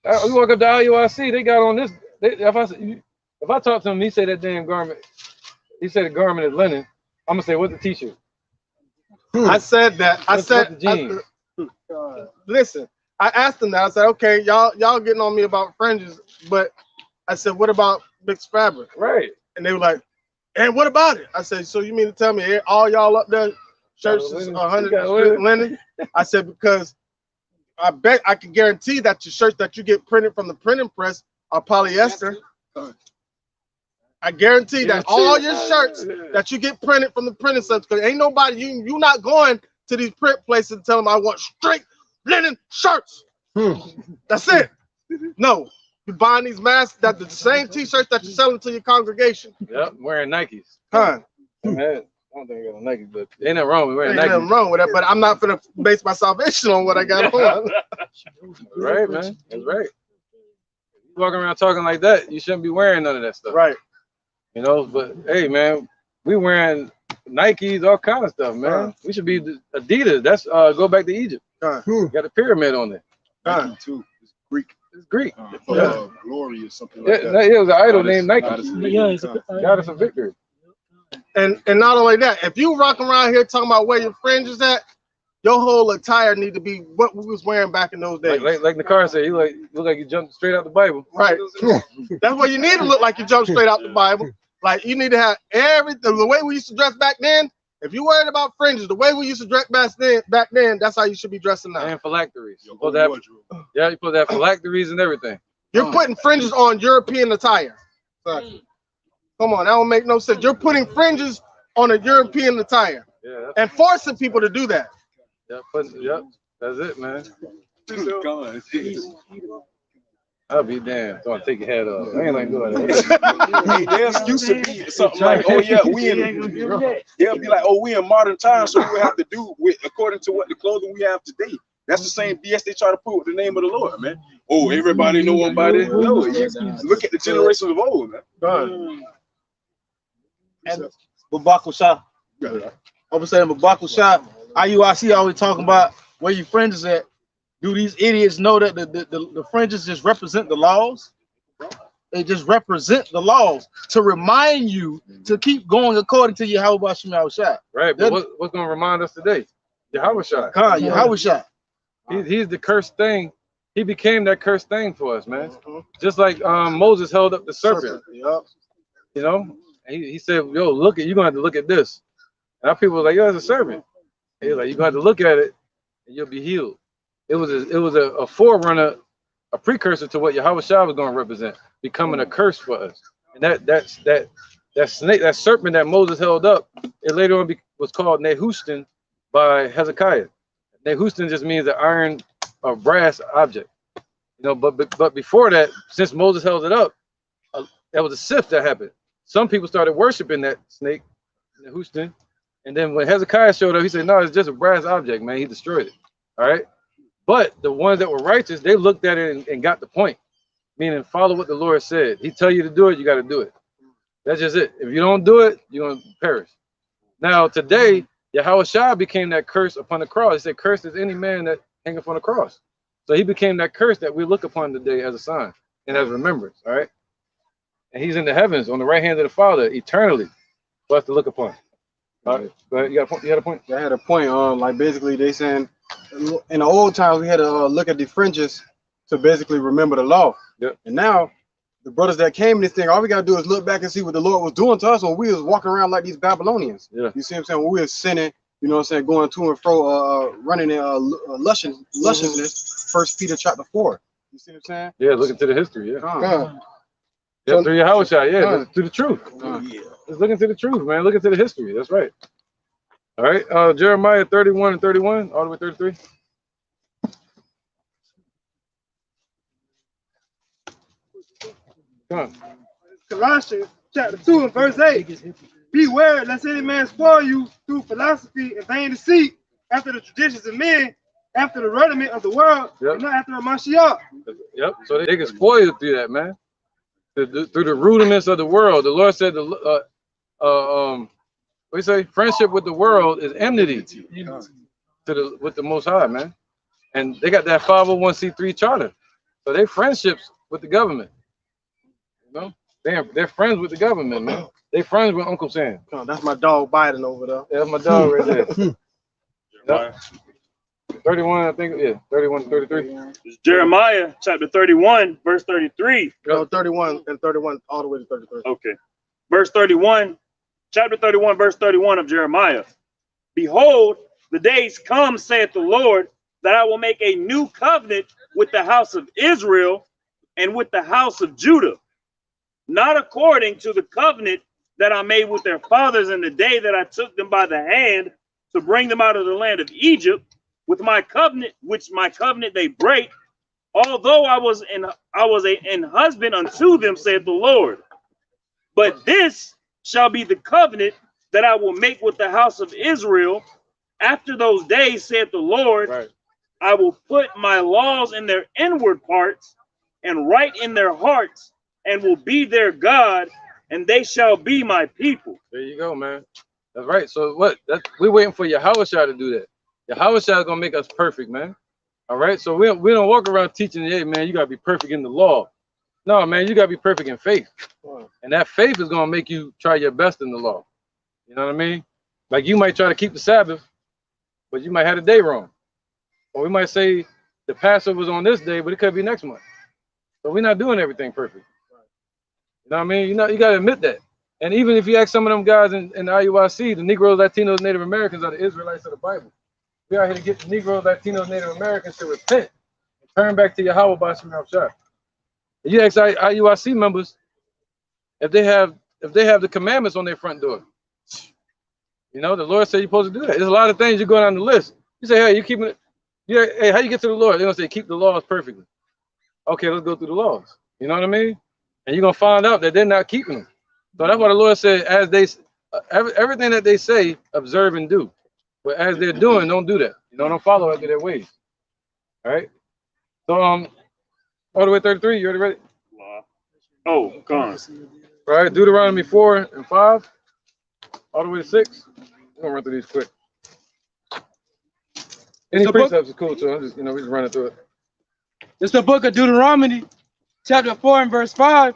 We walk up to IUIC, they got on this. If I talk to him, he say that damn garment. He said the garment is linen. I'm gonna say, what's the t-shirt? I said that. What's the jeans? Listen, I asked them that. I said, okay, y'all getting on me about fringes, but I said, what about mixed fabric? Right. And they were like, and what about it? I said, so you mean to tell me all y'all up there shirts is 100% linen? I said, because I bet I can guarantee that your shirts that you get printed from the printing press are polyester. I guarantee that all your shirts that you get printed from the printing press, because ain't nobody, you not going to these print places and tell them I want straight linen shirts. That's it. No, you're buying these masks that the same t-shirts that you're selling to your congregation. Yep, wearing Nikes. Huh? Man, I don't think I got a Nike, but ain't nothing wrong with wearing Ain't Nikes. nothing wrong with that, but I'm not gonna base my salvation on what I got on. Right, man. That's right. You walking around talking like that, you shouldn't be wearing none of that stuff. Right. You know, but hey, man, we wearing Nikes, all kind of stuff, man. We should be Adidas. That's go back to Egypt. Got a pyramid on there. Nike too. It's Greek. It's Greek. Glory or something like that. It was an idol named Nike. Goddess of victory. And not only that, if you rocking around here talking about where your fringes at, your whole attire need to be what we was wearing back in those days. Like the car said, you look like you jumped straight out the Bible. Right. That's what you need to look like. You jumped straight out the Bible. Like you need to have everything. The way we used to dress back then. If you worried about fringes, the way we used to dress back then, that's how you should be dressing now. And phylacteries. You're supposed to have phylacteries and everything. You're putting fringes on European attire. Sorry. Come on, that don't make no sense. You're putting fringes on a European attire and forcing people to do that. Yep, that's it, man. I'll be damned. Don't take your head off. I ain't like doing that. Hey, their excuse to be something like, oh yeah, they'll be like, oh, we in modern times, so we have to do with according to what the clothing we have today. That's the same BS they try to put with the name of the Lord, man. Oh, everybody know about it. No, look at the generations of old, man. And Babako Shah. I'm saying Babako Shah. IUIC always talking about where your fringes at. Do these idiots know that the fringes just represent the laws? They just represent the laws to remind you to keep going according to Yahweh Shah. Right, but what's going to remind us today? Yahushua. God, Yahushua. He's the cursed thing. He became that cursed thing for us, man. Just like Moses held up the serpent. Yep. You know, and he said, "Yo, look at you're gonna have to look at this." And our people were like, "Yo, it's a serpent." He was like, "You're gonna have to look at it, and you'll be healed." It was a forerunner, a precursor to what Yahushua was going to represent, becoming a curse for us. And that snake, that serpent that Moses held up, it later on was called Nehushtan by Hezekiah. Nehushtan just means an iron or brass object, you know. But before that, since Moses held it up, there was a shift that happened. Some people started worshiping that snake, Nehushtan, and then when Hezekiah showed up, he said, "No, it's just a brass object, man." He destroyed it. All right. But the ones that were righteous, they looked at it and got the point, meaning follow what the Lord said. He tell you to do it, you got to do it. That's just it. If you don't do it, you're going to perish. Now, today, Yahushua became that curse upon the cross. He said, "Cursed is any man that hangeth on the cross." So he became that curse that we look upon today as a sign and as remembrance, all right? And he's in the heavens on the right hand of the Father eternally for us to look upon. All right, go ahead. You got a point? You had a point? I had a point. Like basically they saying in the old times we had to look at the fringes to basically remember the law. Yep. And now the brothers that came in this thing, all we gotta do is look back and see what the Lord was doing to us when we was walking around like these Babylonians. Yeah. You see what I'm saying? When we were sinning, you know what I'm saying, going to and fro, running in lusciousness. 1 Peter chapter 4. You see what I'm saying? Yeah, look into the history. Yeah. So, through Yahushua, yeah, through the truth. Just look into the truth, man. Look into the history. That's right. All right, Jeremiah 31 and 31, all the way 33. Come on. Colossians chapter 2 and verse 8. Beware lest any man spoil you through philosophy and vain deceit, after the traditions of men, after the rudiment of the world, and not after a Mashiach. Yep. So they can spoil you through that, man. Through the rudiments of the world. The Lord said, what do you say? Friendship with the world is enmity with the Most High, man. And they got that 501c3 charter. So they friendships with the government. You know, they're friends with the government, man. They friends with Uncle Sam. Oh, that's my dog Biden over there. Yeah, that's my dog right there. Yep. 31, I think, yeah, 31 to 33. It's Jeremiah chapter 31, verse 33. No, 31 and 31 all the way to 33. Okay. Verse 31, chapter 31, verse 31 of Jeremiah. Behold, the days come, saith the Lord, that I will make a new covenant with the house of Israel and with the house of Judah, not according to the covenant that I made with their fathers in the day that I took them by the hand to bring them out of the land of Egypt, with my covenant, which my covenant they break, although I was an husband unto them, saith the Lord. But this shall be the covenant that I will make with the house of Israel after those days, saith the Lord. Right. I will put my laws in their inward parts and write in their hearts, and will be their God, and they shall be my people. There you go, man. That's right. So what? We're waiting for Yahushua to do that. Yahushua is gonna make us perfect, man. All right. So we don't walk around teaching, hey man, you gotta be perfect in the law. No, man, you gotta be perfect in faith. And that faith is gonna make you try your best in the law. You know what I mean? Like you might try to keep the Sabbath, but you might have the day wrong. Or we might say the Passover was on this day, but it could be next month. So we're not doing everything perfect. You know what I mean? You gotta admit that. And even if you ask some of them guys in the IUIC, the Negroes, Latinos, Native Americans are the Israelites of the Bible. We are here to get the Negroes, Latinos, Native Americans to repent and turn back to Yahweh by Shemel Shah. You ask IUIC members if they have the commandments on their front door. You know, the Lord said you're supposed to do that. There's a lot of things you go down the list. You say, hey, you keeping it? Yeah, hey, how you get to the Lord? They're gonna say, keep the laws perfectly. Okay, let's go through the laws. You know what I mean? And you're gonna find out that they're not keeping them. So that's why the Lord said, as they everything that they say, observe and do. But as they're doing, don't do that. You know, don't follow after their ways. All right. So all the way 33. You already ready? Oh, gone. All right. Deuteronomy 4 and 5, all the way to 6. We're gonna run through these quick. Any precepts are cool too. I'm just, we're just running through it. It's the book of Deuteronomy, chapter 4 and verse 5.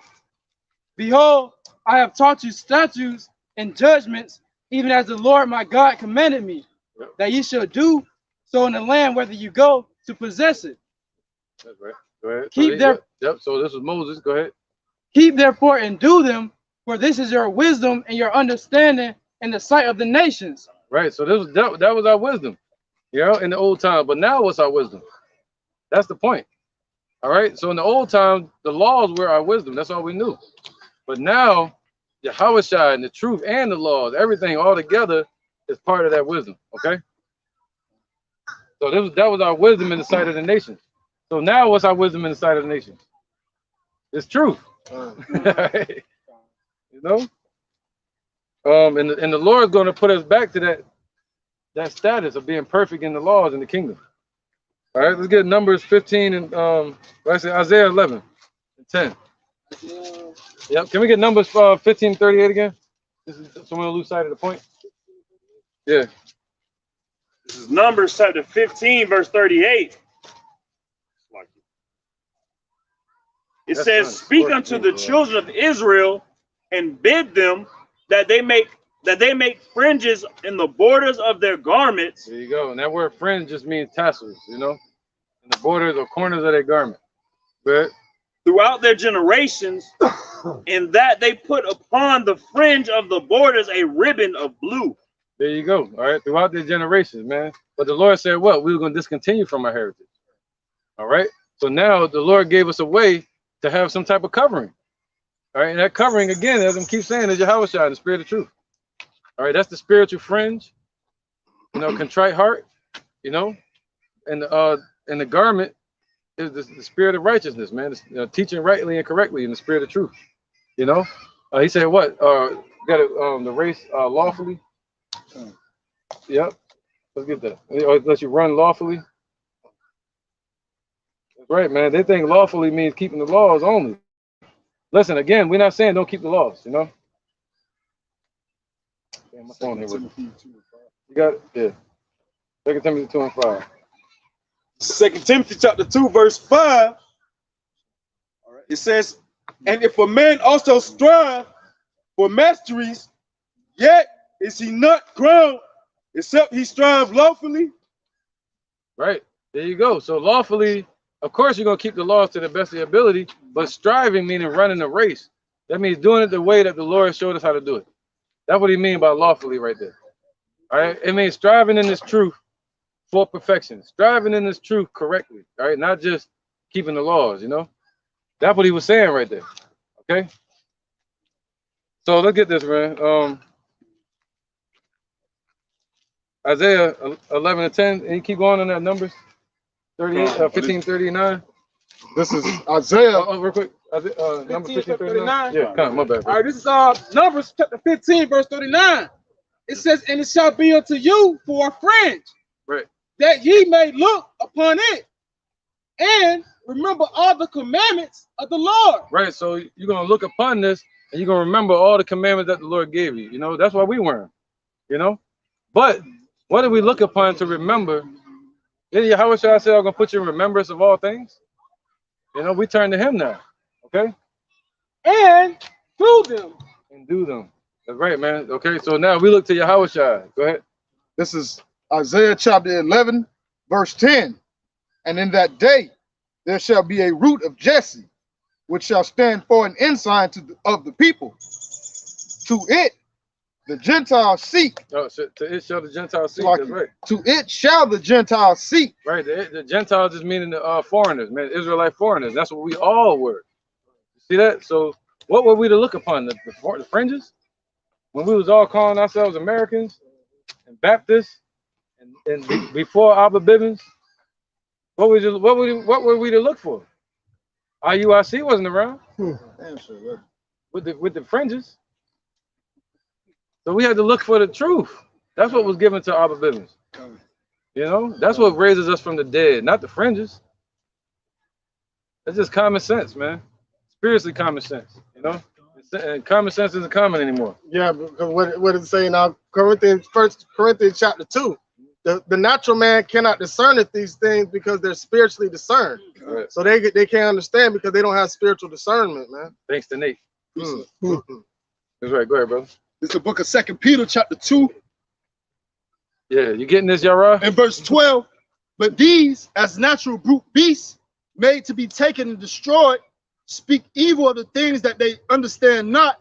Behold, I have taught you statutes and judgments, even as the Lord my God commanded me. that ye shall do so in the land whether you go to possess it. That's right. Go ahead. Keep their Yep. So this was Moses. Go ahead. keep therefore and do them, for this is your wisdom and your understanding in the sight of the nations. Right. So that was our wisdom, you know, in the old time. But now what's our wisdom? That's the point. All right. So in the old time, the laws were our wisdom. That's all we knew. But now, Yahushua and the truth and the laws, everything all together is part of that wisdom. Okay. So that was our wisdom in the sight of the nations. So now what's our wisdom in the sight of the nations? It's truth. You know? And the Lord's going to put us back to that status of being perfect in the laws in the kingdom. All right, let's get Numbers 15 and actually Isaiah 11 and 10. Yep, can we get Numbers 15:38 again? This is someone lose sight of the point. Yeah. This is Numbers chapter 15, verse 38. It says, "Speak unto the children of Israel, and bid them that they make fringes in the borders of their garments." There you go. And that word fringe just means tassels, you know, in the borders or corners of their garment. But throughout their generations, and that they put upon the fringe of the borders a ribbon of blue. There you go. All right, throughout their generations, man. But the Lord said, what? We were going to discontinue from our heritage. All right. So now the Lord gave us a way to have some type of covering. All right. And that covering, again, as I keep saying, is Yahushua, the spirit of truth. All right. That's the spiritual fringe, you know, contrite heart, you know, and the garment is the spirit of righteousness, man. It's, teaching rightly and correctly in the spirit of truth. You know, he said, what? Got to the race lawfully. Yep. Let's get that. Let you run lawfully. That's right, man. They think lawfully means keeping the laws only. Listen, again, we're not saying don't keep the laws, you know. Damn, my phone here with me. You got it? Yeah. 2 Timothy 2 and 5. 2 Timothy chapter 2, verse 5. All right. It says, "And if a man also strive for masteries, yet is he not crowned, except he strive lawfully." Right. There you go. So lawfully, of course, you're going to keep the laws to the best of your ability, but striving meaning running a race. That means doing it the way that the Lord showed us how to do it. That's what he means by lawfully right there. All right. It means striving in this truth for perfection, striving in this truth correctly. All right. Not just keeping the laws, you know. That's what he was saying right there. Okay. So let's get this, man. Isaiah 11 and 10. And you keep going on that Numbers 38, 15:39. This is Isaiah. Real quick. Numbers 15:39. Yeah, come on, my bad. All right, this is Numbers chapter 15, verse 39. It says, "And it shall be unto you for a fringe, right, that ye may look upon it, and remember all the commandments of the Lord." Right. So you're gonna look upon this, and you're gonna remember all the commandments that the Lord gave you. You know, that's why we weren't. You know, but what do we look upon to remember? Didn't Yahushua say, "I'm gonna put you in remembrance of all things"? You know, we turn to Him now. Okay. And do them. And do them. That's right, man. Okay. So now we look to Yahushua. Go ahead. This is Isaiah chapter 11, verse 10. "And in that day there shall be a root of Jesse, which shall stand for an ensign of the people. To it the Gentiles seek." Oh, so to it shall the Gentiles seek. Like, that's right. To it shall the Gentiles seek. Right. The Gentiles is meaning the foreigners, man. Israelite foreigners. That's what we all were. You see that? So what were we to look upon? The fringes? When we was all calling ourselves Americans and Baptists and before Abba Bibbins, what were we to look for? IUIC wasn't around with the fringes. So we had to look for the truth. That's what was given to Abba Bibbins. You know, that's what raises us from the dead, not the fringes. That's just common sense, man. Spiritually common sense, you know? And common sense isn't common anymore. Yeah, because what it's saying now, First Corinthians chapter 2, the natural man cannot discern these things because they're spiritually discerned. Right. So they can't understand because they don't have spiritual discernment, man. Thanks to Nate. That's right. Go ahead, brother. It's the book of 2 Peter chapter 2, Yeah, you getting this, Yara? In verse 12, but these, as natural brute beasts, made to be taken and destroyed, speak evil of the things that they understand not,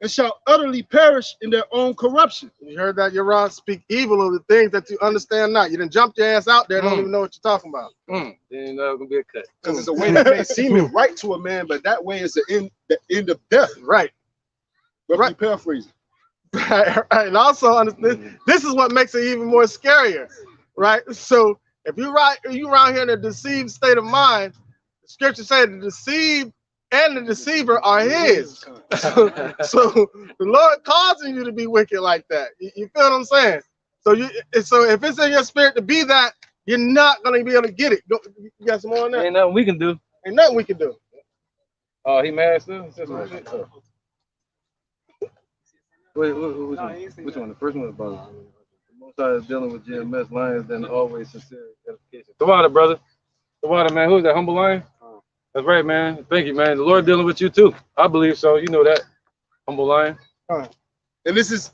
and shall utterly perish in their own corruption. You heard that, Yaron? Speak evil of the things that you understand not. You didn't jump your ass out there, don't even know what you're talking about. Then it's gonna be a cut. Because it's a way that may seem it right to a man, but that way is the end of death. Right. But right. Paraphrasing. Right. And also understand this is what makes it even more scarier, right? So if you around here in a deceived state of mind, the scripture says the deceived and the deceiver are his. So the Lord causing you to be wicked like that. You feel what I'm saying? So if it's in your spirit to be that, you're not gonna be able to get it. You got some more on that? Ain't nothing we can do. Ain't nothing we can do. Oh, he mad still? Wait, which one? The first one is about the Most High is dealing with GMS lions, then always sincere edification. The water, brother. The water, man. Who's that? Humble lion? That's right, man. Thank you, man. The Lord dealing with you too. I believe so. You know that. Humble lion. And this is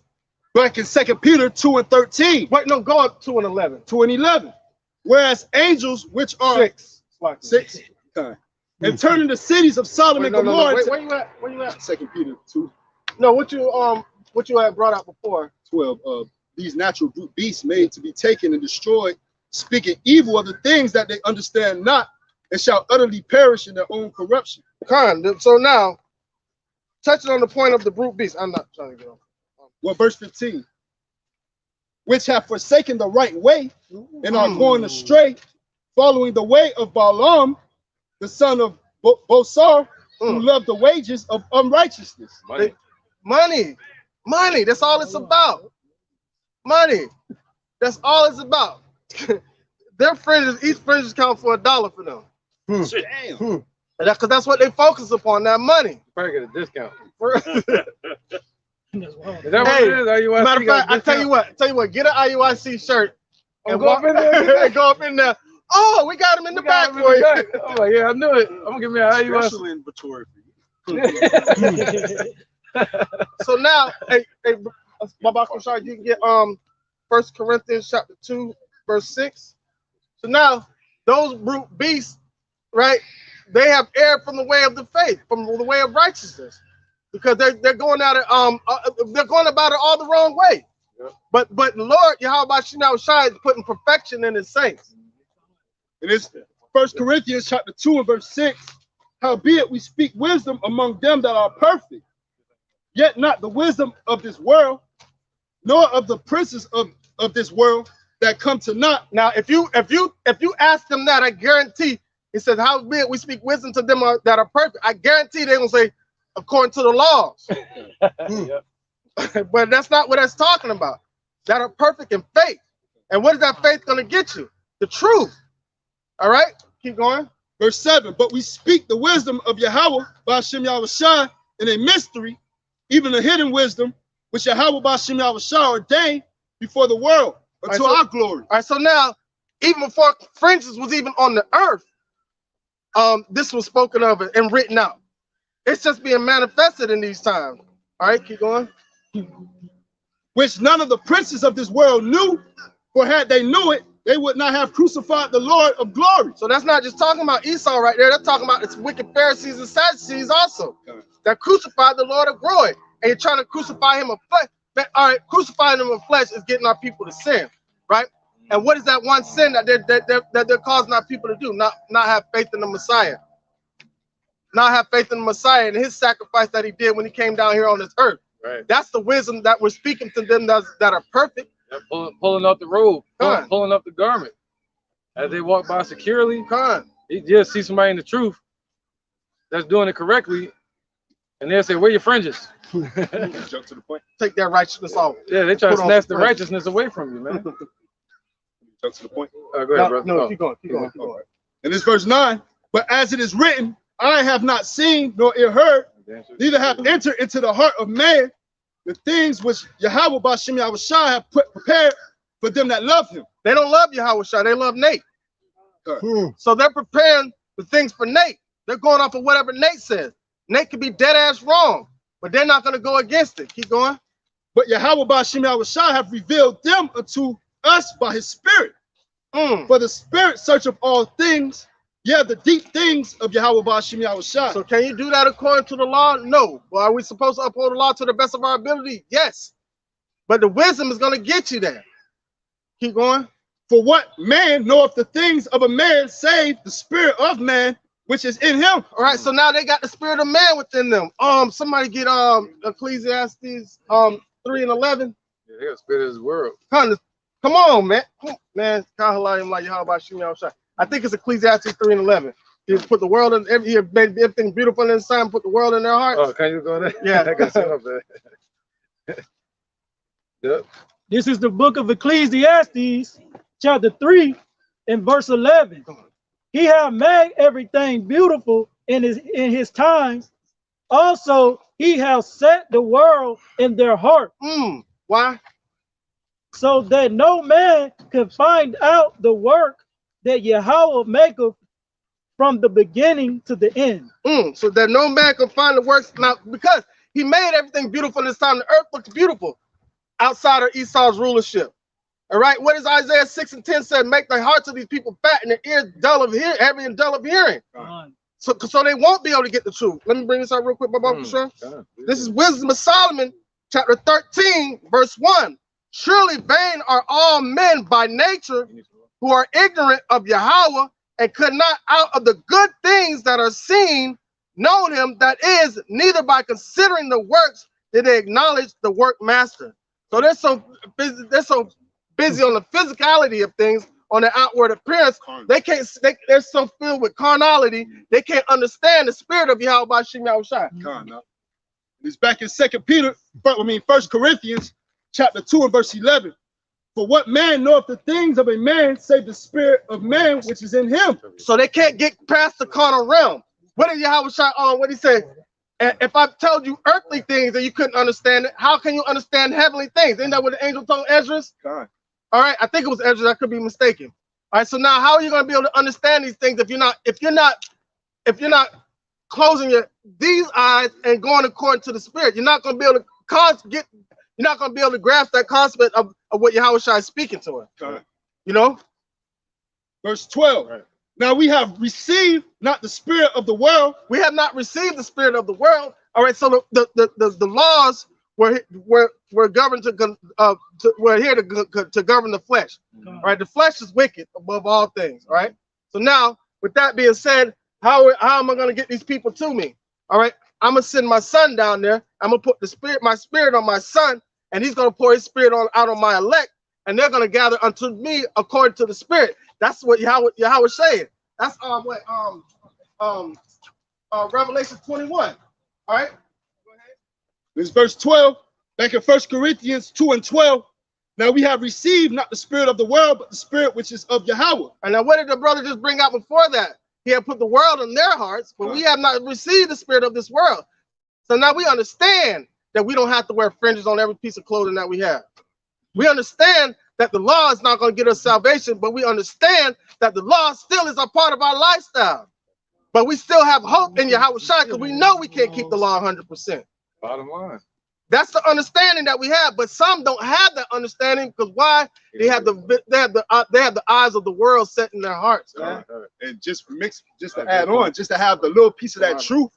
back in 2 Peter 2 and 13. Wait, no, go up 2 and 11. 2 and 11. Whereas angels, which are 6, and turning the cities of Sodom and Gomorrah. Wait, where you at? Where you at? 2 Peter 2. No, what you had brought out before? 12. These natural brute beasts made to be taken and destroyed, speaking evil of the things that they understand not, and shall utterly perish in their own corruption. So now, touching on the point of the brute beast, I'm not trying to get on. Well, verse 15. Which have forsaken the right way and are going astray, following the way of Balaam, the son of Bosar, who loved the wages of unrighteousness. Money. That's all it's about. Money. That's all it's about. Their fringes, each fringes count for $1 for them. Damn. Because that's what they focus upon, that money. Probably get a discount. Is that what it is? IUIC matter of fact, I tell you what, get an IUIC shirt and go up in there. go up in there. Oh, we got him in the back for you. I'm like, yeah, I knew it. I'm gonna give me an IUIC. Special inventory for you. So now, hey, Babak, sorry, you can get 1 Corinthians chapter 2, verse 6. So now, those brute beasts, right? They have erred from the way of the faith, from the way of righteousness, because they're going at it. They're going about it all the wrong way. Yep. But the Lord Yahweh Shai is putting perfection in His saints. It is 1 Corinthians chapter 2 and verse 6. Howbeit we speak wisdom among them that are perfect, yet not the wisdom of this world, nor of the princes of this world that come to naught. Now, if you ask them that, I guarantee. It says, howbeit we speak wisdom to them that are perfect. I guarantee they're going to say, according to the laws. But that's not what that's talking about. That are perfect in faith. And what is that faith going to get you? The truth. All right? Keep going. Verse 7, but we speak the wisdom of Yahweh Ba'ashem Yahushua in a mystery, even a hidden wisdom, which Yahweh Ba'ashem Yahushua ordained before the world, unto our glory. All right, so now, even before Fringes was even on the earth, this was spoken of and written out. It's just being manifested in these times. All right, keep going. Which none of the princes of this world knew, for had they knew it, they would not have crucified the Lord of glory. So that's not just talking about Esau right there. They're talking about its wicked Pharisees and Sadducees also. That crucified the Lord of glory. And you're trying to crucify him of flesh. All right, crucifying him of flesh is getting our people to sin, right? And what is that one sin that they're causing our people to do? Not have faith in the Messiah. Not have faith in the Messiah and his sacrifice that he did when he came down here on this earth. Right. That's the wisdom that we're speaking to them that are perfect. Pulling up the robe, pulling up the garment. As they walk by securely, you just see somebody in the truth that's doing it correctly, and they'll say, where your fringes? Jump to the point. Take that righteousness off. Yeah, they try to snatch the righteousness away from you, man. Jump to the point. Go ahead, brother. No, keep going. And this verse 9, but as it is written, I have not seen nor ear heard, neither have entered into the heart of man the things which Yahweh Ba'ashem Yahushua have prepared for them that love him. They don't love Yahushua, they love Nate. So they're preparing the things for Nate. They're going off of whatever Nate says. Nate could be dead ass wrong, but they're not going to go against it. Keep going. But Yahweh Ba'ashem Yahushua have revealed them unto us by his spirit. For the spirit searcheth all things, yeah, the deep things of Yahweh Ba'ashim Yahushua. So can you do that according to the law? No. Well, are we supposed to uphold the law to the best of our ability? Yes. But the wisdom is going to get you there. Keep going. For what man knoweth the things of a man, save the spirit of man which is in him. All right, so now they got the spirit of man within them. Somebody get Ecclesiastes 3:11. Yeah, they got spirit of this world. Come on, man. Man, I think it's Ecclesiastes 3:11. He put the world in he made everything beautiful in his son, put the world in their hearts. Oh, can you go there? Yeah. I got some of that. Yep. This is the book of Ecclesiastes, chapter 3, and verse 11. He hath made everything beautiful in his times. Also, he hath set the world in their heart. Why? So that no man can find out the work that Yahweh maketh from the beginning to the end. So that no man can find the works. Now, because he made everything beautiful in his time, the earth looks beautiful outside of Esau's rulership. All right, what does Isaiah 6:10 say? Make the hearts of these people fat and their ears dull of hearing, heavy and dull of hearing. So they won't be able to get the truth. Let me bring this out real quick, This is Wisdom of Solomon, chapter 13, verse 1. Surely vain are all men by nature who are ignorant of Yahweh and could not out of the good things that are seen know him, that is, neither by considering the works did they acknowledge the work master. So they're so busy on the physicality of things, on the outward appearance. They're so filled with carnality, they can't understand the spirit of Yahweh Ba'ashim Yahushua. It's back in 1 Corinthians chapter 2 and verse 11. For what man knoweth the things of a man, save the spirit of man which is in him? So they can't get past the carnal realm. What did Yahweh what he say? If I told you earthly things and you couldn't understand it, how can you understand heavenly things? Isn't that what the angel told Ezra? All right, I think it was Ezra. I could be mistaken. All right, so now how are you going to be able to understand these things if you're not closing these eyes and going according to the spirit? You're not going to be able to grasp that concept of what Yahweh is speaking to us. You know? Verse 12. Right. Now we have received not the spirit of the world. We have not received the spirit of the world. All right, so the laws were governed we're here to govern the flesh. All right, the flesh is wicked above all things. All right. So now, with that being said, how am I going to get these people to me? All right, I'm gonna send my son down there. I'm gonna put my spirit on my son, and he's gonna pour his spirit out on my elect, and they're gonna gather unto me according to the spirit. That's what Yahweh is saying. That's Revelation 21. All right. This is verse 12, back in 1 Corinthians 2 and 12. Now we have received not the spirit of the world, but the spirit which is of Yahweh. And now what did the brother just bring out before that? He had put the world in their hearts, but we have not received the spirit of this world. So now we understand that we don't have to wear fringes on every piece of clothing that we have. We understand that the law is not going to get us salvation, but we understand that the law still is a part of our lifestyle. But we still have hope in Yahweh because we know we can't keep the law 100%. Bottom line. That's the understanding that we have, but some don't have that understanding because why? They have the eyes of the world set in their hearts. And just to add on, just to have the little piece of that truth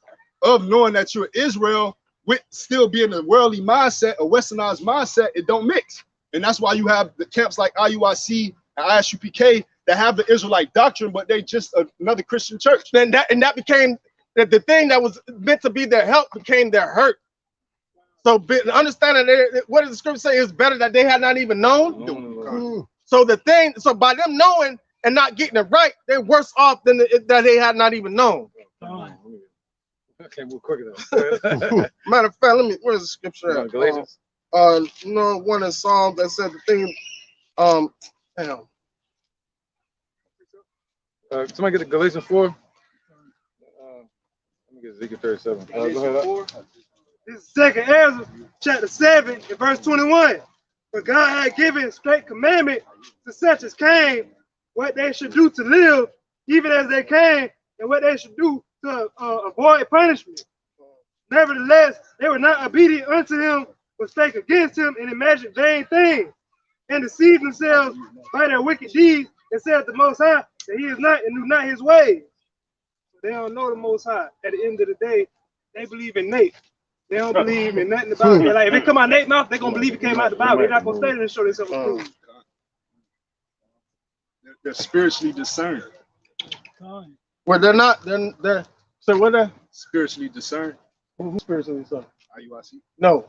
of knowing that you're Israel with still being a worldly mindset, a westernized mindset, it don't mix. And that's why you have the camps like Iuic and ISUPK that have the Israelite doctrine, but they just another Christian church. And that became the thing that was meant to be their help became their hurt. So understanding what does the scripture say is better that they had not even known. So by them knowing and not getting it right, they're worse off than that they had not even known. Okay, move quicker though. Matter of fact, where's the scripture at? Galatians. One in Psalms that said the thing. Damn. Somebody get the Galatians 4. Let me get Ezekiel 37. Go ahead. This is 2nd Ezra, chapter 7, and verse 21. But God had given straight commandment to such as came, what they should do to live, even as they came, and what they should do to avoid punishment. Nevertheless, they were not obedient unto him, but spake against him and imagined vain things. and deceive themselves by their wicked deeds, and said the Most High that he is not and knew not his ways. They don't know the Most High. At the end of the day, they believe in Nate. They don't believe in nothing about it. Like, if it come out Nate's mouth, they're gonna believe it came out the Bible. They're not gonna stay there and show themselves approved. They're spiritually discerned. Well, they're so what are Spiritually discerned. who's spiritually discerned? Iuic. No,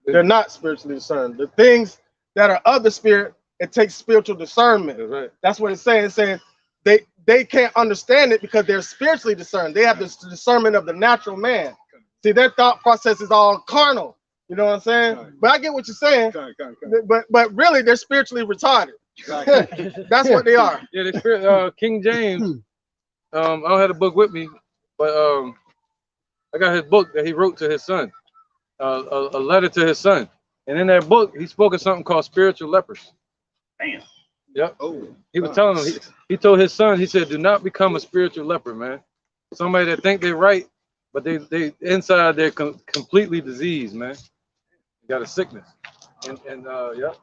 they're not spiritually discerned. The things that are of the spirit, it takes spiritual discernment. That's right. That's what it's saying. It's saying they can't understand it because they're spiritually discerned. They have this discernment of the natural man. See, their thought process is all carnal. You know what I'm saying? But I get what you're saying. But really, they're spiritually retarded. That's what they are. Yeah, the spirit. King James. I don't have the book with me, but I got his book that he wrote to his son, a letter to his son, and in that book he spoke of something called spiritual lepers. Damn. Yep. Oh, he was telling him. He told his son. He said, "Do not become a spiritual leper, man. Somebody that think they're right, but they inside they're completely diseased, man. They got a sickness, and yeah,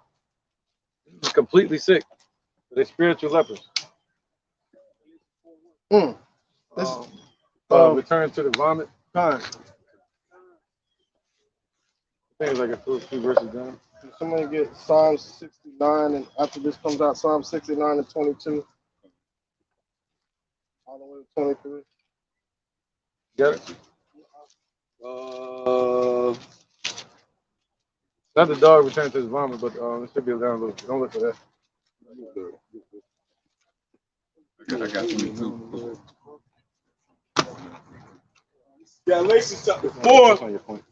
he's completely sick. They're spiritual lepers." Return to the vomit. Things like a few verses down. Somebody get Psalm 69, and after this comes out, Psalm 69 and 22. All the way to 23. Got it? Not the dog return to his vomit, but it should be down a little. Don't look for that. I got you too. Galatians chapter 4. That's on your point.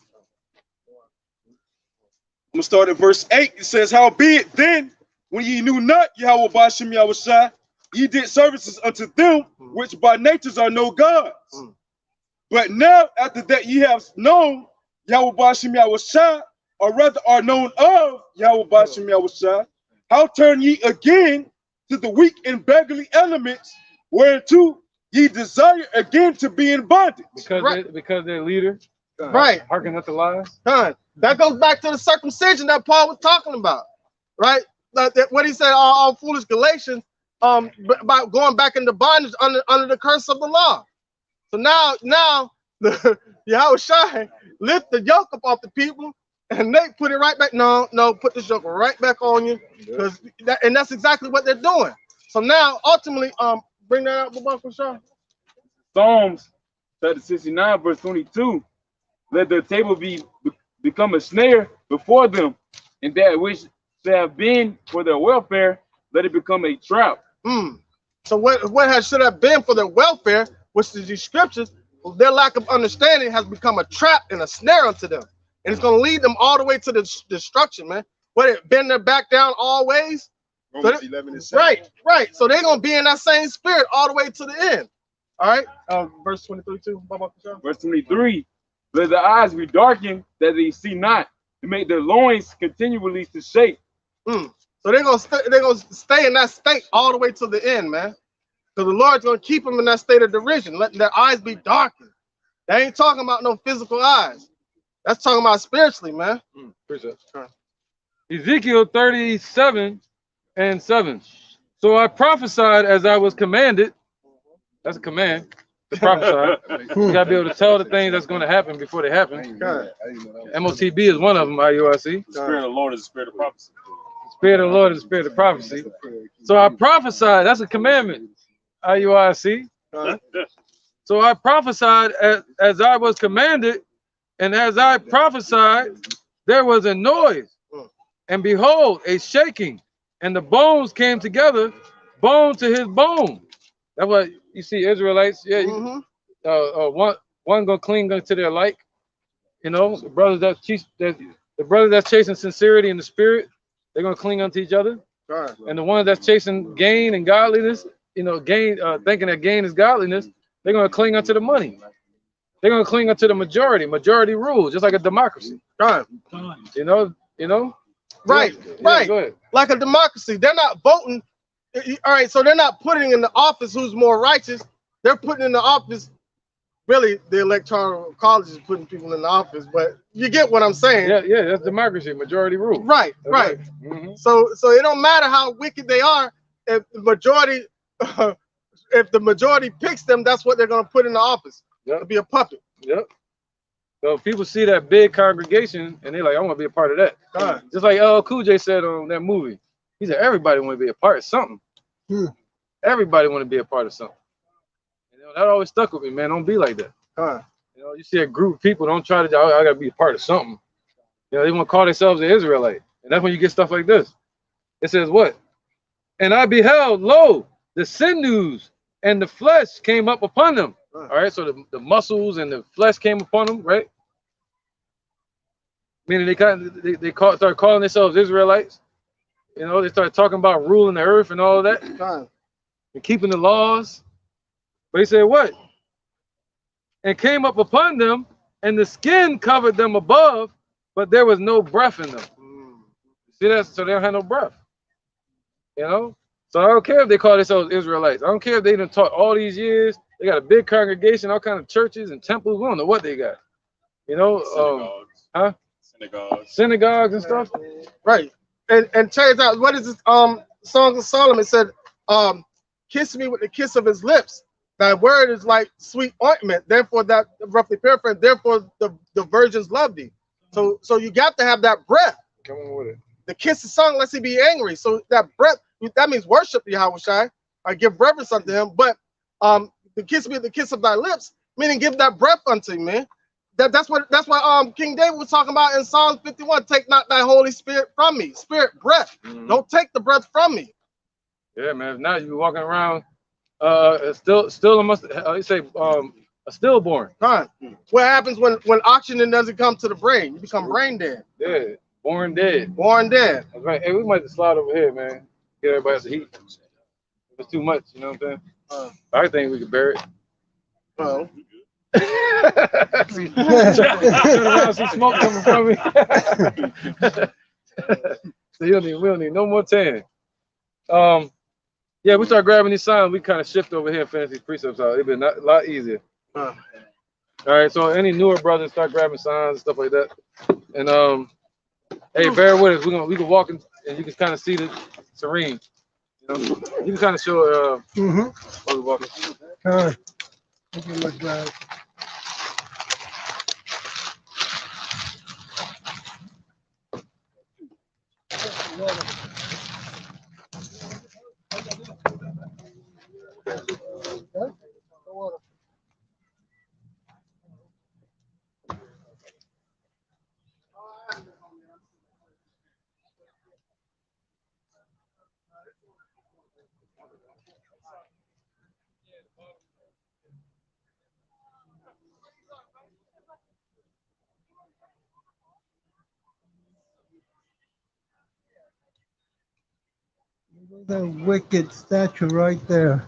I'm gonna start at verse 8. It says, "Howbeit then, when ye knew not Yahweh Bashem Yahushai, ye did services unto them which by natures are no gods. But now, after that ye have known Yahweh Bashem Yahushai, or rather are known of Yahweh Bashem Yahushai, how turn ye again to the weak and beggarly elements, whereunto ye desire again to be in bondage?" Because they're leader. Right. Hearken not the lies. That goes back to the circumcision that Paul was talking about, right? What he said, all foolish Galatians, about going back into bondage under the curse of the law. So now the Yahushua lift the yoke up off the people, and they put it right back. No, put this yoke right back on you, and that's exactly what they're doing. So now, ultimately, bring that out, Babak. Psalms chapter 69, verse 22. Let the table become a snare before them, and that which they have been for their welfare, let it become a trap. So what should have been for their welfare, which is these scriptures, their lack of understanding has become a trap and a snare unto them. And it's going to lead them all the way to the destruction, man. What, it bend their back down always? Romans 11 and 7. Right. So they're going to be in that same spirit all the way to the end. All right. Verse 23 too. Verse 23. Let the eyes be darkened that they see not, to make their loins continually to shake. So they're gonna stay in that state all the way to the end, man. Because the Lord's gonna keep them in that state of derision, letting their eyes be darkened. They ain't talking about no physical eyes. That's talking about spiritually, man. Ezekiel 37 and 7. So I prophesied as I was commanded. That's a command. To prophesy. You gotta be able to tell the things that's going to happen before they happen. MOTB is one of them. IUIC. The spirit of the Lord is the spirit of prophecy. The spirit of the Lord is the spirit of prophecy. So I prophesied. That's a commandment. IUIC. So I prophesied as I was commanded, and as I prophesied, there was a noise, and behold, a shaking, and the bones came together, bone to his bone. That's what you see, Israelites. Yeah, one gonna cling to their like. You know, the brothers that's chasing sincerity in the spirit, they're gonna cling unto each other. And the ones that's chasing gain and godliness, thinking that gain is godliness, they're gonna cling unto the money. They're gonna cling unto the majority. Majority rules, just like a democracy. You know. Right. Go ahead. Like a democracy, they're not voting. All right, so they're not putting in the office who's more righteous. They're putting in the office really the electoral college is putting people in the office, but you get what I'm saying. Yeah, that's democracy, majority rule. Right, right. Mm-hmm. So it don't matter how wicked they are. If the majority, if the majority picks them, that's what they're gonna put in the office. Yep. To be a puppet. Yep. So people see that big congregation and they're like, I want to be a part of that. Just like Cool J said on that movie. He said everybody want to be a part of something. Everybody want to be a part of something. You know, that always stuck with me, man. Don't be like that. You know, you see a group of people, don't try to, I gotta be a part of something. You know, they want to call themselves an Israelite. And that's when you get stuff like this. It says what? And I beheld, lo, the sinews and the flesh came up upon them. All right, so the muscles and the flesh came upon them, right? Meaning they started calling themselves Israelites. You know, they started talking about ruling the earth and all of that, and keeping the laws. But he said what? And came up upon them, and the skin covered them above, but there was no breath in them. See that? So they don't have no breath. You know? So I don't care if they call themselves Israelites. I don't care if they done taught all these years. They got a big congregation, all kind of churches and temples. We don't know what they got. You know? Synagogues and stuff. Right. And check it out. What is this? Songs of Solomon said, kiss me with the kiss of his lips. Thy word is like sweet ointment. Therefore, that roughly paraphrased, therefore the virgins love thee. So you got to have that breath. Come on with it. The kiss is sung lest he be angry. So that breath, that means worship Yahweh Shai. I give reverence unto him. But the kiss me the kiss of thy lips, meaning give that breath unto him, man. That's what King David was talking about in Psalm 51. Take not thy Holy Spirit from me. Spirit, breath. Don't take the breath from me. Yeah, man. If not, you be walking around still you say a stillborn. What happens when oxygen doesn't come to the brain? You become brain dead. Dead. Born dead. Born dead. Right. Hey, we might just slide over here, man. Get everybody some heat. If it's too much, you know what I'm saying? I think we could bear it. Well. Turn around, see smoke coming from me. So we don't need no more tan. Yeah, we start grabbing these signs. We kind of shift over here and finish these precepts out. It'd been a lot easier. All right, so any newer brothers start grabbing signs and stuff like that. And hey, bear with us. We can walk in, and you can kind of see the serene. You know, you can kind of show while we're walking. That wicked statue right there.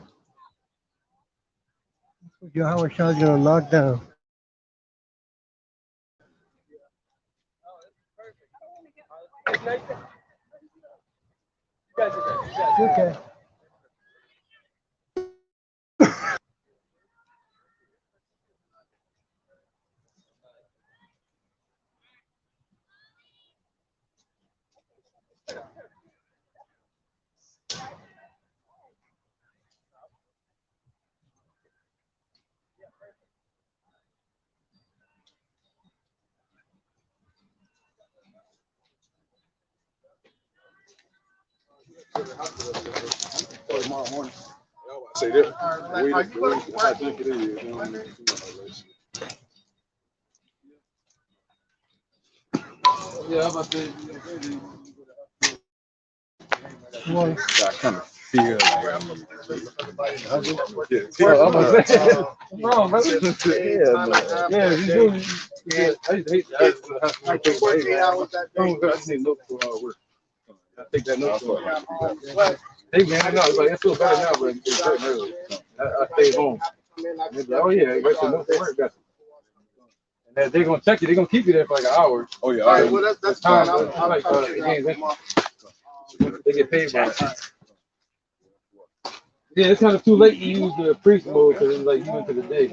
That's what Yahweh Shah is going to knock down. Okay. Tomorrow morning. Say that. I think it is. Yeah, I'm about to. Well, I kind of feel like I'm wrong, brother. Yeah, you do. Yeah, I used to hate that. I take 14 hours that day. I just need notes for hard work. I take that note for hey, man, I know. Like, I feel better now, but it's hurting early. I stayed home. Oh, yeah, right to notes for work. Got you. And they're going to check you. They're going to keep you there for like an hour. Oh, yeah. All right, well, that's time. fine. I like they get paid by it. Yeah, it's kind of too late to use the priest mode because it's like you into the day.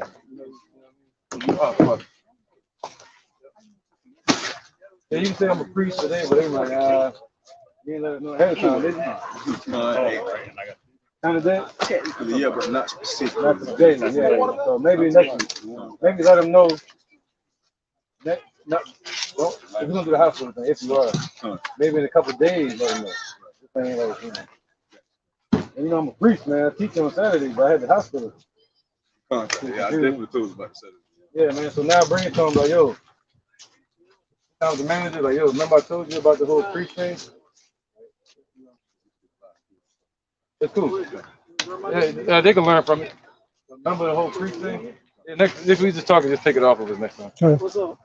Yeah, you can say I'm a priest today, but they were like, you ain't let it know ahead of time, did you? Kind of that? Yeah, but not specific. Not today, yeah. So maybe next week. Maybe let them know. Well, if you're going to do the hospital thing, if you are, maybe in a couple of days, let them know. This ain't like, and, I'm a priest, man. I teach on Saturday, but I had the hospital. Yeah, I definitely told you about Saturday. Yeah, man. So now bring it to them, like, yo. I was the manager, like, yo, remember I told you about the whole priest thing? It's cool. Yeah, they can learn from it. Remember the whole priest thing? Yeah, next, if we just talk, just take it off of it next time. Okay. What's up?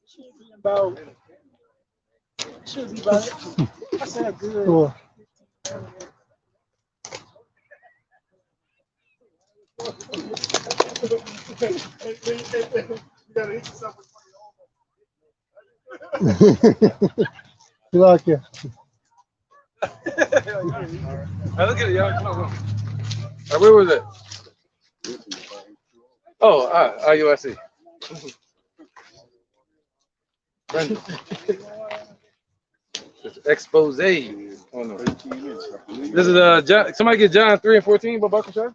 Should be about it. I said good. Cool. You like it? Hey, look at it, y'all. Come on, come on. Right, where was it? Oh, IUIC. Expose. Oh, no. This is John, somebody get John 3 and 14, Babaka Shah?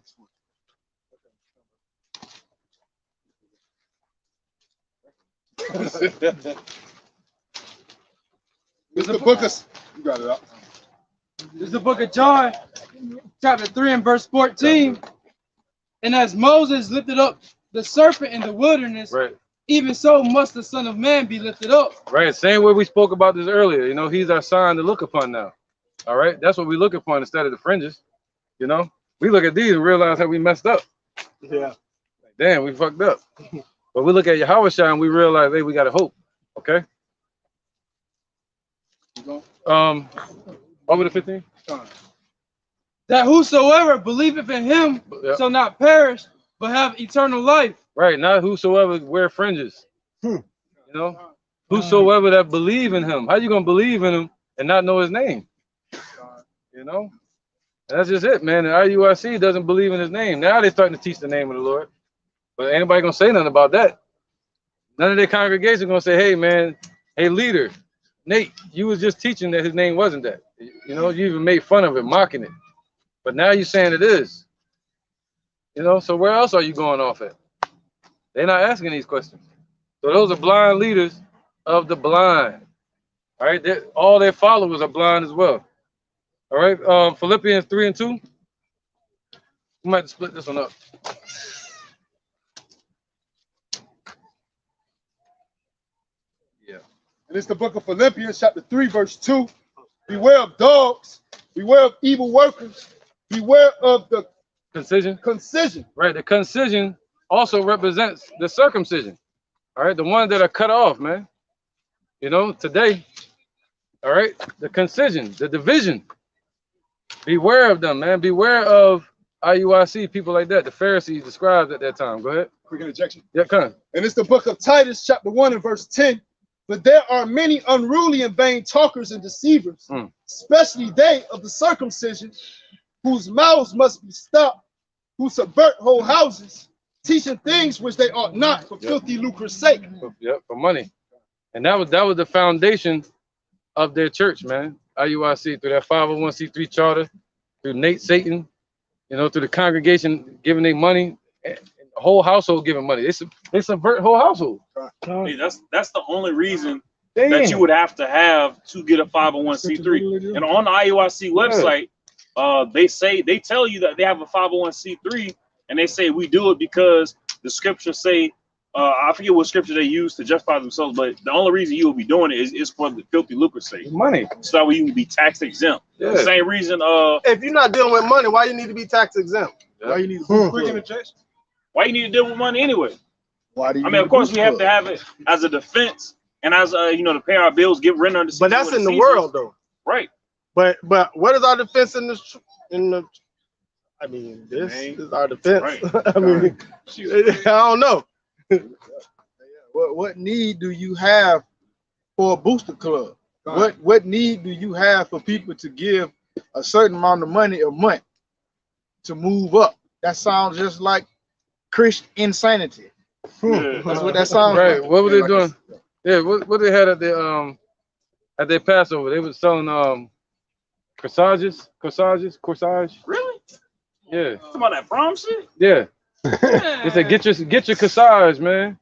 It's the book of, you got it up. This is the book of John, chapter 3 and verse 14. And as Moses lifted up the serpent in the wilderness, Right. even so must the Son of Man be lifted up. Right. Same way we spoke about this earlier. He's our sign to look upon now. All right. That's what we look upon instead of the fringes. We look at these and realize how we messed up. Yeah. Damn, we fucked up. But we look at Yahushua and we realize, hey, we got a hope. Okay. Over the 15. That whosoever believeth in him shall not perish, but have eternal life. Right. Not whosoever wear fringes. Whosoever that believe in him. How you gonna believe in him and not know his name? And that's just it, man. The IUIC doesn't believe in his name. Now they're starting to teach the name of the Lord. But ain't nobody gonna say nothing about that. None of their congregation gonna say, hey man, hey leader, Nate, you was just teaching that his name wasn't that. You even made fun of it, mocking it. But now you're saying it is. So where else are you going off at? They're not asking these questions. So those are blind leaders of the blind. All right, all their followers are blind as well. All right, Philippians 3 and 2. We might split this one up. Yeah. And it's the book of Philippians, chapter 3, verse 2. Beware of dogs, beware of evil workers, beware of the concision. Right, the concision also represents the circumcision. All right, the ones that are cut off, man. Today, all right, the concision, the division. Beware of them, man. Beware of IUIC, people like that. The Pharisees described at that time. Go ahead. Quick interjection. Yeah, come on. And it's the book of Titus, chapter 1 and verse 10. But there are many unruly and vain talkers and deceivers, especially they of the circumcision, whose mouths must be stopped, who subvert whole houses, teaching things which they ought not for filthy lucre's sake. Yep, for money. And that was the foundation of their church, man. IUIC, through that 501c3 charter, through Nate Satan, through the congregation giving their money, and the whole household giving money. They subvert whole household. Hey, that's the only reason that you would have to get a 501c3. And on the IUIC website, they tell you that they have a 501c3, and they say we do it because the scriptures say, I forget what scripture they use to justify themselves, but the only reason you will be doing it is for the filthy lucre's sake. Money. So that way you can be tax exempt. Yeah. The same reason. If you're not dealing with money, why you need to be tax exempt? Why you need to quick interjection? Why you need to deal with money anyway? Why do you? Of course, we have to have it as a defense and as to pay our bills, give rent under. But that's in the world, though. Right. But what is our defense in the? I mean, this is our defense. Right. I mean, I don't know. What need do you have for a booster club? What need do you have for people to give a certain amount of money a month to move up? That sounds just like Christian insanity. Yeah. That's what that sounds Right. like. What were they doing? Yeah. What they had at their Passover? They was selling corsages. Really? Yeah. Talking about that prom shit? Yeah. They said get your corsage, man.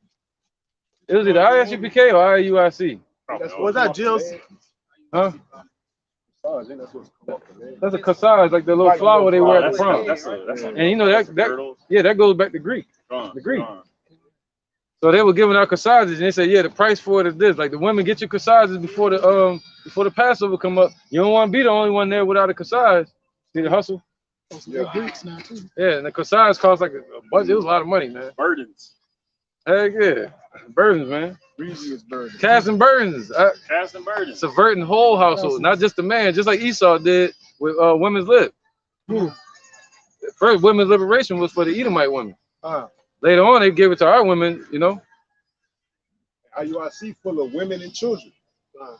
It was either ISUPK or IUIC. Was that Jill's? Huh? That's a corsage, like the little flower they wear at the prom. And you know that goes back to Greek. The Greek. So they were giving out corsages, and they said, yeah, the price for it is this. Like the women get your corsages before the Passover come up. You don't want to be the only one there without a corsage. See the hustle? Yeah. Greeks now too. Yeah, and the corsage cost like a bunch. It was a lot of money, man. Burdens. Heck yeah. Burdens, man. Burdens. Casting burdens. Casting burdens. Subverting whole household, not just the man, just like Esau did with women's lib. First, women's liberation was for the Edomite women. Later on, they gave it to our women, you know. IUIC full of women and children.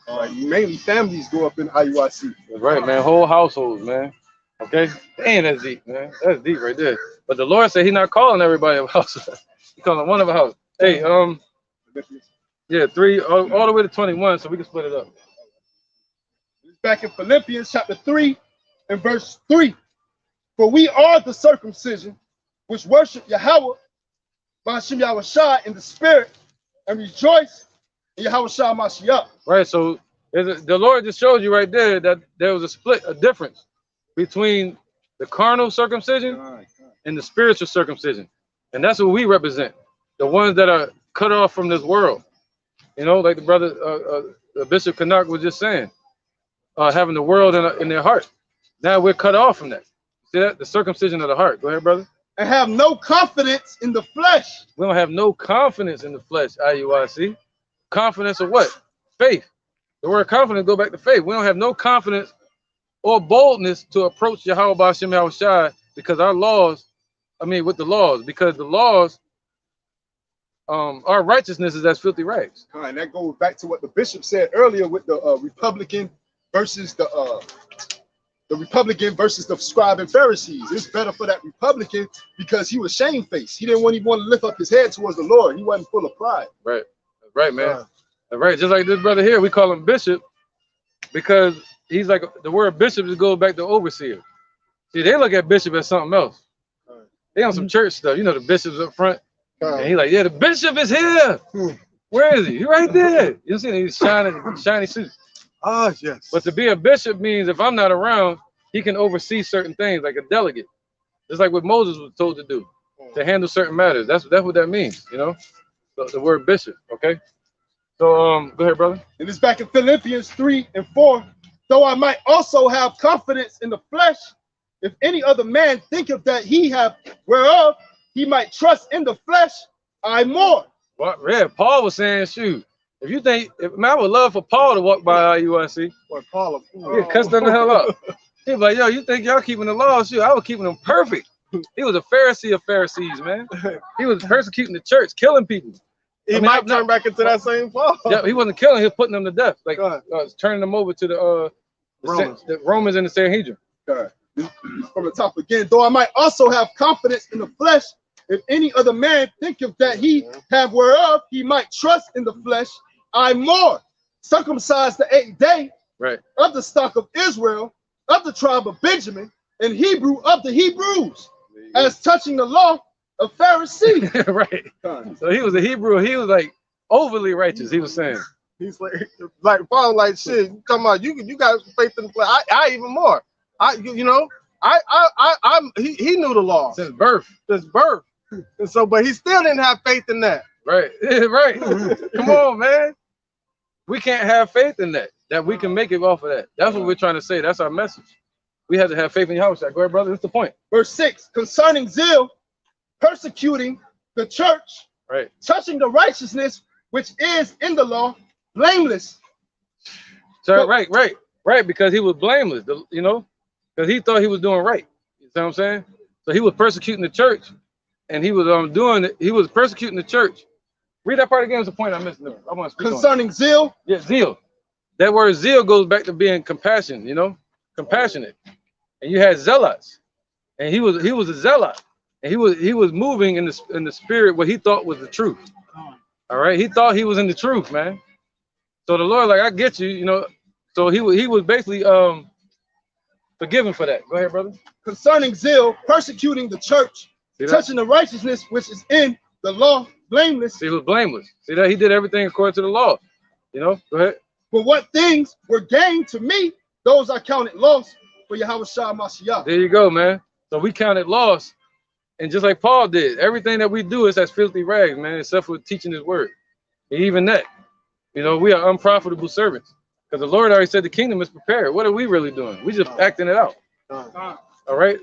Like mainly families go up in IUIC. Right, man. Whole households, man. Okay? Damn, that's deep, man. That's deep right there. But the Lord said he's not calling everybody a house. He's calling one of a house. Hey, yeah, 3 all the way to 21, so we can split it up. It's back in Philippians chapter 3 and verse 3. For we are the circumcision which worship Yahweh by Hashem Yahushua in the spirit and rejoice in Yahushua Mashiach. Right, so the Lord just showed you right there that there was a difference between the carnal circumcision and the spiritual circumcision. And that's what we represent. The ones that are cut off from this world. You know, like the brother, the Bishop Canuck was just saying, having the world in their heart. Now we're cut off from that. See that? The circumcision of the heart. Go ahead, brother. And have no confidence in the flesh. We don't have no confidence in the flesh, IUIC. Confidence of what? Faith. The word confidence go back to faith. We don't have no confidence or boldness to approach Yahweh B'Hashem Yahushai because our laws, with the laws, because the laws, our righteousness is as filthy rags. And that goes back to what the bishop said earlier with the Republican versus the Republican versus the scribe and Pharisees. It's better for that Republican because he was shamefaced. He didn't even want to lift up his head towards the Lord. He wasn't full of pride. Right. Right, man. Right. Just like this brother here, we call him bishop because he's like, the word bishop just goes back to overseer. See, they look at bishop as something else. They on some church stuff. You know, the bishop's up front. And he's like, yeah, the bishop is here. Where is he? He's right there. You see, he's shiny suit. Oh, yes. But to be a bishop means if I'm not around, he can oversee certain things like a delegate. Just like what Moses was told to do, to handle certain matters. That's what that means, you know, the word bishop, okay? So go ahead, brother. And it's back in Philippians 3 and 4. Though I might also have confidence in the flesh, if any other man thinketh that he have whereof he might trust in the flesh, I more. What? Yeah, Paul was saying, shoot, if you think, I would love for Paul to walk by IUIC. What, Paul? Yeah, cuss them the hell up. He's like, yo, you think y'all keeping the law? Shoot, I was keeping them perfect. He was a Pharisee of Pharisees, man. He was persecuting the church, killing people. He might turn back into that same Paul. Yeah, he wasn't killing, he was putting them to death. Like turning them over to the Romans and the Sanhedrin. From the top again, though I might also have confidence in the flesh, if any other man thinketh that he have whereof he might trust in the flesh, I more. Circumcised the 8th day, right, of the stock of Israel, of the tribe of Benjamin, and Hebrew of the Hebrews, as touching the law of Pharisee. Right. So he was a Hebrew. He was like overly righteous. He was saying. He's like Paul, like shit. Come on, you got faith in the flesh. I even more. He knew the law since birth. And so, but he still didn't have faith in that. Right. Right. Come on, man. We can't have faith in that we can make it off of that. That's what we're trying to say. That's our message. We have to have faith in Yahweh. Go ahead, brother. That's the point. Verse 6, concerning zeal, persecuting the church, right, touching the righteousness which is in the law, blameless. So right, because he was blameless, you know, because he thought he was doing right. You know what I'm saying? So he was persecuting the church, and he was persecuting the church Read that part again. It's a point I missed. I want to speak Concerning zeal. Yeah, zeal. That word zeal goes back to being compassion, you know, compassionate. And you had zealots, and he was a zealot, and he was moving in the spirit what he thought was the truth. All right, he thought he was in the truth, man. So the Lord, like, I get you, you know. So he was basically forgiven for that. Go ahead, brother. Concerning zeal, persecuting the church, touching the righteousness which is in the law, blameless. See, he was blameless. See that he did everything according to the law. You know, go ahead. For what things were gained to me, those I counted loss for Yahweh Shah Mashiach. There you go, man. So we counted loss, and just like Paul did, everything that we do is as filthy rags, man, except for teaching his word. And even that, you know, we are unprofitable servants. Because the Lord already said the kingdom is prepared. What are we really doing? We just acting it out. All right.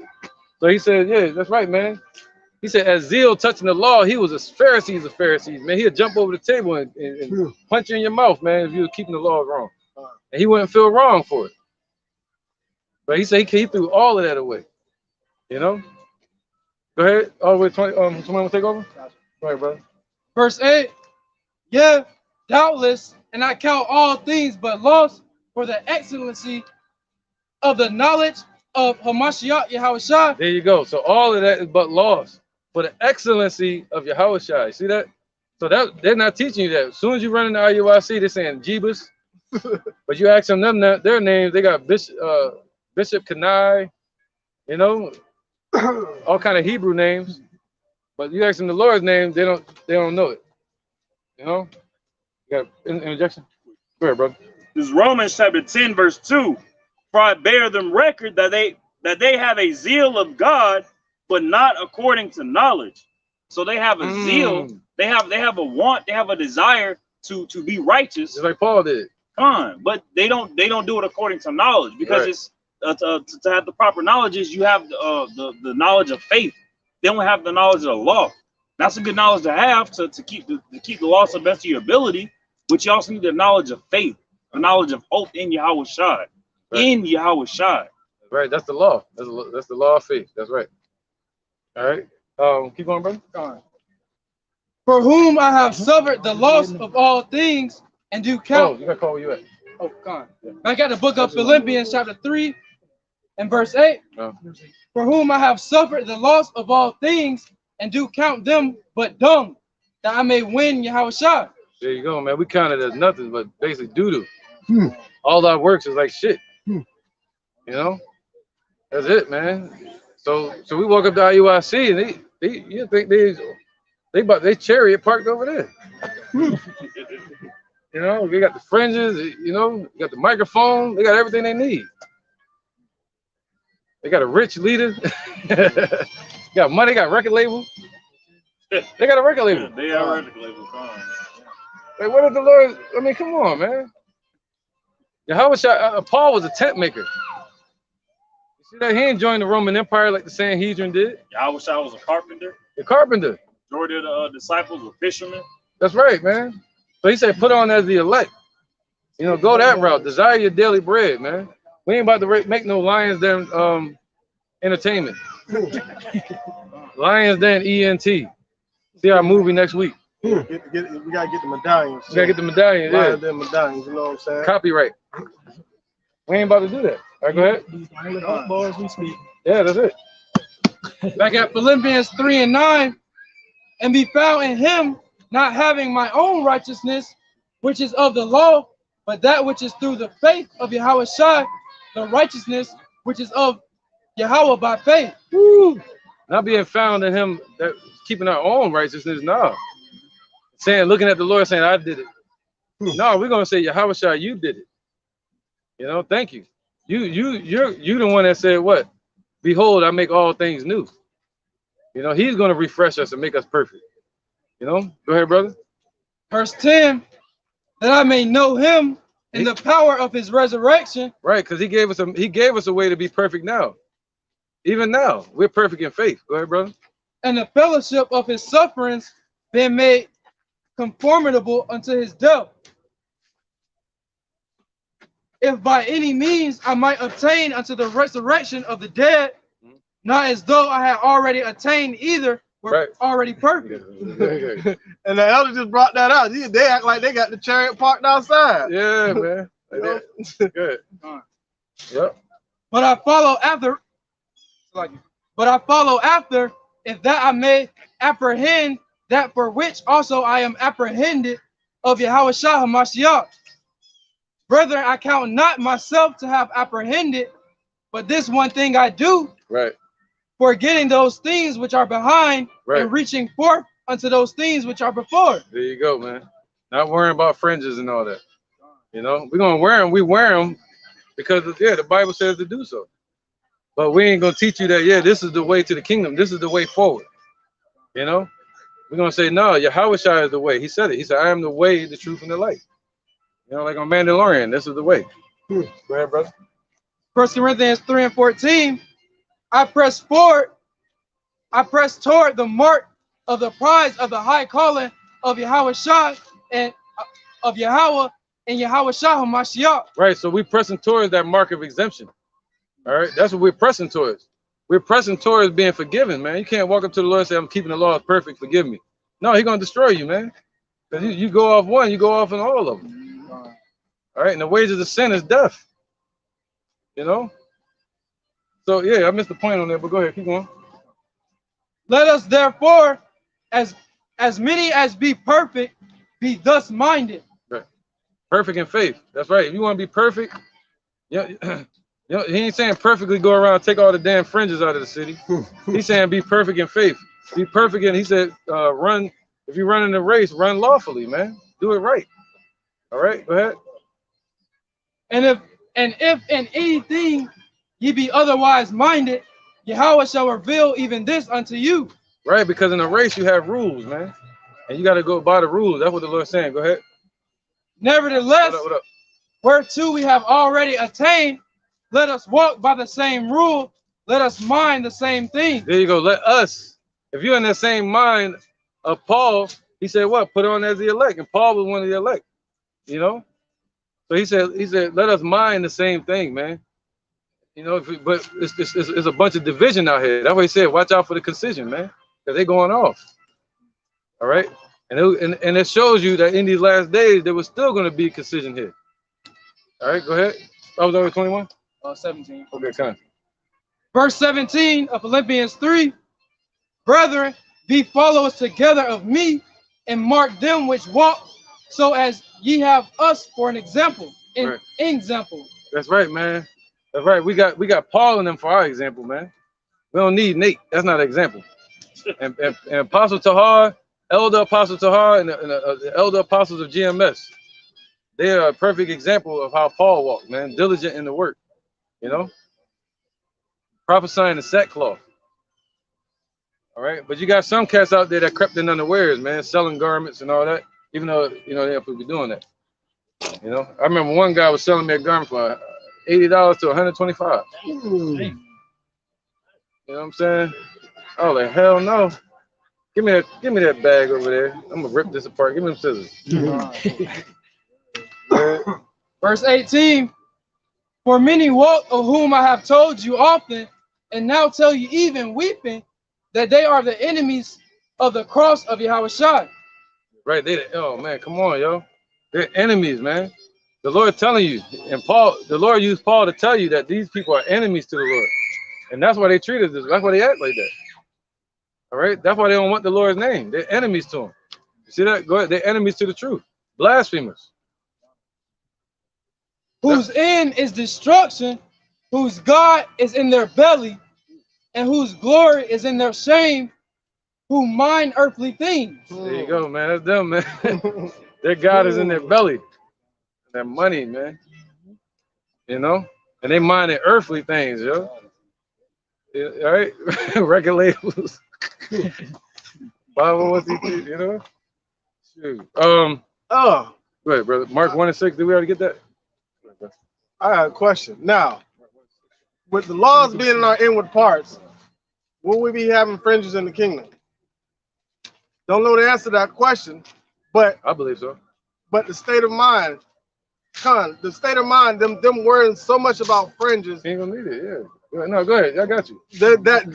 So he said, yeah, that's right, man. He said, as zeal touching the law, he was a Pharisees of Pharisees, man. He'd jump over the table and punch you in your mouth, man, if you were keeping the law wrong. And he wouldn't feel wrong for it. But he said he threw all of that away. You know? Go ahead. All the way 20. Someone will take over? Go ahead, brother. Verse 8. Yeah, doubtless, and I count all things but loss for the excellency of the knowledge of Hamashiach Yahushua. There you go. So all of that is but loss for the excellency of Yahushua. See that? So that they're not teaching you that. As soon as you run into IUIC, they're saying Jebus. But you ask them their names, they got Bishop Kanai, you know, all kind of Hebrew names. But you ask them the Lord's name, they don't know it. You know? You got an interjection? Go ahead, brother. This is Romans chapter 10, verse 2. For I bear them record that they have a zeal of God, but not according to knowledge. So they have a zeal, they have a want, they have a desire to be righteous. Just like Paul did. But they don't do it according to knowledge, because it's to have the proper knowledge is you have the knowledge of faith. They don't have the knowledge of the law. That's a good knowledge to have to keep the law to the best of your ability, but you also need the knowledge of faith, the knowledge of hope in Yahweh Shai. Right. In Yahweh Shai. Right, that's the law. That's the law of faith. That's right. All right. Keep going, brother. Go on. For whom I have suffered the loss of all things, and do count. Oh, you gotta call where you at. Oh, God. I got the book of Philippians chapter 3 and verse 8. Oh. For whom I have suffered the loss of all things, and do count them but dung, that I may win Yahweh Shai. There you go, man. We count it as nothing but basically doo-doo. All our works is like shit. You know? That's it, man. So we walk up to IUIC and you think they chariot parked over there. You know, they got the fringes, you know, they got the microphone, they got everything they need. They got a rich leader. Got money, got record label. They got a record label. They are record label. Like, what is the Lord? I mean, come on, man. Paul was a tent maker. You see that? He ain't joined the Roman Empire like the Sanhedrin did. Yahweh was a carpenter. The carpenter. Majority of the disciples were fishermen. That's right, man. So he said, put on as the elect. You know, go that route. Desire your daily bread, man. We ain't about to make no Lions Den entertainment. Lions Den ENT. See our movie next week. We gotta get the medallions. We gotta get the medallions. Yeah, the medallions. You know what I'm saying? Copyright. We ain't about to do that. All right, go ahead. Boys, we speak. Yeah, that's it. Back at Philippians 3 and 9, and be found in him, not having my own righteousness, which is of the law, but that which is through the faith of Yahweh Shai, the righteousness which is of Yahweh by faith. Woo. Not being found in him, that keeping our own righteousness. No. Saying, looking at the Lord, saying, I did it. No, we're gonna say, Yahweh Shai, you did it. You know, thank you. You're the one that said what? Behold, I make all things new. You know, he's gonna refresh us and make us perfect. You know, go ahead, brother. Verse 10, that I may know him in the power of his resurrection. Right, because he gave us a way to be perfect now. Even now, we're perfect in faith. Go ahead, brother. And the fellowship of his sufferings, being made conformable unto his death. If by any means I might obtain unto the resurrection of the dead, not as though I had already attained either, were already perfect. And the elder just brought that out. They act like they got the chariot parked outside. Yeah, man. Good. Yep. But I follow after. But I follow after, if that I may apprehend that for which also I am apprehended of Yahushua HaMashiach. Brethren, I count not myself to have apprehended, but this one thing I do, right, forgetting those things which are behind, right, and reaching forth unto those things which are before. There you go, man. Not worrying about fringes and all that. You know, we're gonna wear them. We wear them because the Bible says to do so. But we ain't gonna teach you that. Yeah, this is the way to the kingdom. This is the way forward. You know, we're gonna say no. Yahushua is the way. He said it. He said, "I am the way, the truth, and the light." You know, like on Mandalorian. This is the way. Go ahead, brother. 1 Corinthians 3 and 14. I press forward. I press toward the mark of the prize of the high calling of Yahushua and of Yahweh and Yahushua HaMashiach. Right. So we're pressing towards that mark of exemption. All right. That's what we're pressing towards. We're pressing towards being forgiven, man. You can't walk up to the Lord and say, "I'm keeping the laws perfect. Forgive me." No, He's gonna destroy you, man. Because you go off one, you go off in all of them. All right. And the wages of sin is death. You know. So yeah, I missed the point on that, but go ahead, keep going. Let us therefore, as many as be perfect, be thus minded. Right. Perfect in faith. That's right. If you want to be perfect, yeah. You know, he ain't saying perfectly go around and take all the damn fringes out of the city. He's saying be perfect in faith. Be perfect in, he said, run. If you run in the race, run lawfully, man. Do it right. All right, go ahead. And if in anything ye be otherwise minded, Yahweh shall reveal even this unto you. Right, because in a race you have rules, man. And you got to go by the rules. That's what the Lord's saying. Go ahead. Nevertheless, what up? Whereto we have already attained, let us walk by the same rule. Let us mind the same thing. There you go. Let us. If you're in the same mind of Paul, he said what? Put on as the elect. And Paul was one of the elect. You know? So he said, let us mind the same thing, man. You know, but it's a bunch of division out here. That's why he said, watch out for the concision, man. Because they're going off. All right? And it shows you that in these last days, there was still going to be concision here. All right, go ahead. That was over 21? 17. Okay, come on. Verse 17 of Philippians 3. Brethren, be followers together of me, and mark them which walk, so as ye have us for an example. Example. That's right, man. That's right. We got Paul and them for our example, man. We don't need Nate. That's not an example. And Apostle Tahar, Elder Apostle Tahar, and the Elder Apostles of GMS. They are a perfect example of how Paul walked, man. Diligent in the work, you know. Prophesying the sackcloth. All right, but you got some cats out there that crept in unawares, man, selling garments and all that. Even though they have to be doing that. You know, I remember one guy was selling me a garment for $80 to $125. You know what I'm saying? Oh, like hell no! Give me that bag over there. I'm gonna rip this apart. Give me them scissors. Verse 18. For many walk, of whom I have told you often, and now tell you even weeping, that they are the enemies of the cross of Yahushua. Right, oh man, come on, yo. They're enemies, man. The Lord telling you, and the Lord used Paul to tell you that these people are enemies to the Lord. And that's why they treat us this. That's why they act like that. All right, that's why they don't want the Lord's name. They're enemies to him. You see that? Go ahead. They're enemies to the truth. Blasphemers. Whose end is destruction, whose God is in their belly, and whose glory is in their shame, who mind earthly things. There you go, man. That's them, man. Their God is in their belly. Their money, man. You know? And they mind their earthly things, yo. Yeah, all right? Record labels. 501c3, you know? Shoot. Oh. Go ahead, brother. Mark 1 and 6. Did we already get that? I got a question. Now, with the laws being in our inward parts, will we be having fringes in the kingdom? Don't know the answer to that question, but I believe so. But the state of mind, them worrying so much about fringes. Ain't gonna need it, yeah. No, go ahead. I got you.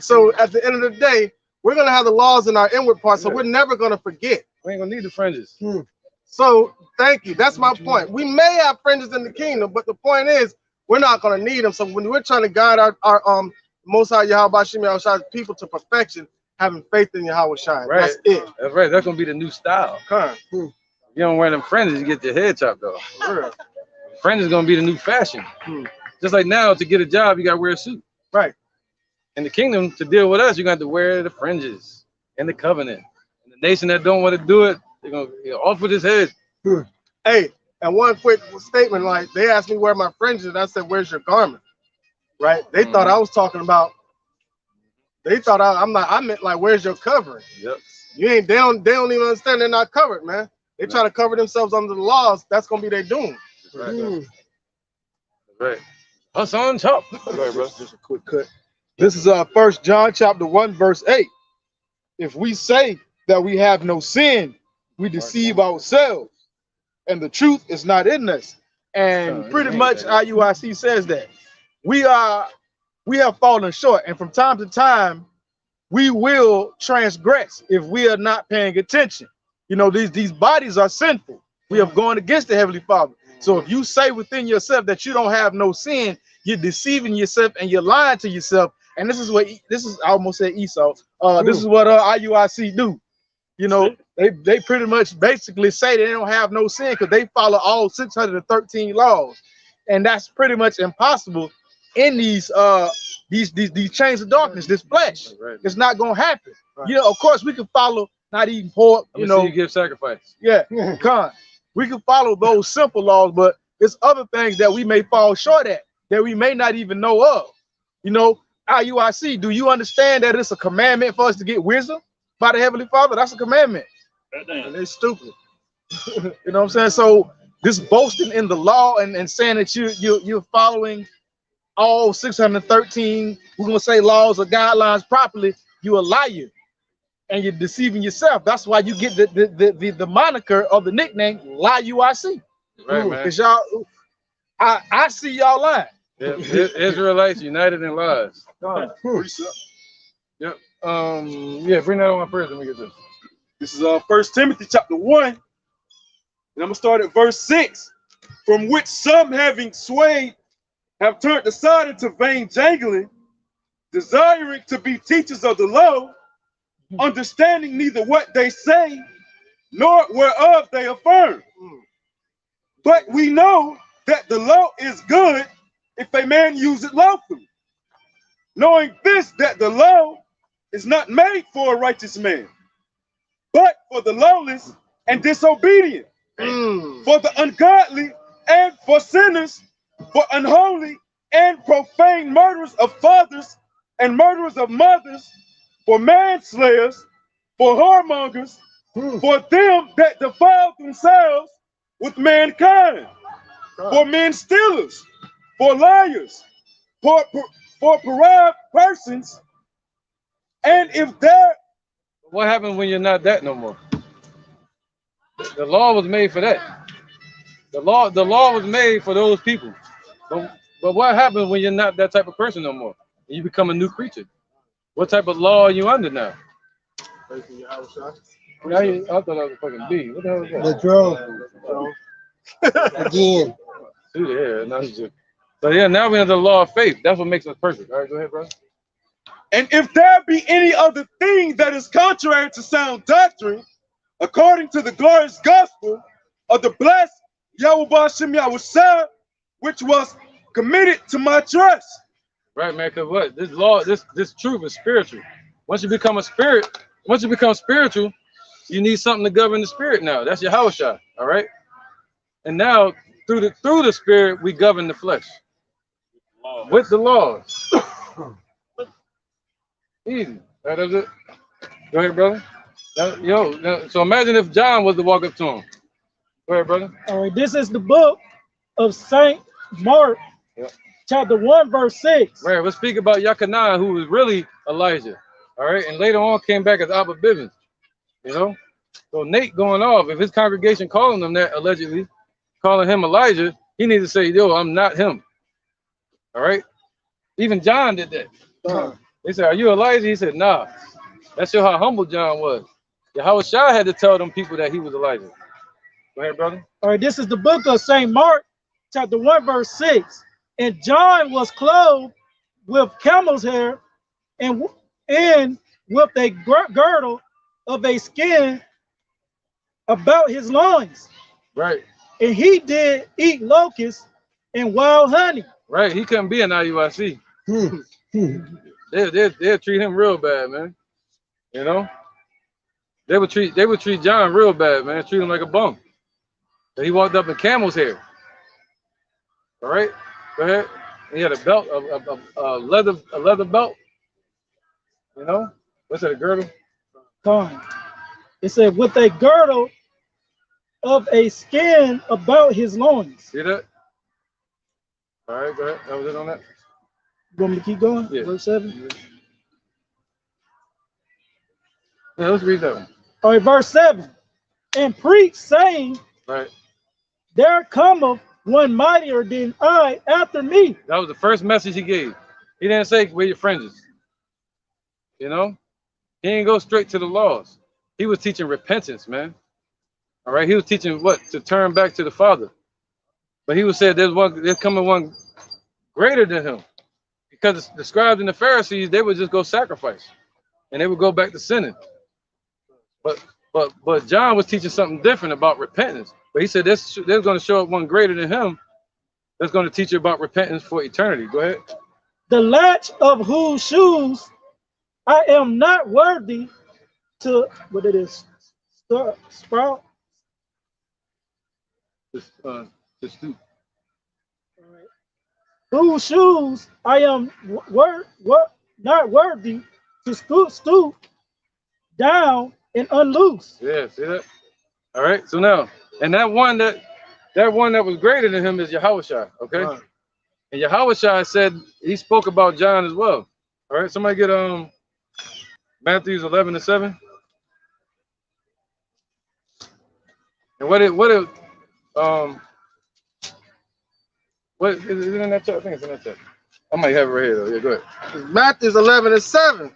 So at the end of the day, we're gonna have the laws in our inward part, so we're never gonna forget. We ain't gonna need the fringes. So thank you. That's my point. We may have fringes in the kingdom, but the point is we're not gonna need them. So when we're trying to guide our Most High Yahweh Shem Yahushua people to perfection, having faith in Yahweh Shai. Right. That's it. That's right. That's gonna be the new style. You don't wear them fringes, you get your head chopped off. Fringes is gonna be the new fashion. Just like now, to get a job, you gotta wear a suit. Right. In the kingdom, to deal with us, you're gonna have to wear the fringes and the covenant. And the nation that don't want to do it, they're gonna off with his head. Hey, and one quick statement, like they asked me where my fringes, and I said, "Where's your garment?" Right? They thought I was talking about. They thought I meant like, "Where's your covering?" Yep. You ain't. They don't even understand they're not covered, man. They try to cover themselves under the laws. That's gonna be their doom. Right. Right. Hassan Chop. Right, bro. Just a quick cut. This is 1 John chapter 1, verse 8. If we say that we have no sin, we deceive ourselves, and the truth is not in us. And pretty much IUIC says that we have fallen short, and from time to time we will transgress if we are not paying attention. You know, these bodies are sinful. We have gone against the Heavenly Father. So if you say within yourself that you don't have no sin, you're deceiving yourself and you're lying to yourself. And this is I almost said Esau. This is what IUIC do. You know, they pretty much basically say they don't have no sin because they follow all 613 laws, and that's pretty much impossible in these chains of darkness, this flesh. It's not gonna happen. You know, of course we can follow not eating pork. You know, you give sacrifice. Yeah, we can follow those simple laws, but there's other things that we may fall short at that we may not even know of. You know, IUIC, do you understand that it's a commandment for us to get wisdom by the Heavenly Father? That's a commandment. And they're stupid. You know what I'm saying? So this boasting in the law and saying that you're following all 613, we're gonna say laws or guidelines properly, you're a liar and you're deceiving yourself. That's why you get the moniker or the nickname IUIC. Right, man. Because y'all, I see y'all lying. Yeah, Israelites united in lies. Yep. Yeah, bring that on first. Let me get this. This is 1 Timothy chapter 1, and I'm gonna start at verse 6. From which some, having swayed, have turned aside into vain jangling, desiring to be teachers of the law, understanding neither what they say nor whereof they affirm. But we know that the law is good if a man use it lawfully, knowing this, that the law is not made for a righteous man, but for the lawless and disobedient, for the ungodly and for sinners, for unholy and profane murderers of fathers and murderers of mothers, for manslayers, for whoremongers, for them that defile themselves with mankind, for men stealers, for liars, for pariah persons. And if there, what happens when you're not that no more? The law was made for that. The law was made for those people. But what happens when you're not that type of person no more? And you become a new creature. What type of law are you under now? I thought that was a fucking B. What the hell is that? The drone. Again. Yeah, so yeah, now we're under the law of faith. That's what makes us perfect. All right, go ahead, bro. And if there be any other thing that is contrary to sound doctrine, according to the glorious gospel of the blessed Yahweh Shem Yahushua, which was committed to my trust. Right, man, because what? This law, this truth is spiritual. Once you become spiritual, you need something to govern the spirit now. That's your Yahushua, all right? And now, through the spirit, we govern the flesh. With the laws. Easy. That is it. Go ahead, brother. So imagine if John was to walk up to him. Go ahead, brother. All right, this is the book of Saint Mark, chapter 1, verse 6. Right, we'll speak about Yachanan, who was really Elijah. All right, and later on came back as Abba Bivens. You know? So Nate going off, if his congregation calling him that, allegedly, calling him Elijah, he needs to say, yo, I'm not him. All right? Even John did that. They said, are you Elijah? He said, nah. That shows how humble John was. Yahushua had to tell them people that he was Elijah. Go ahead, brother. All right, this is the book of St. Mark, chapter 1, verse 6. And John was clothed with camel's hair and with a girdle of a skin about his loins. Right. And he did eat locusts and wild honey. Right. He couldn't be an IUIC. They'll treat him real bad, man. You know? They would treat John real bad, man. Treat him like a bum. And he walked up in camel's hair. All right, go ahead. He had a belt, a leather belt. You know, what's that? A girdle? Fine. It said with a girdle of a skin about his loins. See that? All right, go ahead. That was it on that. You want me to keep going? Yeah. Verse 7. Yeah, let's read that one. All right, verse 7. And preach, saying, right, there cometh one mightier than I after me. That was the first message he gave. He didn't say, where your fringes. You know? He didn't go straight to the laws. He was teaching repentance, man. All right, he was teaching what? To turn back to the Father. But he was saying there's coming one greater than him. Because the scribes and the Pharisees, they would just go sacrifice. And they would go back to sinning. But John was teaching something different about repentance. But he said there's going to show up one greater than him that's going to teach you about repentance for eternity. Go ahead. The latch of whose shoes I am not worthy to, what it is, sprout. To stoop. Whose shoes I am not worthy to stoop down and unloose. Yeah, see that? All right. So now, and that one that was greater than him is Yahushua. Okay. Right. And Yahushua said he spoke about John as well. All right. Somebody get Matthew 11:7. And what is it in that chapter? I think it's in that chapter. I might have it right here though. Yeah, go ahead. Matthew 11:7.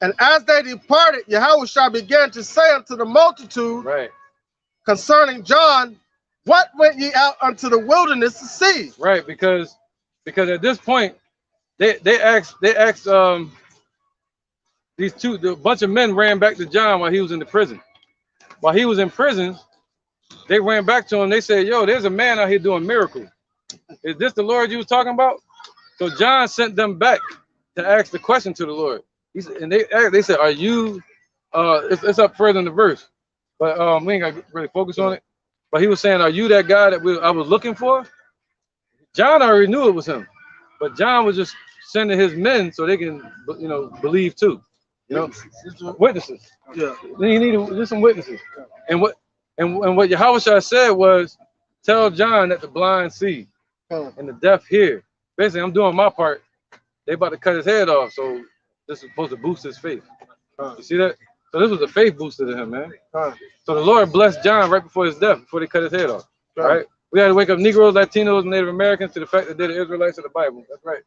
And as they departed, Yahushua began to say unto the multitude, right, concerning John, what went ye out unto the wilderness to see? Right, because at this point, they asked a bunch of men ran back to John while he was in the prison. While he was in prison, they ran back to him. They said, yo, there's a man out here doing miracles. Is this the Lord you was talking about? So John sent them back to ask the question to the Lord. He said, and they said, are you, it's up further in the verse, but we ain't got to really focus on it. But he was saying, are you that guy that I was looking for? John already knew it was him, but John was just sending his men so they can, believe too. Witnesses. Yeah. Then he needed just some witnesses. And what Yahushua said was, tell John that the blind see and the deaf hear. Basically, I'm doing my part. They about to cut his head off, so this is supposed to boost his faith. You see that? So this was a faith booster to him, man. So the Lord blessed John right before his death, before they cut his head off. All right? We had to wake up Negroes, Latinos, and Native Americans to the fact that they're the Israelites of the Bible. That's right.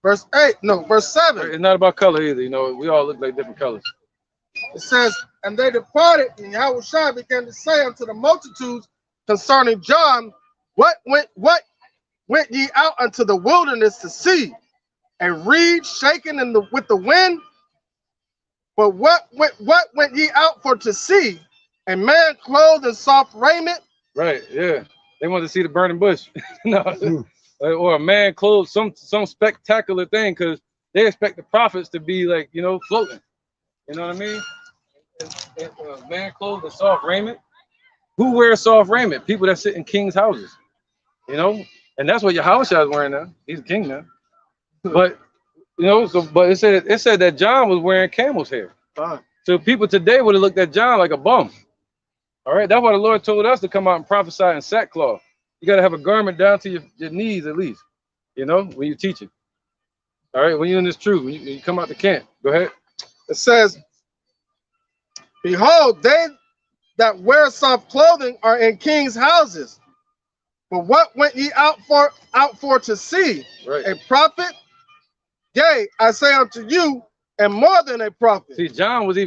Verse 7. It's not about color either. We all look like different colors. It says, and they departed, and Yahushua began to say unto the multitudes concerning John, what went ye out unto the wilderness to see? A reed shaken with the wind? But what went ye out for to see? A man clothed in soft raiment? Right, yeah. They wanted to see the burning bush. No. Or a man clothed some spectacular thing, because they expect the prophets to be like, floating. You know what I mean? And a man clothed in soft raiment. Who wears soft raiment? People that sit in king's houses. And that's what Yahushua is wearing now. He's a king now. But but it said that John was wearing camel's hair. So people today would have looked at John like a bum. All right, that's why the Lord told us to come out and prophesy in sackcloth. You got to have a garment down to your knees at least, when you're teaching. All right, when you're in this truth, when you come out the camp. Go ahead. It says, behold, they that wear soft clothing are in king's houses. But what went ye out for to see? Right. A prophet? Yea, I say unto you, and more than a prophet. See, John was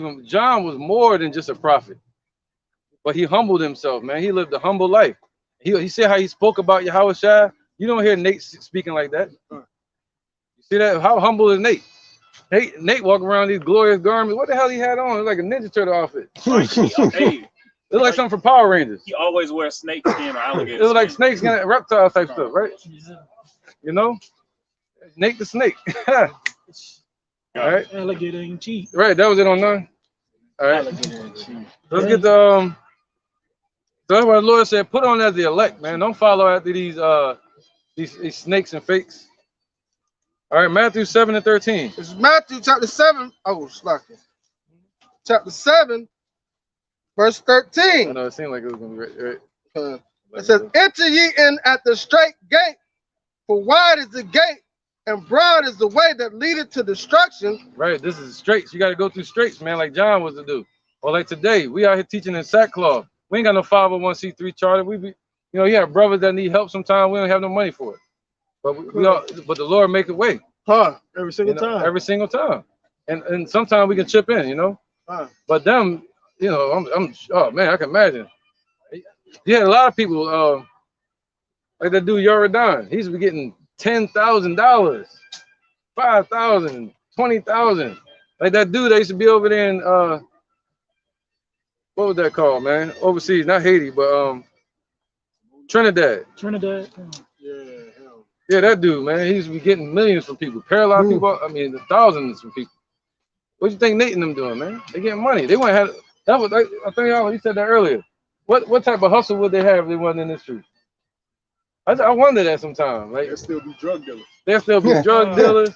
more than just a prophet. But he humbled himself, man. He lived a humble life. He said how he spoke about Yahweh Shai. You don't hear Nate speaking like that. You see that? How humble is Nate? Nate walking around these glorious garments. What the hell he had on? It was like a Ninja Turtle outfit. Hey, It was like something for Power Rangers. he always wears snake skin or alligator It was like skin. snakes and reptile type stuff, right? You know? Nate the snake. All right. Alligator ain't cheap. Right, that was it on 9. All right. Let's get the so that's what the Lord said, put on as the elect, man. Don't follow after these snakes and fakes. All right, Matthew 7 and 13. It's Matthew chapter 7. Oh, slacking. Chapter 7, verse 13. I know it seemed like it was gonna be right. It says, enter ye in at the straight gate, for wide is the gate, and broad is the way that leadeth to destruction. Right, this is straights. You got to go through straights, man, like John was to do. Or like today, we out here teaching in sackcloth. We ain't got no 501c3 charter. You have brothers that need help sometimes. We don't have no money for it. But but the Lord make a way. Every single time. Every single time. And sometimes we can chip in, you know. But them, oh man, I can imagine. You had a lot of people like that dude Yoradon. He's be getting $10,000, $5,000, $20,000. Like that dude that used to be over there in what was that called, man? Overseas, not Haiti, but Trinidad. Yeah, that dude, man. He used to be getting millions from people, paralyzed people. I mean, thousands from people. What do you think Nate and them doing, man? They getting money. They wouldn't have that. Was I think y'all. You said that earlier. What type of hustle would they have if they wasn't in this truth? I wonder that sometimes. Like They'll still be drug dealers. They'll still be drug dealers.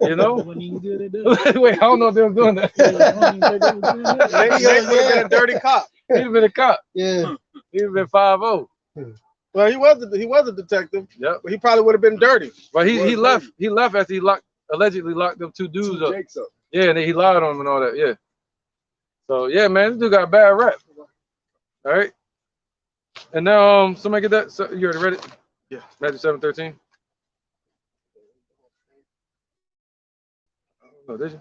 You know. Wait, I don't know if they were doing that. Maybe he would have been a dirty cop. He'd have been a cop. Yeah. He'd have been 5-0. Well, he was a detective. Yep. But he probably would have been dirty. But he left. He left after he allegedly locked them 2 dudes up. Jakes up. Yeah, and then he lied on them and all that. Yeah. So yeah, man, this dude got a bad rap. All right. And now somebody get that. So, you already read it? Yeah. Matthew 7:13. Oh, did you?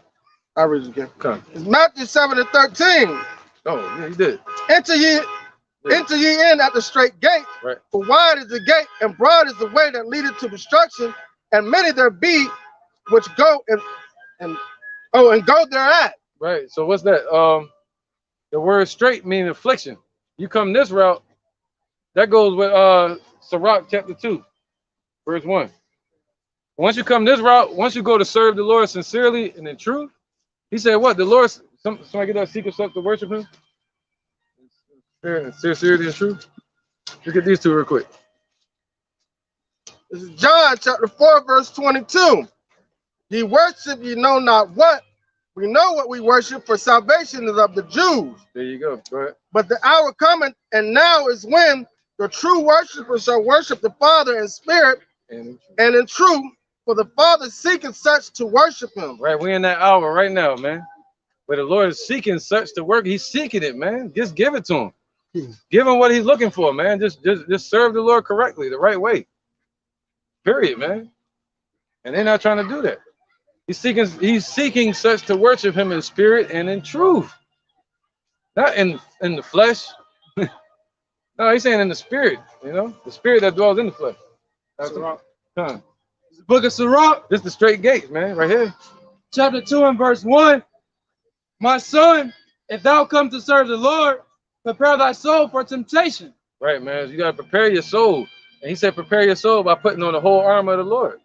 I read it again. Come. It's Matthew 7 and 13. Oh, yeah, you did. Enter ye in at the straight gate. Right. For wide is the gate, and broad is the way that leadeth to destruction, and many there be which go and go thereat. Right. So what's that? The word straight means affliction. You come this route, that goes with Sirach chapter 2, verse 1. Once you come this route, once you go to serve the Lord sincerely and in truth, he said what? The Lord, somebody get that secret stuff to worship him? Sincerity and truth. Look at these two real quick. This is John chapter 4, verse 22. Ye worship, ye know not what. We know what we worship, for salvation is of the Jews. There you go. Go ahead. But the hour cometh, and now is when the true worshipers shall worship the Father in spirit and in truth, for the Father seeketh such to worship him. Right, we're in that hour right now, man. Where the Lord is seeking such to work. He's seeking it, man. Just give it to him. Give him what he's looking for, man. Just serve the Lord correctly, the right way. Period, man. And they're not trying to do that. He's seeking such to worship him in spirit and in truth. Not in the flesh. No, he's saying in the spirit, the spirit that dwells in the flesh. That's the Book of Sirach. This is the straight gate, man, right here. Chapter 2 and verse 1. My son, if thou come to serve the Lord, prepare thy soul for temptation. Right, man. You got to prepare your soul. And he said, prepare your soul by putting on the whole armor of the Lord.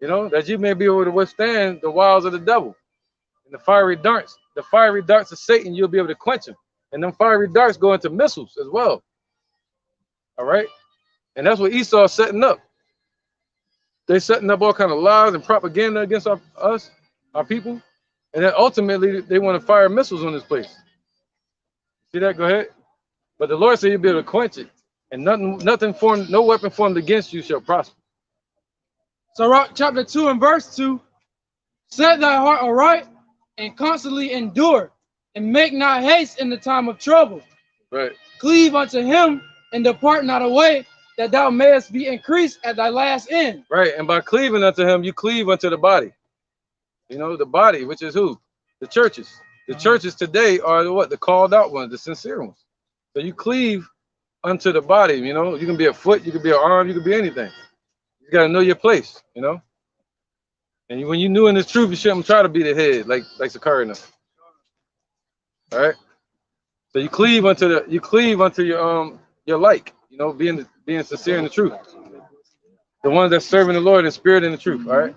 That you may be able to withstand the wiles of the devil. And the fiery darts of Satan, you'll be able to quench them. And them fiery darts go into missiles as well. All right? And that's what Esau's setting up. They're setting up all kind of lies and propaganda against us, our people. And then ultimately, they want to fire missiles on this place. See that? Go ahead. But the Lord said you'll be able to quench it. And nothing formed, no weapon formed against you shall prosper. Sirach chapter 2 and verse 2. Set thy heart aright and constantly endure, and make not haste in the time of trouble. Right. Cleave unto him and depart not away, that thou mayest be increased at thy last end. Right. And by cleaving unto him, you cleave unto the body. You know, the body, which is who? The churches. The churches today are the what? The called out ones, the sincere ones. So you cleave unto the body, you know. You can be a foot, you can be an arm, you can be anything. You got to know your place, you know. And when you knew in this truth, you shouldn't try to be the head, like Sakari. All right. So you cleave unto your like, you know, being sincere in the truth. The ones that's serving the Lord in spirit and the truth. All right.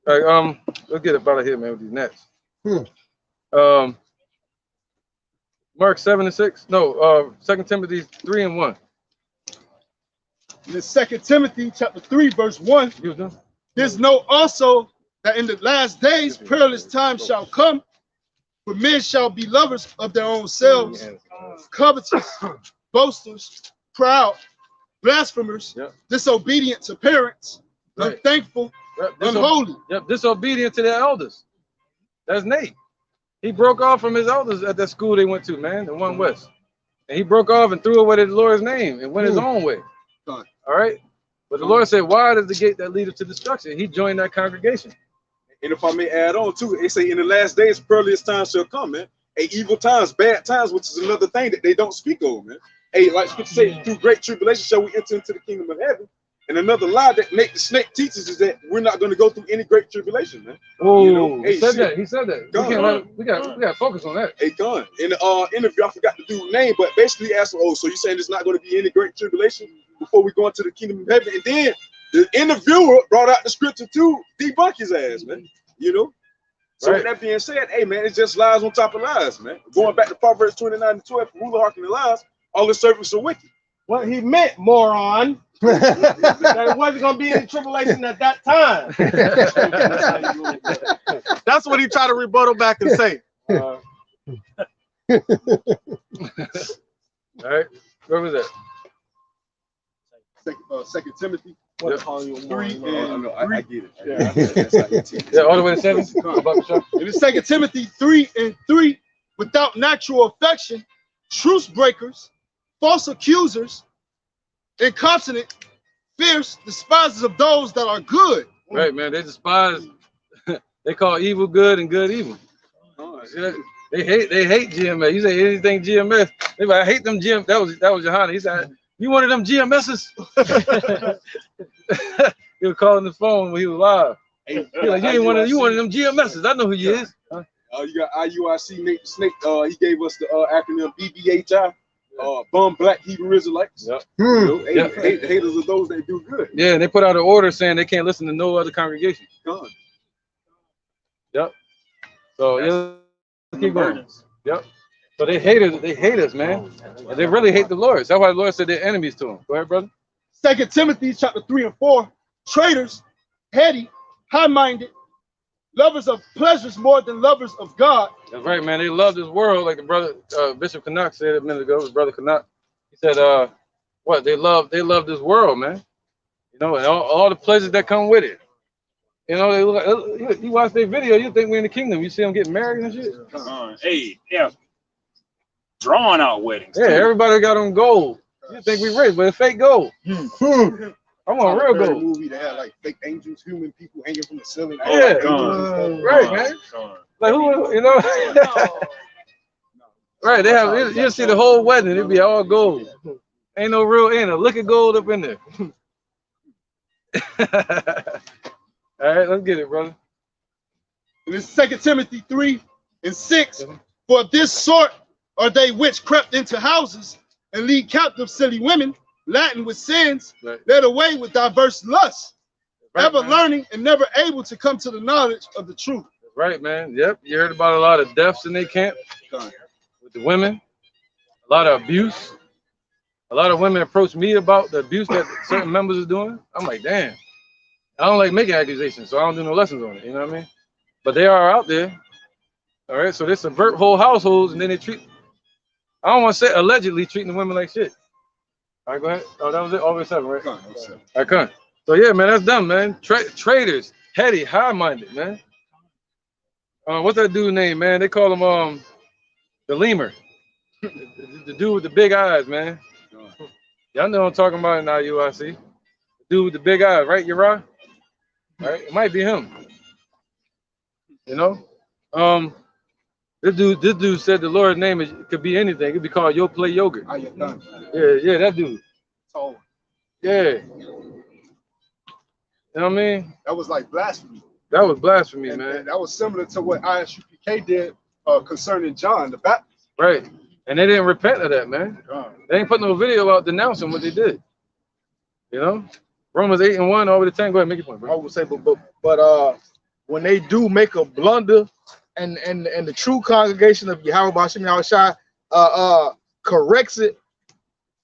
All right. Let's get it out of here, man, with these nets. Mark 7:6. No, 2 Timothy 3:1. In 2 Timothy chapter 3, verse 1. There's know also that in the last days perilous times shall come, for men shall be lovers of their own selves, covetous, boasters, proud, blasphemers, disobedient to parents, unthankful, unholy. Disobedient to their elders. That's Nate. He broke off from his elders at that school they went to, man, the One West. And he broke off and threw away the Lord's name and went his own way. All right? But the Lord said, wide is the gate that leadeth to destruction. He joined that congregation. And if I may add on too, they say in the last days, perilous times shall come, man. Hey, evil times, bad times, which is another thing that they don't speak of, man. Hey, like Scripture says, through great tribulation shall we enter into the kingdom of heaven. And another lie that Nate the Snake teaches is that we're not going to go through any great tribulation, man. Oh, you know? He said that. We got to focus on that. Hey, Gun. In the interview, I forgot the dude's name, but basically asked, oh, so you're saying there's not going to be any great tribulation before we go into the kingdom of heaven? And then the interviewer brought out the scripture to debunk his ass, man. You know? So with that being said, hey, man, it's just lies on top of lies, man. Going back to Proverbs 29:12, ruler hearkening lies, all his servants are wicked. What he meant, moron, that it wasn't going to be any tribulation at that time. That's what he tried to rebuttal back and say. All right. Where was that? 2 Timothy 3 and I get it. Yeah, all the way to 7. In 2 Timothy 3:3, without natural affection, truce breakers, false accusers, incontinent, fierce, despisers of those that are good. Right, man. They despise. They call evil good and good evil. They hate GMS. You say anything GMS, they like, I hate them GM. That was Johanna. He said, you one of them GMSs? He was calling the phone when he was live. He like, you one of them GMSs. I know who you is. You got IUIC Nate the Snake. He gave us the acronym BBHI. Bum Black Hebrew Israelites. Yep. You know, haters of those that do good. Yeah, and they put out an order saying they can't listen to no other congregation. God. Yep. So yeah, keep going. Yep. So they hate us, man. And they really hate the Lord. That's why the Lord said they're enemies to him. Go ahead, brother. 2 Timothy chapter 3 and 4, traitors, heady, high-minded, lovers of pleasures more than lovers of God. That's right, man. They love this world, like the brother Bishop Canuck said a minute ago. His brother Canuck. He said, what they love this world, man. You know, and all the pleasures that come with it. You know, they look, you watch their video, you think we're in the kingdom. You see them getting married and shit. Hey, yeah, drawn out weddings. Yeah, everybody got on gold. You think we rich, but it's fake gold. I want real gold. Movie that had like fake angels, human people hanging from the ceiling. Yeah, right, man. Like who, you know? Right, they have. You see the whole wedding, it'd be all gold. Ain't a lick of gold up in there. All right, let's get it, brother. And it's 2 Timothy 3 and 6. For this sort are they which crept into houses and lead captive silly women, laden with sins, led away with diverse lusts, ever learning and never able to come to the knowledge of the truth. Right, man. Yep. You heard about a lot of deaths in their camp with the women, a lot of abuse. A lot of women approach me about the abuse that certain members are doing. I'm like, damn. I don't like making accusations, so I don't do no lessons on it. You know what I mean? But they are out there. All right. So they subvert whole households and then they treat, I don't want to say allegedly treating the women like shit. All right, go ahead. Oh, that was it. Always 7, right? All right, come on. So yeah, man, that's them, man. Traitors, heady, high-minded, man. What's that dude's name, man? They call him the lemur, the dude with the big eyes, man. Y'all know what I'm talking about in IUIC. The dude with the big eyes, right, Uriah? All right, it might be him. You know, this dude said the Lord's name could be anything. It could be called Yo Play Yogurt. Yeah, that dude. Yeah. You know what I mean? That was like blasphemy. That was blasphemy, And man. that was similar to what ISUPK did concerning John the Baptist. Right. And they didn't repent of that, man. They ain't put no video out denouncing what they did. You know? Romans 8:1 over to 10. Go ahead, make your point, bro. I would say, but when they do make a blunder, and the true congregation of Yahweh Bashim Yahushua corrects it,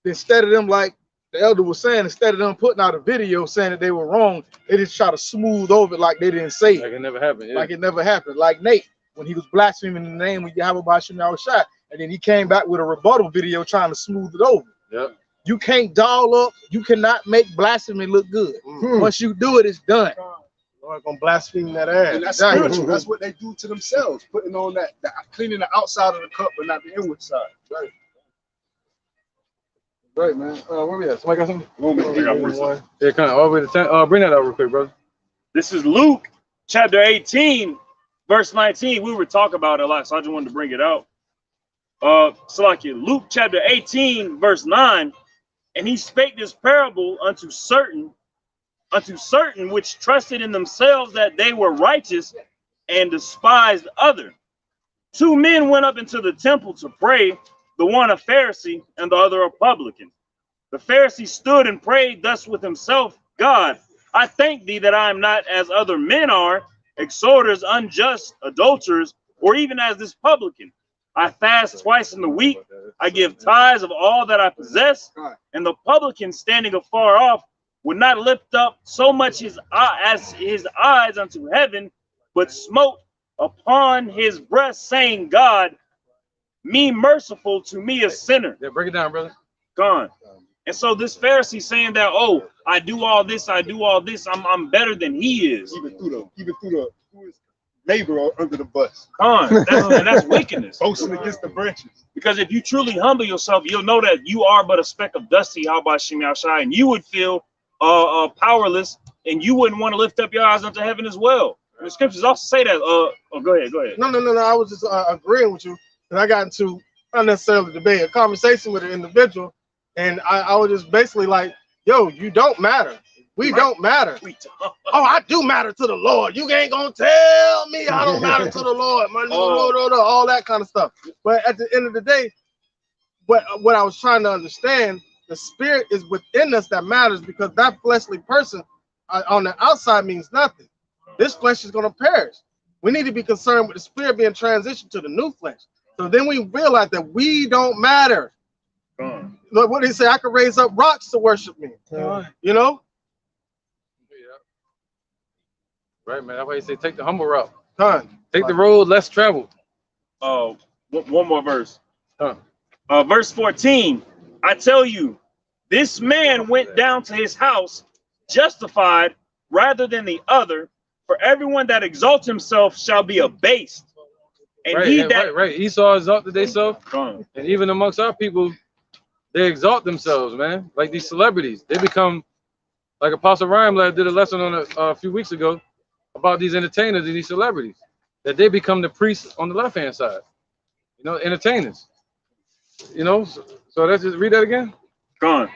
instead of them, like the elder was saying, instead of them putting out a video saying that they were wrong, they just try to smooth over it like they didn't say it. Like it never happened. Yeah. Like it never happened. Like Nate, when he was blaspheming in the name of Yahweh Bashim Yahushua, and then he came back with a rebuttal video trying to smooth it over. Yep. You can't doll up. You cannot make blasphemy look good. Once you do it, it's done. Lord gonna blaspheme that ass. And that's spiritual. That's what they do to themselves, putting on that cleaning the outside of the cup, but not the inward side. Right. Right, man. Where we at? Somebody got something? Yeah, kind of all the way to 10. Bring that out real quick, bro. This is Luke chapter 18, verse 19. We were talking about it a lot, so I just wanted to bring it out. So like in Luke chapter 18, verse 9, and he spake this parable unto certain which trusted in themselves that they were righteous and despised other. 2 men went up into the temple to pray, the one a Pharisee and the other a publican. The Pharisee stood and prayed thus with himself, God, I thank thee that I am not as other men are, extorters, unjust, adulterers, or even as this publican. I fast twice in the week. I give tithes of all that I possess. And the publican, standing afar off, would not lift up so much as his eyes unto heaven, but smote upon his breast, saying, God, me merciful to me a sinner. Yeah, break it down, brother. Gone. And so this Pharisee saying that, oh, I do all this, I'm better than he is. Even through the neighbor under the bus. And that's wickedness. Boasting against the branches. Because if you truly humble yourself, you'll know that you are but a speck of dust to Yahweh Shem Yahushua, and you would feel powerless, and you wouldn't want to lift up your eyes unto heaven as well. And the scriptures also say that. Go ahead. No. I was just agreeing with you, and I got into not necessarily debate, a conversation with an individual, and I was just basically like, "Yo, you don't matter. We don't matter. Oh, I do matter to the Lord. You ain't gonna tell me I don't matter to the Lord, man. All that kind of stuff." But at the end of the day, what I was trying to understand, the spirit is within us that matters, because that fleshly person on the outside means nothing. This flesh is going to perish. We need to be concerned with the spirit being transitioned to the new flesh. So then we realize that we don't matter. Look, what did he say? I could raise up rocks to worship me. You know? Right, man. That's why you say take the humble route. Take the road less traveled. One more verse. Verse 14. I tell you, this man went down to his house justified rather than the other. For everyone that exalts himself shall be abased. And right. Esau exalted themselves. And even amongst our people, they exalt themselves, man. Like these celebrities. They become, like Apostle Ryan did a lesson on it a few weeks ago about these entertainers and these celebrities. That they become the priests on the left-hand side. You know, entertainers. You know, so let's just read that again. For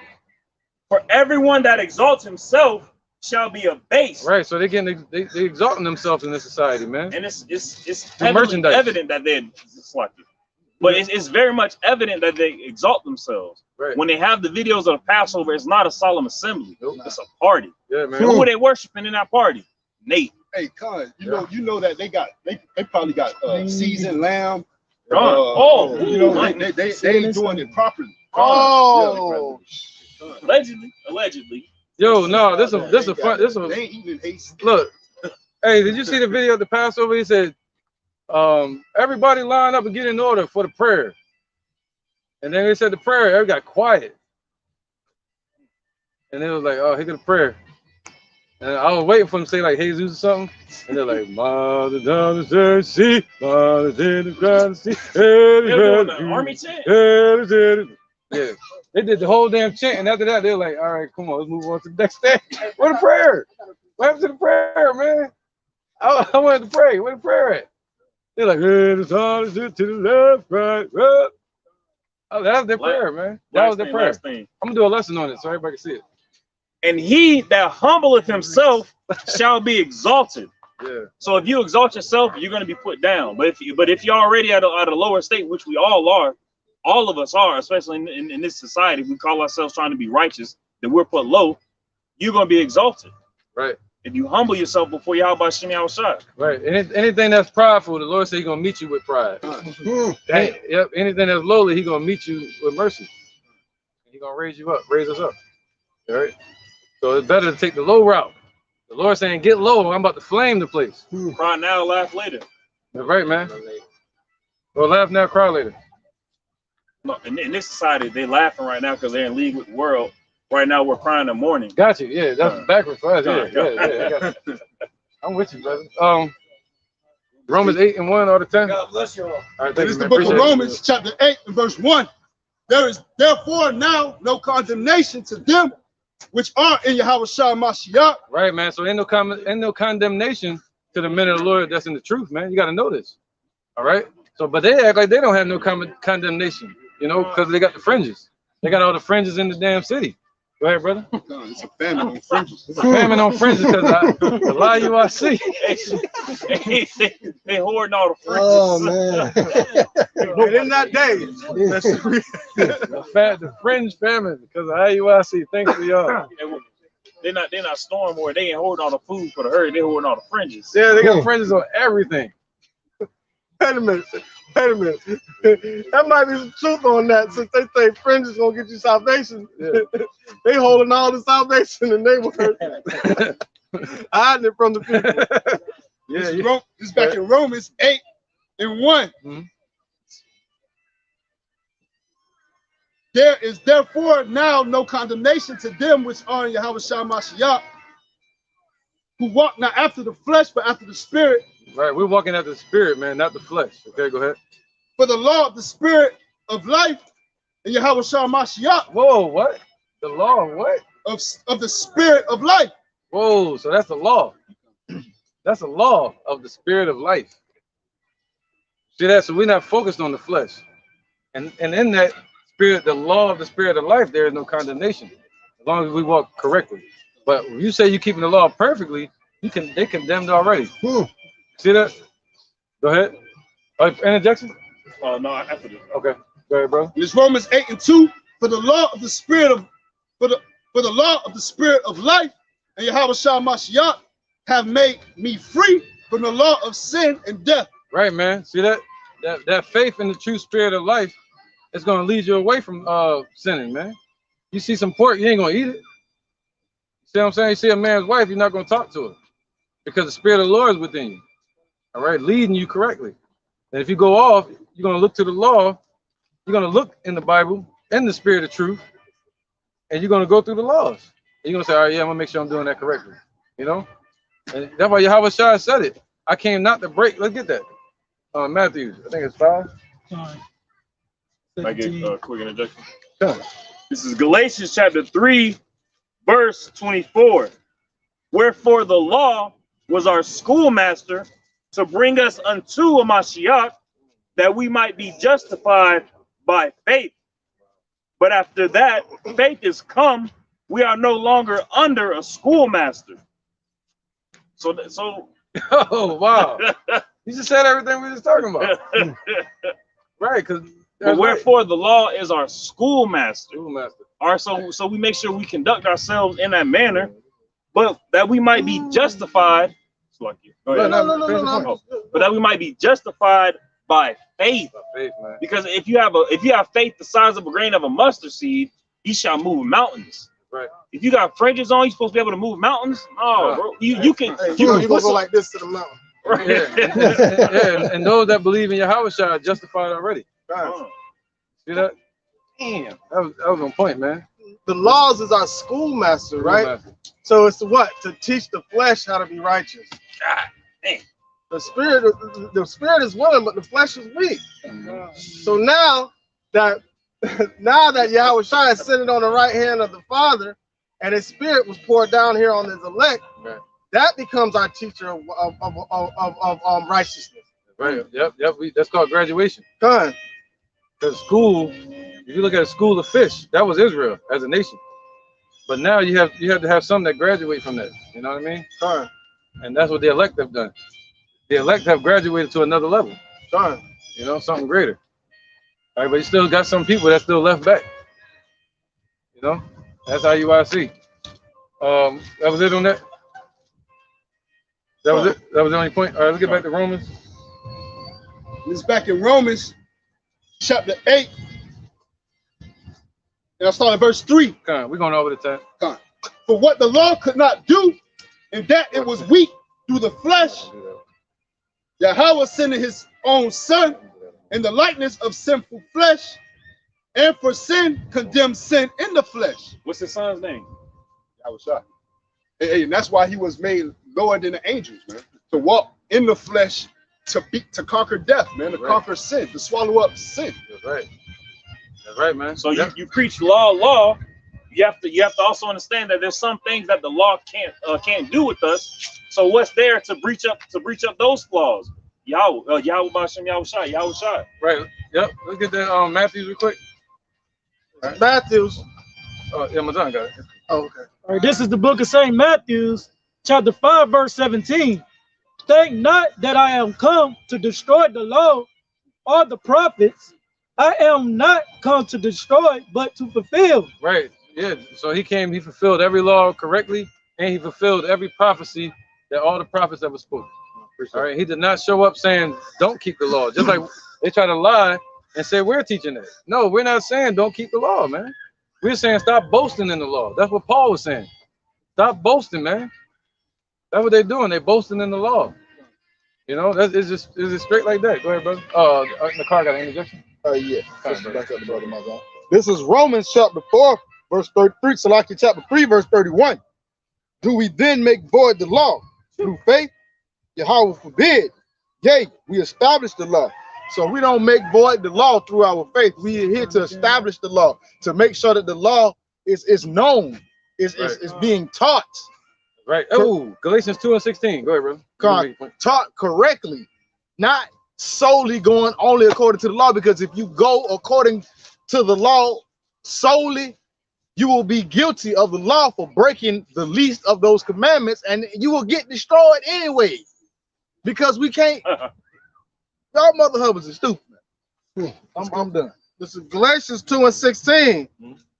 everyone that exalts himself shall be abased. Right, so they exalting themselves in this society, man. And it's evident that they're selected. But it's very much evident that they exalt themselves. Right. When they have the videos of the Passover, it's not a solemn assembly. It's a party. Yeah, man. Who are they worshiping in that party? Nate. Hey, Con, you know that they probably got seasoned lamb. You know, they ain't doing it properly. Allegedly. Yo, no, this is fun. They ain't even hasty. Look, hey, did you see the video of the Passover? He said, everybody line up and get in order for the prayer. And then they said the prayer, everybody got quiet. And they was like, oh, here go the prayer. And I was waiting for them to say like Jesus or something. And they're like, Mother down the sea, Mother did the sea. They're doing the army chant. Yeah, they did the whole damn chant, and after that, they're like, "All right, come on, let's move on to the next day." Where the prayer? What happened to the prayer, man? I wanted to pray. Where the prayer at? They're like, hey, the sun is to the left, right, right. Oh, that was their prayer, man. That was their prayer. I'm gonna do a lesson on it so everybody can see it. And he that humbleth himself shall be exalted. Yeah. So if you exalt yourself, you're going to be put down. But if you're already at a lower state, which we all are, all of us are, especially in this society, we call ourselves trying to be righteous, then we're put low. You're going to be exalted. Right. If you humble yourself before Yahweh Shem Yahushua. Right. Anything that's prideful, the Lord said He's gonna meet you with pride. Yep. Anything that's lowly, He's gonna meet you with mercy. He's gonna raise you up, raise us up. All right. So it's better to take the low route. The Lord saying, "Get low. I'm about to flame the place." Cry now, laugh later. That's right, man. Well, laugh now, cry later. No, in this society, they're laughing right now because they're in league with the world. Right now, we're crying in mourning. Got you. Yeah, that's backwards for us. Yeah. I got you. I'm with you, brother. Romans 8:1 out of 10. God bless you all. All right, This is the book of Romans, chapter 8, and verse 1. There is therefore now no condemnation to them which are in Yahweh Shah Mashiach. Right, man. So ain't no condemnation to the men of the Lord that's in the truth, man. You got to know this. All right. So, but they act like they don't have no condemnation, you know, because they got the fringes. They got all the fringes in the damn city. Go ahead, brother. God, it's a famine on Fringes. It's a famine on Fringes because a lot of Iuic. They hoarding all the fringes. Oh man. And in that day, the fringe famine because of Iuic. Thanks for y'all. They're not storm or they ain't hoarding all the food for the herd. They hoarding all the fringes. Yeah, they got fringes on everything. Wait a minute. That might be some truth on that. Since they say fringes gonna get you salvation, they holding all the salvation and they were hiding it from the people. This is back in Romans 8:1. Mm-hmm. There is therefore now no condemnation to them which are in Yahweh Shah Mashiach, who walk not after the flesh, but after the spirit. Right, we're walking after the spirit, man, not the flesh. Okay, go ahead. For the law of the spirit of life in Yahweh Shah Mashiach. Whoa, what? The law of what? Of the spirit of life. Whoa, so that's the law. That's the law of the spirit of life. See that? So we're not focused on the flesh. And in that spirit, the law of the spirit of life, there is no condemnation. As long as we walk correctly. But when you say you're keeping the law perfectly, they condemned already. See that? Go ahead. Interjection? No, after this. Okay. Go ahead, bro. It's Romans 8:2. For the law of the spirit of for the law of the spirit of life and Yahweh Shah Mashiach have made me free from the law of sin and death. Right, man. See that? That faith in the true spirit of life is gonna lead you away from sinning, man. You see some pork, you ain't gonna eat it. See what I'm saying? You see a man's wife, you're not gonna talk to her because the spirit of the Lord is within you. All right, leading you correctly. And if you go off, you're gonna look to the law. You're gonna look in the Bible in the spirit of truth, and you're gonna go through the laws. And you're gonna say, all right, yeah, I'm gonna make sure I'm doing that correctly. You know, and that's why Yahweh Shai said it. I came not to break. Let's get that. Matthew, I think it's 5. I get a quick interjection. Yeah. This is Galatians chapter 3, verse 24. Wherefore the law was our schoolmaster to bring us unto a Mashiach, that we might be justified by faith. But after that faith is come, we are no longer under a schoolmaster. So oh wow. You just said everything we just talking about. Right, because but wherefore right. The law is our schoolmaster. So we make sure we conduct ourselves in that manner, but that we might be justified. But that we might be justified by faith. Man. Because if you have faith the size of a grain of a mustard seed, you shall move mountains. Right. If you got fringes on, you're supposed to be able to move mountains. Oh, bro, you can. Hey, you go like this to the mountain. Right. Yeah. And those that believe in Yahweh Shai are justified already. Right. See that? Damn, that was on point, man. The laws is our schoolmaster, right? So it's what? To teach the flesh how to be righteous. God damn. The spirit is willing, but the flesh is weak. So now that Yahweh Shai is sitting on the right hand of the Father, and his spirit was poured down here on his elect, that becomes our teacher of righteousness. Right. Yep. That's called graduation. Done. Because school, if you look at a school of fish, that was Israel as a nation. But now you have to have some that graduate from that. You know what I mean? Done. And that's what the elect have done. The elect have graduated to another level. Done. You know, something greater. All right, but you still got some people that still left back. You know, that's IUIC. That was it on that. That was it. That was the only point. All right, let's get back to Romans. It's back in Romans chapter 8. And I'll start at verse 3. Come on, we're going over the time. Come on. For what the law could not do, in that it was weak through the flesh, Yahweh sending his own son in the likeness of sinful flesh, and for sin condemned sin in the flesh. What's his son's name? Yahweh. And that's why he was made lower than the angels, man. To walk in the flesh, to conquer death, man, to conquer sin, to swallow up sin. That's right. That's right, man. So you preach law. You have to also understand that there's some things that the law can't do with us. So what's there to breach up those flaws? Yahweh Bashem, Yahweh. Right. Yep. Let's get that Matthews real quick. Right. Matthews. Yeah, my son got it. Oh, okay. All right, this is the book of St. Matthews, chapter 5, verse 17. Think not that I am come to destroy the law or the prophets. I am not come to destroy, but to fulfill. Right. Yeah. So he came, he fulfilled every law correctly, and he fulfilled every prophecy that all the prophets ever spoke. All right. He did not show up saying, don't keep the law. Just like they try to lie and say, we're teaching that. No, we're not saying don't keep the law, man. We're saying stop boasting in the law. That's what Paul was saying. Stop boasting, man. That's what they're doing. They're boasting in the law. You know, it's just straight like that. Go ahead, brother. The car got an interjection? Yeah. Back up, brother, my God. This is Romans chapter 4, verse 33. Salaki chapter 3, verse 31. Do we then make void the law through faith? Yahweh forbid. Yea, we establish the law. So we don't make void the law through our faith. We are here to establish the law, to make sure that the law is known, is being taught. Right. Oh, Galatians 2:16. Go ahead, brother. Taught correctly, not solely going only according to the law. Because if you go according to the law solely, you will be guilty of the law for breaking the least of those commandments, and you will get destroyed anyway. Because we can't. Y'all mother hubbers are stupid. I'm done. This is Galatians 2:16.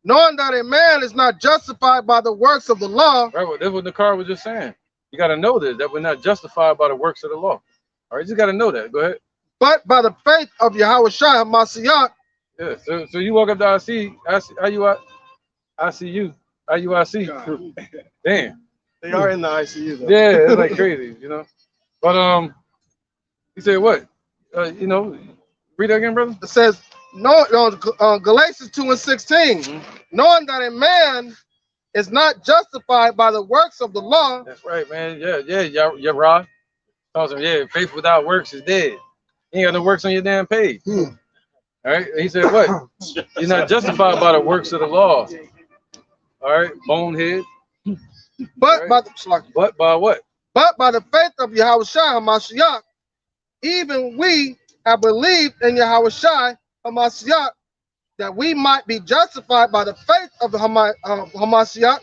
Knowing that a man is not justified by the works of the law. Right, well, that's what the car was just saying. You got to know this, that we're not justified by the works of the law. All right, you just got to know that. Go ahead. But by the faith of Yahweh Shai HaMashiach. Yeah, so you walk up to IUIC. Damn. They are in the ICU, though. Yeah, it's like crazy, you know. But you said what? You know, read that again, brother. It says, Galatians 2:16, knowing that a man is not justified by the works of the law. That's right, man. Yeah, Rod. Awesome. Yeah, faith without works is dead. You ain't got no works on your damn page. All right. He said, what? You're not justified by the works of the law. All right, bonehead. But right. By what? But by the faith of Yahweh Shai HaMashiach, even we have believed in Yahweh Shai HaMashiach, that we might be justified by the faith of the HaMashiach,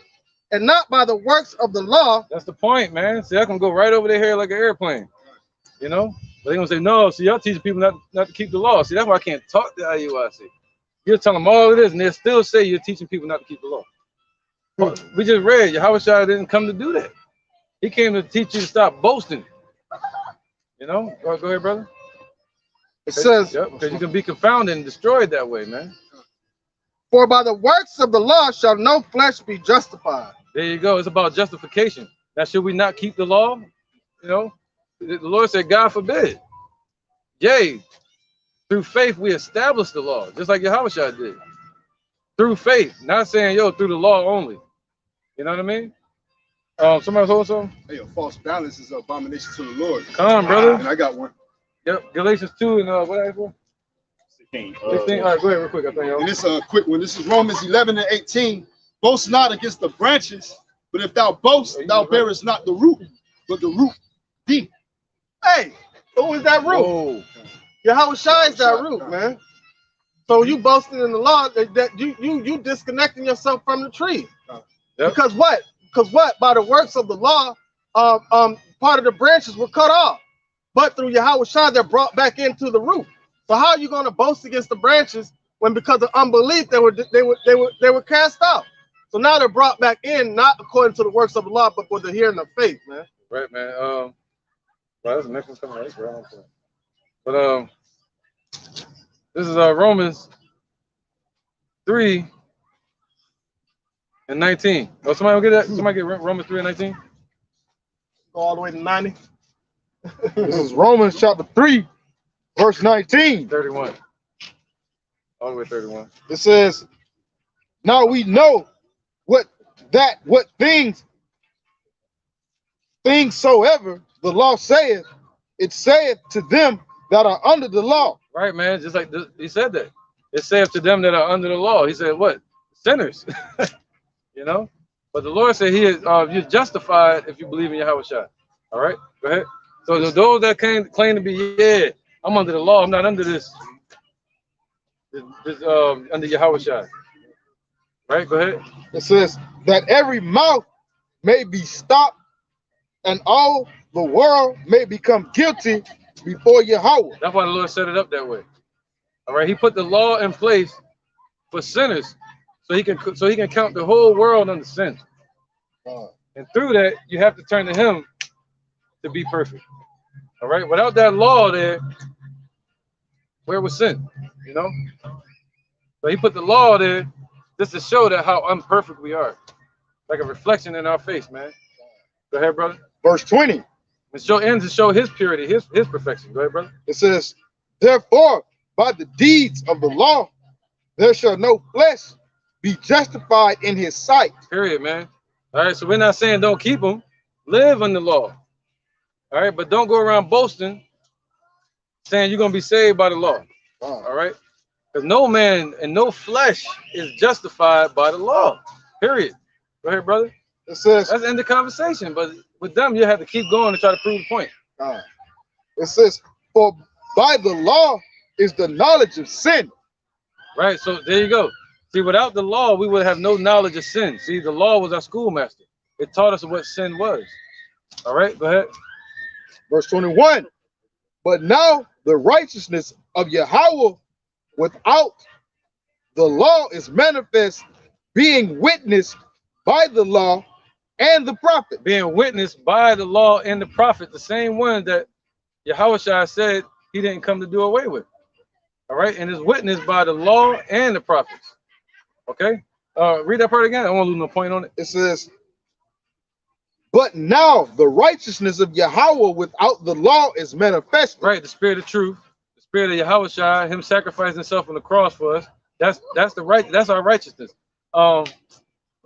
and not by the works of the law. That's the point, man. See, I can go right over their hair like an airplane, you know. But they're gonna say, no. See, y'all teaching people not to keep the law. See, that's why I can't talk to IUIC. You'll tell them all of this, and they'll still say you're teaching people not to keep the law. We just read Yahweh Shai didn't come to do that. He came to teach you to stop boasting. You know, go ahead, brother. It says, because you can be confounded and destroyed that way, man. For by the works of the law shall no flesh be justified. There you go. It's about justification. Now, should we not keep the law? You know, the Lord said, God forbid. Yea, through faith we establish the law, just like Yahweh Shai did. Through faith, not saying, through the law only. You know what I mean? Somebody hold something? Hey, false balance is an abomination to the Lord. Come on, brother. And I got one. Yep, Galatians 2 and what else? 16. All right, go ahead real quick. I think, and it's a quick one. This is Romans 11:18. Boast not against the branches, but if thou boast, thou bearest not the root, but the root deep. Hey, who is that root? Oh, Yahweh Shai is that root, man. So you boasting in the law that you disconnecting yourself from the tree. Yep. Because what? Because what? By the works of the law, part of the branches were cut off, but through Yahweh Shai they're brought back into the root. So how are you going to boast against the branches when because of unbelief they were cast out? So now they're brought back in, not according to the works of the law, but with the hearing of faith, man. Right, man. Well, that's the next one coming right, bro. But this is Romans 3 and 19. Oh, somebody will get that. Somebody get Romans 3 and 19. Go all the way to 90. This is Romans chapter 3, verse 19. 31. All the way 31. It says, now we know what things soever the law saith, it saith to them that are under the law. Right, man. Just like this, he said that. It saith to them that are under the law. He said, what? Sinners. You know? But the Lord said he is you're justified if you believe in Yahweh Shai. All right? Go ahead. So those that claim to be, yeah, I'm under the law, I'm not under this under Yahweh Shai. Right? Go ahead. It says that every mouth may be stopped and all the world may become guilty before Yahweh. That's why the Lord set it up that way. All right, he put the law in place for sinners, so he can count the whole world under sin. And through that, you have to turn to him to be perfect. All right, without that law there, where was sin? You know? So he put the law there just to show that how imperfect we are. Like a reflection in our face, man. Go ahead, brother. Verse 20. And to show his purity, his perfection. Go ahead, brother. It says, therefore, by the deeds of the law, there shall no flesh be justified in his sight. Period, man. All right, so we're not saying don't keep them. Live in the law. All right, but don't go around boasting, saying you're going to be saved by the law. All right? Because no man and no flesh is justified by the law. Period. Go ahead, brother. It says, that's the end of the conversation. But with them, you have to keep going to try to prove the point. It says, for by the law is the knowledge of sin. Right, so there you go. See, without the law, we would have no knowledge of sin. See, the law was our schoolmaster. It taught us what sin was. All right, go ahead. Verse 21. But now the righteousness of Yahweh without the law is manifest, being witnessed by the law and the prophet. Being witnessed by the law and the prophet, the same one that Yahweh Shai said he didn't come to do away with. All right, and it's witnessed by the law and the prophets. Okay, read that part again. I won't lose no point on it. It says, but now the righteousness of Yahweh without the law is manifest. Right, the spirit of truth, the spirit of Yahweh Shai, him sacrificing himself on the cross for us. That's our righteousness. Let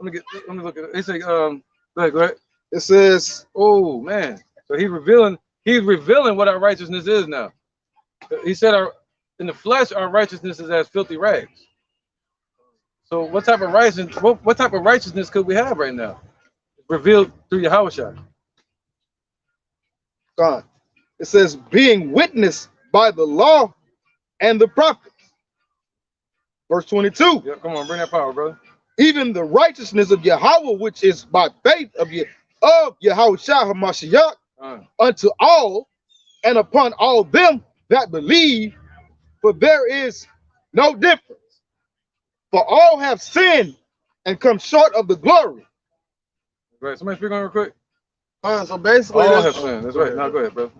me look at it. He said, go ahead. It says, oh man, so he's revealing what our righteousness is now. He said in the flesh, our righteousness is as filthy rags. So what type of righteousness could we have right now? Revealed through Yahweh Shai. God. It says, being witnessed by the law and the prophets. Verse 22. Yeah, come on, bring that power, brother. Even the righteousness of Yahweh, which is by faith of Yahweh Shai HaMashiach, unto all and upon all them that believe, for there is no difference. For all have sinned and come short of the glory. Right, somebody speak on it real quick. So basically, all have sinned. That's right. Now go ahead, bro.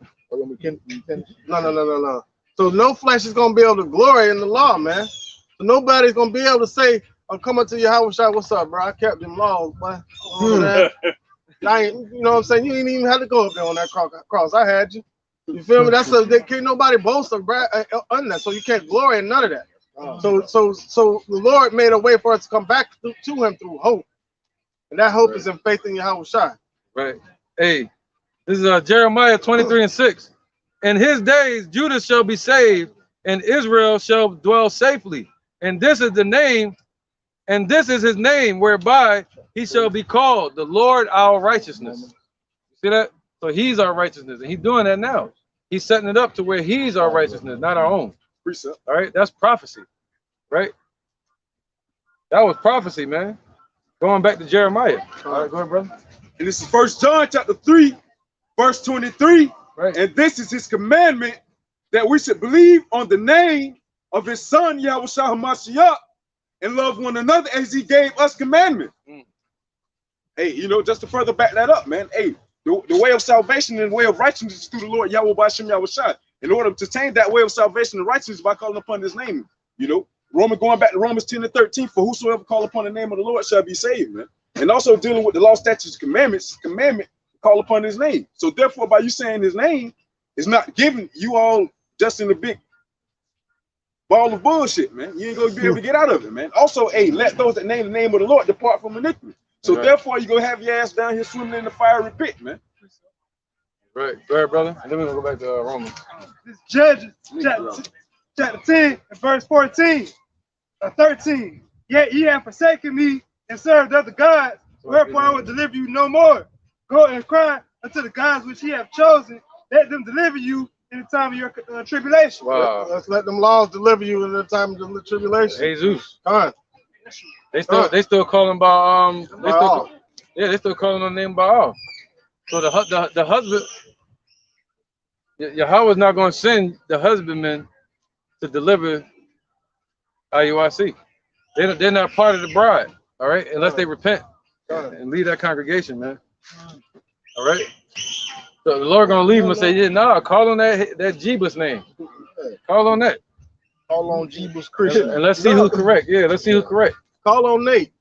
No. So no flesh is gonna be able to glory in the law, man. So nobody's gonna be able to say, I'm coming to Yahweh Shai, what's up, bro? I kept them laws, boy. I ain't, you know what I'm saying? You ain't even have to go up there on that cross. I had you. You feel me? Can't nobody boast on that, so you can't glory in none of that. So the Lord made a way for us to come back to him through hope. And that hope is in faith in Yahweh Shai. Right. Hey, this is Jeremiah 23:6. In his days, Judah shall be saved, and Israel shall dwell safely. And this is the name, and this is his name, whereby he shall be called the Lord our righteousness. See that? So he's our righteousness, and he's doing that now. He's setting it up to where he's our righteousness, not our own. Precept. All right, that's prophecy, right? That was prophecy, man. Going back to Jeremiah. All right, go ahead, brother. And this is 1 John chapter 3, verse 23. Right. And this is his commandment, that we should believe on the name of his son, Yahushua HaMashiach, and love one another as he gave us commandment. Hey, you know, just to further back that up, man. Hey, the way of salvation and the way of righteousness is through the Lord Yahweh B'Shem Yahushua. In order to attain that way of salvation and righteousness by calling upon his name, you know, going back to Romans 10 and 13, for whosoever call upon the name of the Lord shall be saved, man. And also dealing with the law, statutes, commandments, commandment, call upon his name. So therefore, by you saying his name, is not giving you all just in a big ball of bullshit, man. You ain't gonna be able to get out of it, man. Also, hey, let those that name the name of the Lord depart from iniquity. So therefore, you're gonna have your ass down here swimming in the fiery pit, man. Right, go ahead, brother. And then we're gonna go back to Romans. This Judges chapter 10 and verse 14 or 13. Yet ye have forsaken me and served other gods, wherefore I will deliver you no more. Go and cry unto the gods which ye have chosen, let them deliver you in the time of your tribulation. Wow. Let's let them laws deliver you in the time of the tribulation. Jesus. Come on. They still calling by they still calling on the name Baal. So the husband, Yahweh's not going to send the husbandman to deliver IUIC. They're not part of the bride, all right, unless they repent and leave that congregation, man. All right. So the Lord gonna leave them and say, yeah, no, call on that Jebus name. Call on that. Call on Jebus Christian. And let's see who's correct. Yeah, let's see who's correct. Call on Nate.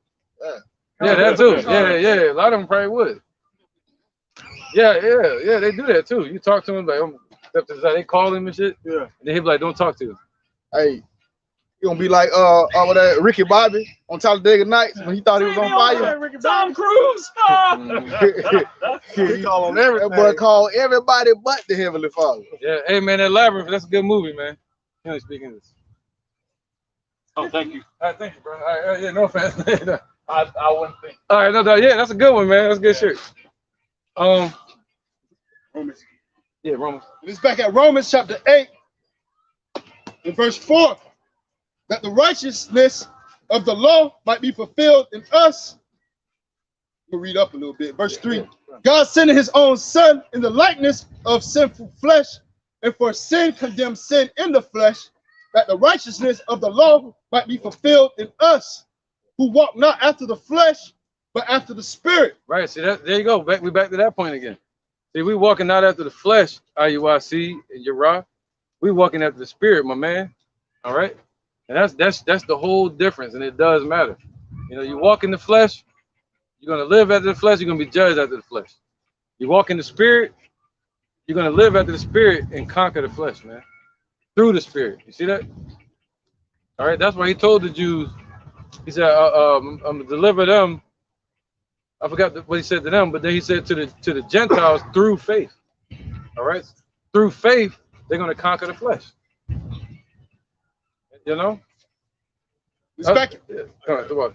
Yeah, that too. Yeah. A lot of them probably would. Yeah, they do that too. You talk to them like, they call him and shit. Yeah. And then he'll be like, don't talk to him. Hey, you gonna be like with that Ricky Bobby on Talladega Nights when he thought he was on fire. Tom Cruise. He call on everything. That boy called everybody but the Heavenly Father. Yeah, hey man, that Labyrinth, that's a good movie, man. You only speak English. Oh, thank you. All right, thank you, bro. All right, yeah, no offense. I wouldn't think. All right, no, yeah, that's a good one, man. That's good shit. Romans. Yeah, Romans. It's back at Romans chapter 8, in verse 4, that the righteousness of the law might be fulfilled in us. We'll read up a little bit. Verse 3. God sending his own son in the likeness of sinful flesh, and for sin condemned sin in the flesh, that the righteousness of the law might be fulfilled in us, who walk not after the flesh, but after the spirit. Right, see that, there you go. We back to that point again. See, we walking not after the flesh, IUIC and Uriah. We walking after the spirit, my man. All right. And that's the whole difference, and it does matter. You know, you walk in the flesh, you're gonna live after the flesh, you're gonna be judged after the flesh. You walk in the spirit, you're gonna live after the spirit and conquer the flesh, man. Through the spirit. You see that? All right, that's why he told the Jews, he said, I'm gonna deliver them. I forgot what he said to them, but then he said to the Gentiles through faith. All right, through faith, they're gonna conquer the flesh. You know? It's back. All right, come on.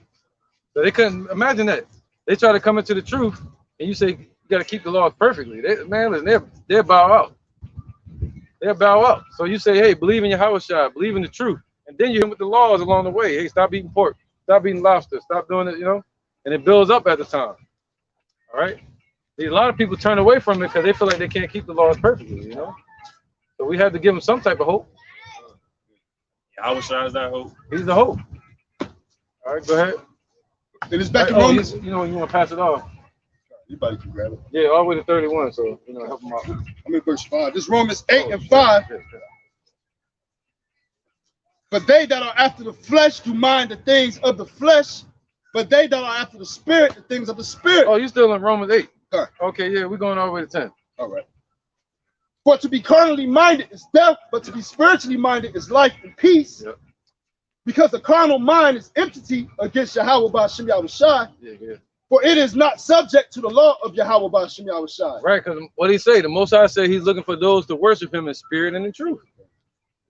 So they couldn't imagine that. They try to come into the truth, and you say you got to keep the laws perfectly. They'll bow out. They'll bow out. So you say, hey, believe in Yahushua, believe in the truth, and then you hit them with the laws along the way. Hey, stop eating pork, stop eating lobster, stop doing it. You know, and it builds up at the time. All right. See, a lot of people turn away from it because they feel like they can't keep the laws perfectly. You know, so we have to give them some type of hope. Yahushua is that hope. He's the hope. All right, go ahead. It is back in Romans. You know, you want to pass it off. Anybody can grab it. Yeah, all the way to 31. So, you know, help them out. I'm in verse 5. This Romans 8 and 5. But they that are after the flesh do mind the things of the flesh, but they that are after the spirit, the things of the spirit. Oh, you still in Romans 8? All right. Okay, yeah, we're going all the way to 10. All right. For to be carnally minded is death, but to be spiritually minded is life and peace. Yep. Because the carnal mind is enmity against Yahweh B'Shem Yahushua. Yeah. For it is not subject to the law of Yahweh B'Shem Yahushua. Right, because what did he say? The Most High said he's looking for those to worship him in spirit and in truth.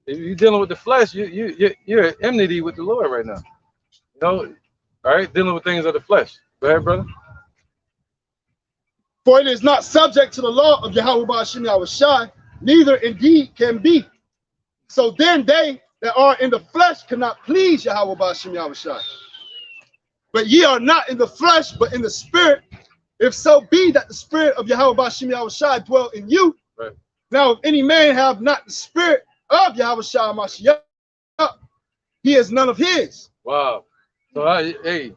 If you're dealing with the flesh, you're at enmity with the Lord right now. You know, all right, dealing with things of the flesh. Go ahead, brother. For it is not subject to the law of Yahweh Ba'ashim Yahushai, neither indeed can be. So then they that are in the flesh cannot please Yahweh Ba'ashim Yahushai. But ye are not in the flesh, but in the spirit. If so be that the spirit of Yahweh Ba'ashim Yahushai dwell in you. Right. Now, if any man have not the spirit of Yahweh Shai Mashiach, he is none of his. Wow. So, hey,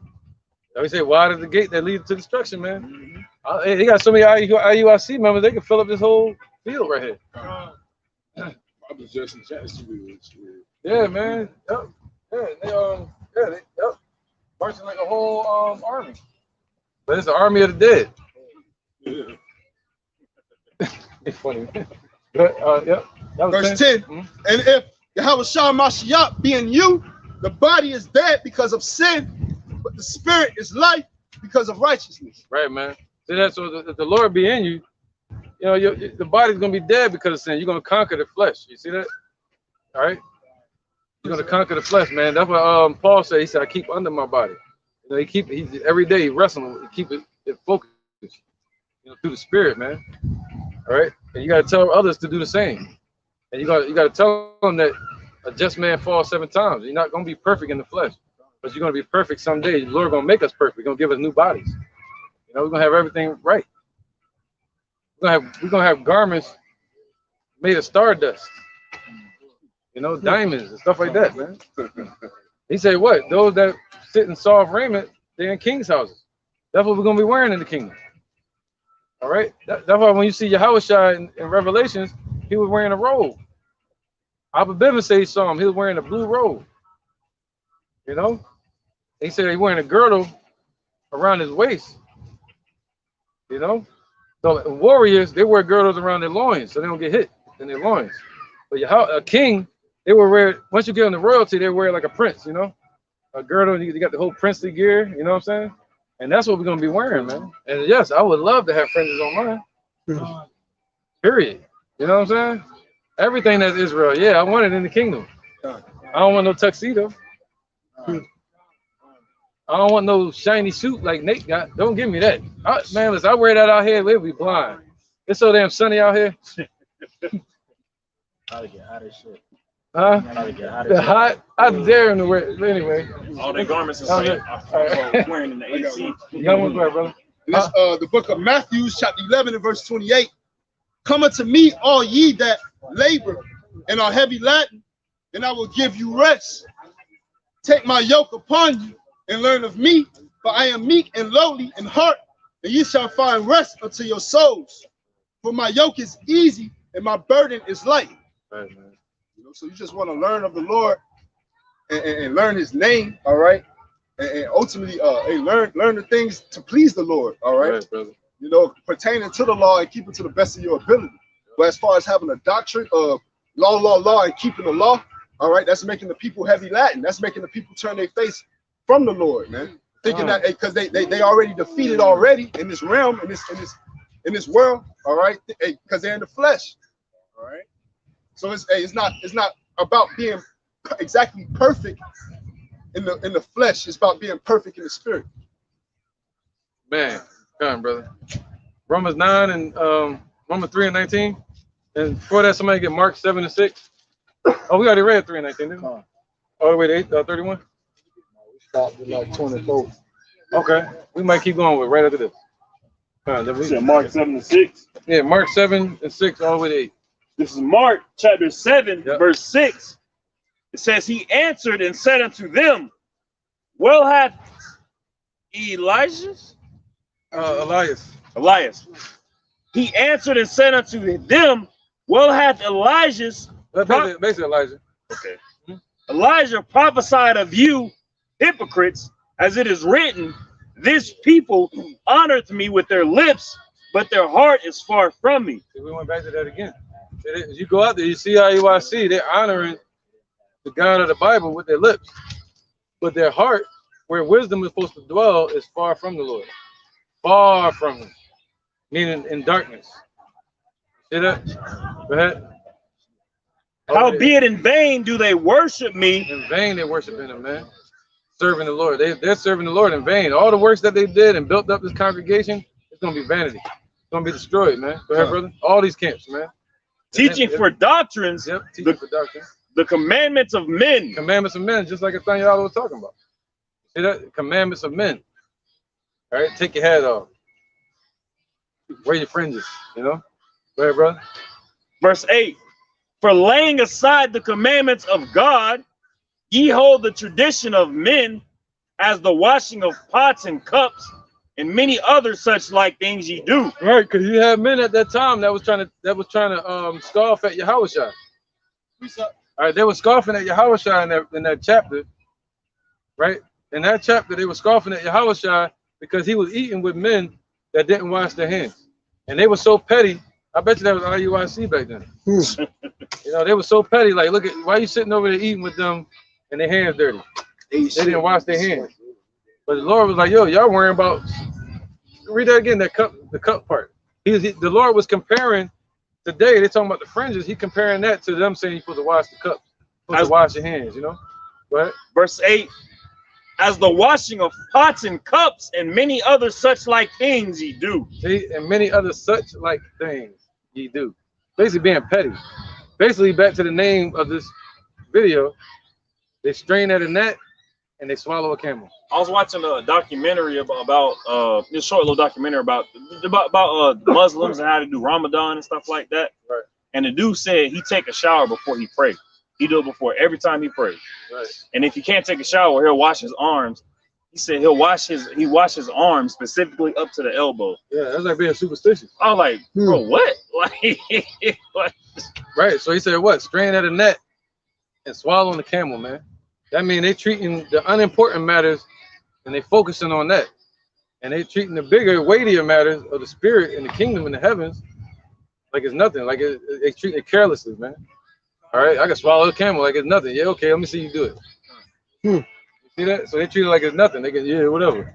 like we say, wide is the gate that leads to destruction, man. Hey, they got so many IUIC members, they can fill up this whole field right here. I was just in Jacksonville. Yeah, man. Yep. Yeah, they marching like a whole army. But it's the army of the dead. Yeah. It's funny. But, yep. Verse 10. And if Yahweh Shai Mashiach be in you, the body is dead because of sin, but the spirit is life because of righteousness. Right, man. See that? So if the Lord be in you, you know, the body's gonna be dead because of sin. You're gonna conquer the flesh. You see that? All right. You're gonna conquer the flesh, man. That's what Paul said. He said, "I keep under my body." You know, he every day he wrestling. He keep it focused, you know, through the spirit, man. All right. And you gotta tell others to do the same. And you gotta tell them that a just man falls 7 times. You're not gonna be perfect in the flesh, but you're gonna be perfect someday. The Lord gonna make us perfect. He's gonna give us new bodies. You know, we're gonna have everything right. We're gonna have garments made of stardust. You know, diamonds and stuff like that, man. He said, what? Those that sit in soft raiment, they're in king's houses. That's what we're gonna be wearing in the kingdom. All right. That's why when you see Yahushua in Revelations, he was wearing a robe. Abba Bivin said he saw him. He was wearing a blue robe. You know, he said he's wearing a girdle around his waist. You know, so warriors, they wear girdles around their loins so they don't get hit in their loins. But a king, they will wear, once you get on the royalty, they wear like a prince, you know, a girdle, you got the whole princely gear, you know what I'm saying? And that's what we're going to be wearing, man. And yes, I would love to have fringes on mine. Period. You know what I'm saying? Everything that's Israel, yeah, I want it in the kingdom. I don't want no tuxedo. I don't want no shiny suit like Nate got. Don't give me that. Man, listen, I wear that out here, we'll be blind. It's so damn sunny out here. Gotta get hot as shit. Huh? The hot? I dare him to wear it. Anyway. All the garments is wearing in the AC. Y'all want to wear, brother? This, the book of Matthew, chapter 11 and verse 28. Come unto me, all ye that labor and are heavy laden, and I will give you rest. Take my yoke upon you and learn of me, for I am meek and lowly in heart, and ye shall find rest unto your souls. For my yoke is easy and my burden is light. Right, man. You know, so you just want to learn of the Lord and learn his name, all right? And ultimately learn the things to please the Lord, all right? Brother. You know, pertaining to the law and keep it to the best of your ability. But as far as having a doctrine of law, and keeping the law, all right, that's making the people heavy Latin. That's making the people turn their face from the Lord, man. Thinking that because they already defeated already in this realm, in this world, all right, because they're in the flesh, all right. So it's not about being exactly perfect in the flesh. It's about being perfect in the spirit. Man, come on, brother. Romans 9 and Romans 3 and 19. And before that, somebody get Mark 7 and 6. Oh, we already read 3 and 19, didn't we? All the way to 31? We stopped at like 24. Okay. We might keep going with right after this. You said Mark 7 and 6? Yeah, Mark 7 and 6 all the way to 8. This is Mark chapter 7, verse 6. It says, he answered and said unto them, well hath Elias. He answered and said unto them, well hath Elijah's. Basically Elijah. Okay. Elijah prophesied of you hypocrites, as it is written, this people honoreth me with their lips, but their heart is far from me. We went back to that again. As you go out there, you see IUIC, they're honoring the God of the Bible with their lips, but their heart, where wisdom is supposed to dwell, is far from the Lord. Far from him, meaning in darkness. See that? Go ahead. Howbeit in vain do they worship me. In vain they're worshiping him, man. Serving the Lord. They're serving the Lord in vain. All the works that they did and built up this congregation, it's going to be vanity. gonna be destroyed, man. Go ahead, brother. All these camps, man. Teaching for doctrines. Yep, teaching for doctrines. The commandments of men. Commandments of men, just like Nathaniel was talking about. See that? Commandments of men. All right, take your hat off. Wear your fringes, you know? Go ahead, brother. Verse 8. For laying aside the commandments of God, ye hold the tradition of men, as the washing of pots and cups, and many other such like things ye do. Right, because you had men at that time that was trying to scoff at Yahushua. All right, they were scoffing at Yahushua in that chapter, right? In that chapter, they were scoffing at Yahushua because he was eating with men that didn't wash their hands, and they were so petty. I bet you that was Iuic back then. You know, they were so petty. Like, look at why you sitting over there eating with them and their hands dirty. They didn't wash their hands. But the Lord was like, yo, y'all worrying about, read that again, the cup part. The Lord was comparing, today they're talking about the fringes, he comparing that to them saying you're supposed to wash the cup, supposed to wash your hands, you know? Go ahead. Verse 8, as the washing of pots and cups and many other such like things ye do. See, and many other such like things ye do. Basically being petty. Basically back to the name of this video, they strain at a gnat and they swallow a camel. I was watching a documentary about this short little documentary about Muslims and how to do Ramadan and stuff like that. Right. And the dude said he take a shower before he pray. He do it before every time he prays. Right. And if he can't take a shower, he'll wash his arms. He said he wash his arms specifically up to the elbow. Yeah, that's like being superstitious. I was like, bro, what? Like, what? Right. So he said what? Strain at a net and swallowing the camel, man. That means they treating the unimportant matters and they focusing on that. And they treating the bigger, weightier matters of the spirit and the kingdom and the heavens like it's nothing. Like they treat it carelessly, man. All right, I can swallow a camel like it's nothing. Yeah, okay, let me see you do it. You see that? So they treat it like it's nothing. They can, yeah, whatever.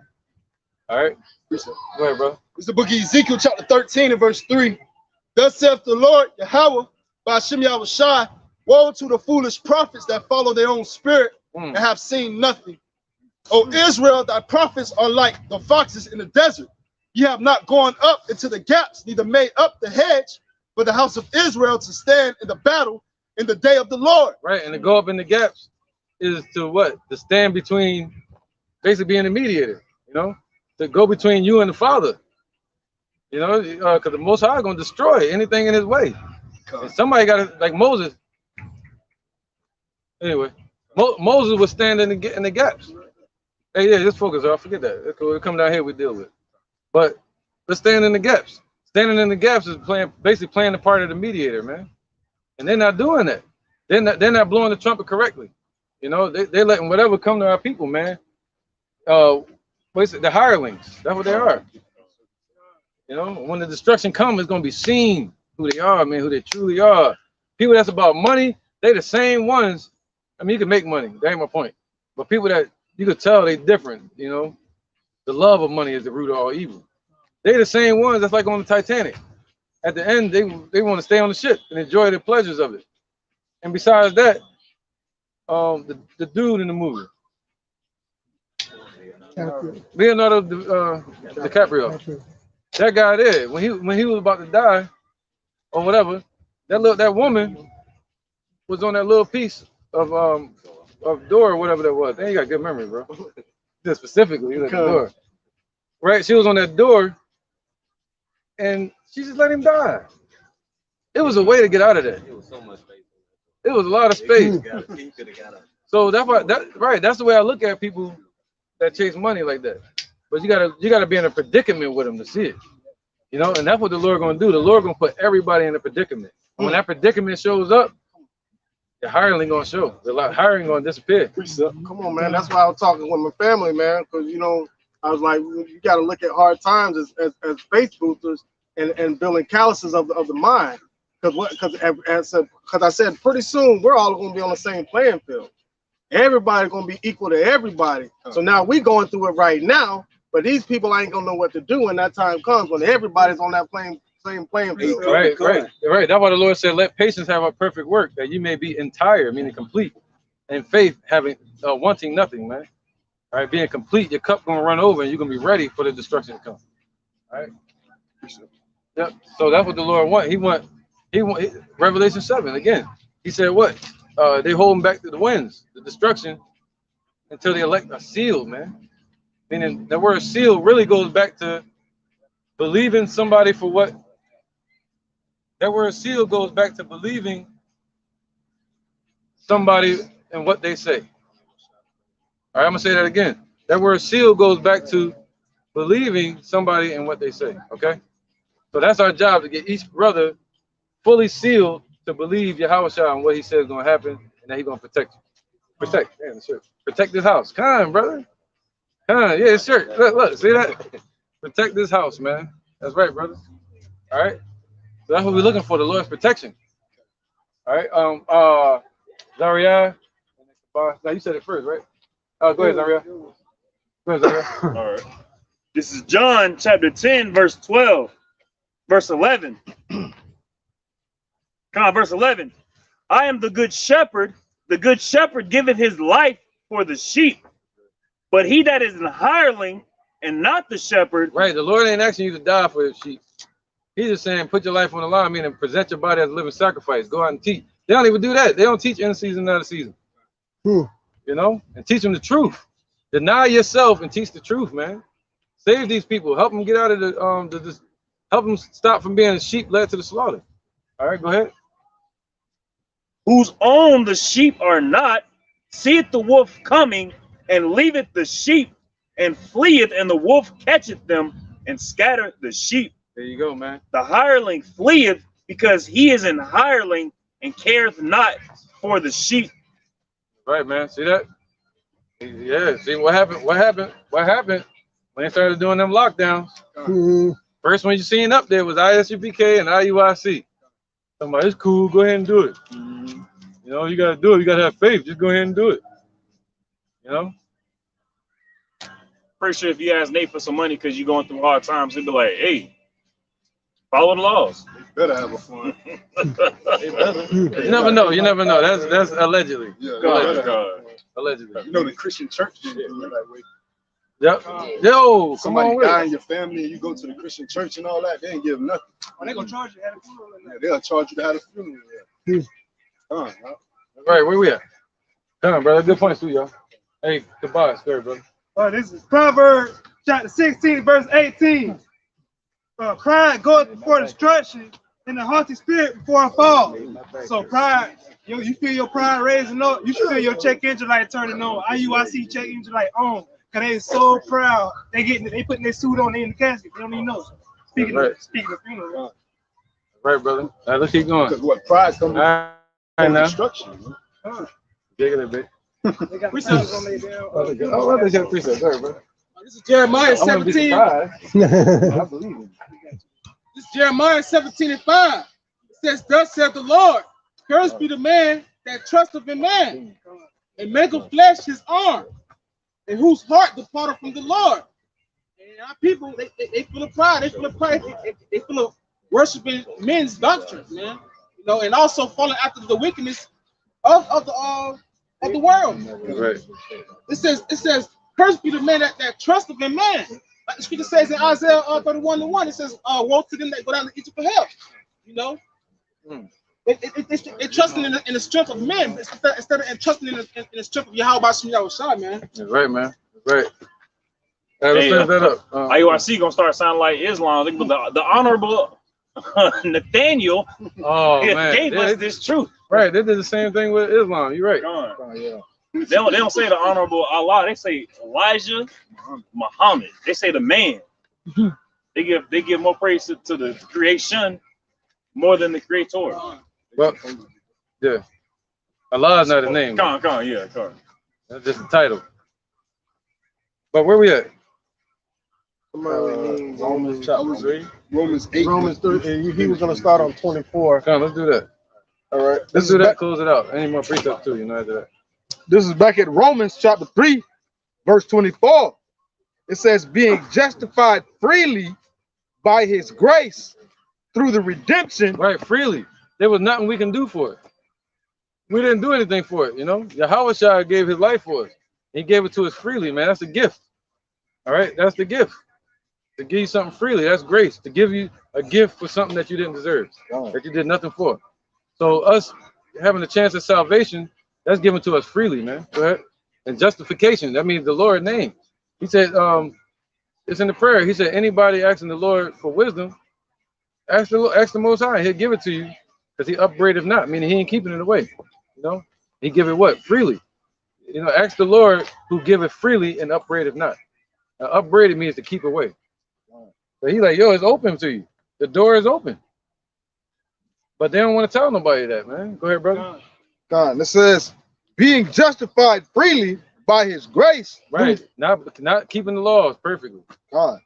All right. Go ahead, bro. It's the book of Ezekiel, chapter 13 and verse 3. Thus saith the Lord Yahweh, by Hashem Yahushai, woe to the foolish prophets that follow their own spirit and have seen nothing. O Israel, thy prophets are like the foxes in the desert. Ye have not gone up into the gaps, neither made up the hedge for the house of Israel to stand in the battle in the day of the Lord. Right, and to go up in the gaps is to what? To stand between, basically being a mediator, you know? To go between you and the Father. You know, because the Most High is going to destroy anything in his way. And somebody got to, like Moses. Anyway, Moses was standing in the gaps. Hey, yeah, just focus. I forget that. We'll come down here, we deal with it. But let's stand in the gaps. Standing in the gaps is basically playing the part of the mediator, man. And they're not doing that. They're not blowing the trumpet correctly. You know, they're letting whatever come to our people, man. What's it? The hirelings. That's what they are. You know, when the destruction comes, it's gonna be seen who they are, man, who they truly are. People that's about money, they the same ones. I mean, you can make money. That ain't my point. But people that you could tell they different, you know. The love of money is the root of all evil. They the same ones that's like on the Titanic. At the end, they want to stay on the ship and enjoy the pleasures of it. And besides that, the dude in the movie, Leonardo DiCaprio, that guy there, when he was about to die or whatever, that woman was on that little piece of door or whatever that was. Dang, you got good memory, bro. Just specifically, the door. Right, she was on that door, and she just let him die. It was a way to get out of that. It was so much space. It was a lot of space. So that's why that's the way I look at people that chase money like that. But you gotta be in a predicament with them to see it. You know, and that's what the Lord gonna do. The Lord gonna put everybody in a predicament. When that predicament shows up, the hiring gonna show. The hiring gonna disappear. Come on, man. That's why I was talking with my family, man. Because you know, I was like, you got to look at hard times as faith boosters and building calluses of the mind. Because I said pretty soon we're all going to be on the same playing field. Everybody's going to be equal to everybody. So now we going through it right now, but these people ain't going to know what to do when that time comes, when everybody's on that same playing field. Right. That's why the Lord said, let patience have a perfect work, that you may be entire, meaning complete, and faith having wanting nothing, man. All right, being complete, your cup gonna run over and you're gonna be ready for the destruction to come. All right. Yep. So that's what the Lord want. He want Revelation 7 again. He said what? They holding back to the winds, the destruction, until the elect are sealed, man. Meaning the word seal really goes back to believing somebody for what. That word seal goes back to believing somebody and what they say. All right, I'm gonna say that again. That word seal goes back to believing somebody and what they say. Okay, so that's our job, to get each brother fully sealed to believe Yahweh Shah and what he says is gonna happen, and that he's gonna protect you. Protect this house. Come on, brother. Come on, yeah, sure. Look, see that? Protect this house, man. That's right, brother. All right. So that's what we're looking for, the Lord's protection. All right. Zaria. Now you said it first, right? Go ahead, Zaria. Go ahead, Zaria. All right. This is John chapter 10, verse 12, verse 11. Come on, verse 11. I am the good shepherd. The good shepherd giveth his life for the sheep. But he that is an hireling and not the shepherd. Right. The Lord ain't asking you to die for the sheep. He's just saying, put your life on the line, meaning present your body as a living sacrifice. Go out and teach. They don't even do that. They don't teach in season, out of season. You know, and teach them the truth. Deny yourself and teach the truth, man. Save these people. Help them get out of the help them stop from being a sheep led to the slaughter. All right, go ahead. Whose own the sheep are not, seeth the wolf coming, and leaveth the sheep, and fleeth, and the wolf catcheth them, and scattereth the sheep. There you go, man. The hireling fleeth, because he is an hireling, and careth not for the sheep. Right, man. See that? Yeah. See what happened? What happened? What happened when they started doing them lockdowns? First one you seen up there was ISUPK and IUIC. Somebody, it's cool. Go ahead and do it. You know, you gotta do it. You gotta have faith. Just go ahead and do it. You know. Pretty sure if you ask Nate for some money because you're going through hard times, he'd be like, "Hey, follow the laws." Better have a fun. You never know. You never know. That's allegedly. Yeah. Allegedly. You know the Christian church didn't do it that way. Yep. Yo, Somebody come on die in your family and you go to the Christian church and all that, they ain't give nothing. Oh, they gonna charge you at a funeral. Yeah, they'll charge you to have a funeral. Yeah. Huh? Right, where we at? Come on, brother. Good points too, y'all. Hey, goodbye. Sorry, brother. This is Proverbs chapter 16, verse 18. Pride goeth before destruction, and the haughty spirit before a fall. So pride, you feel your pride raising up, you feel your check engine light turning on. IUIC check engine light on. Cause they so proud. They putting their suit on, they in the casket. They don't even know. Speaking of funeral. Right, brother. All right, let's keep going. Because what pride comes All right, now. destruction. Dig it, bit. They got precepts on their damn. Oh, they got precepts. All right, bro. This is Jeremiah I wouldn't be 17. surprised. I believe it. This is Jeremiah 17:5. It says, "Thus saith the Lord, cursed be the man that trusteth in man, and maketh flesh his arm, and whose heart departed from the Lord." And our people, they full of pride. They full of pride. They full of worshiping men's doctrines, man. You know, and also falling after the wickedness of the world. Right. It says, "Cursed be the man that trusteth in man." Like the scripture says in Isaiah 31:1, it says, "Woe to them that go down to Egypt for help." You know, they're trusting in the strength of men instead of trusting in the strength of Yahweh Shah, man. That's right, man. That's right. Hey, let's finish that up. IUIC gonna start sounding like Islam. The honorable Nathaniel gave us this truth. Right, they did the same thing with Islam. You're right. Yeah. They don't say the honorable Allah. They say Elijah, Muhammad. They say the man. They give more praise to the creation more than the creator. Well, yeah. Allah is not a name. Come on. That's just a title. But where we at? Romans chapter 3. Romans 8. Romans 3. And he was going to start on 24. Come on, let's do that. All right. Let's do that. Close it out. Any more precepts too, after that. This is back at Romans chapter 3, verse 24. It says, "Being justified freely by his grace through the redemption." Right, freely. There was nothing we can do for it. We didn't do anything for it, Yahweh Shah gave his life for us. He gave it to us freely, man. That's a gift. All right, that's the gift. To give you something freely, that's grace. To give you a gift for something that you didn't deserve, that you did nothing for. So us having a chance of salvation, that's given to us freely, man. Go ahead. And justification, that means the Lord's name. He said, it's in the prayer. He said, anybody asking the Lord for wisdom, ask the Most High. He'll give it to you, because he upbraideth not, meaning he ain't keeping it away. You know, he give it what? Freely. You know, ask the Lord who giveth freely and upbraideth not. Now, upbraided means to keep away. So he's like, yo, it's open to you. The door is open. But they don't want to tell nobody that, man. Go ahead, brother. God, it says, being justified freely by his grace. Right. Not keeping the laws perfectly. God.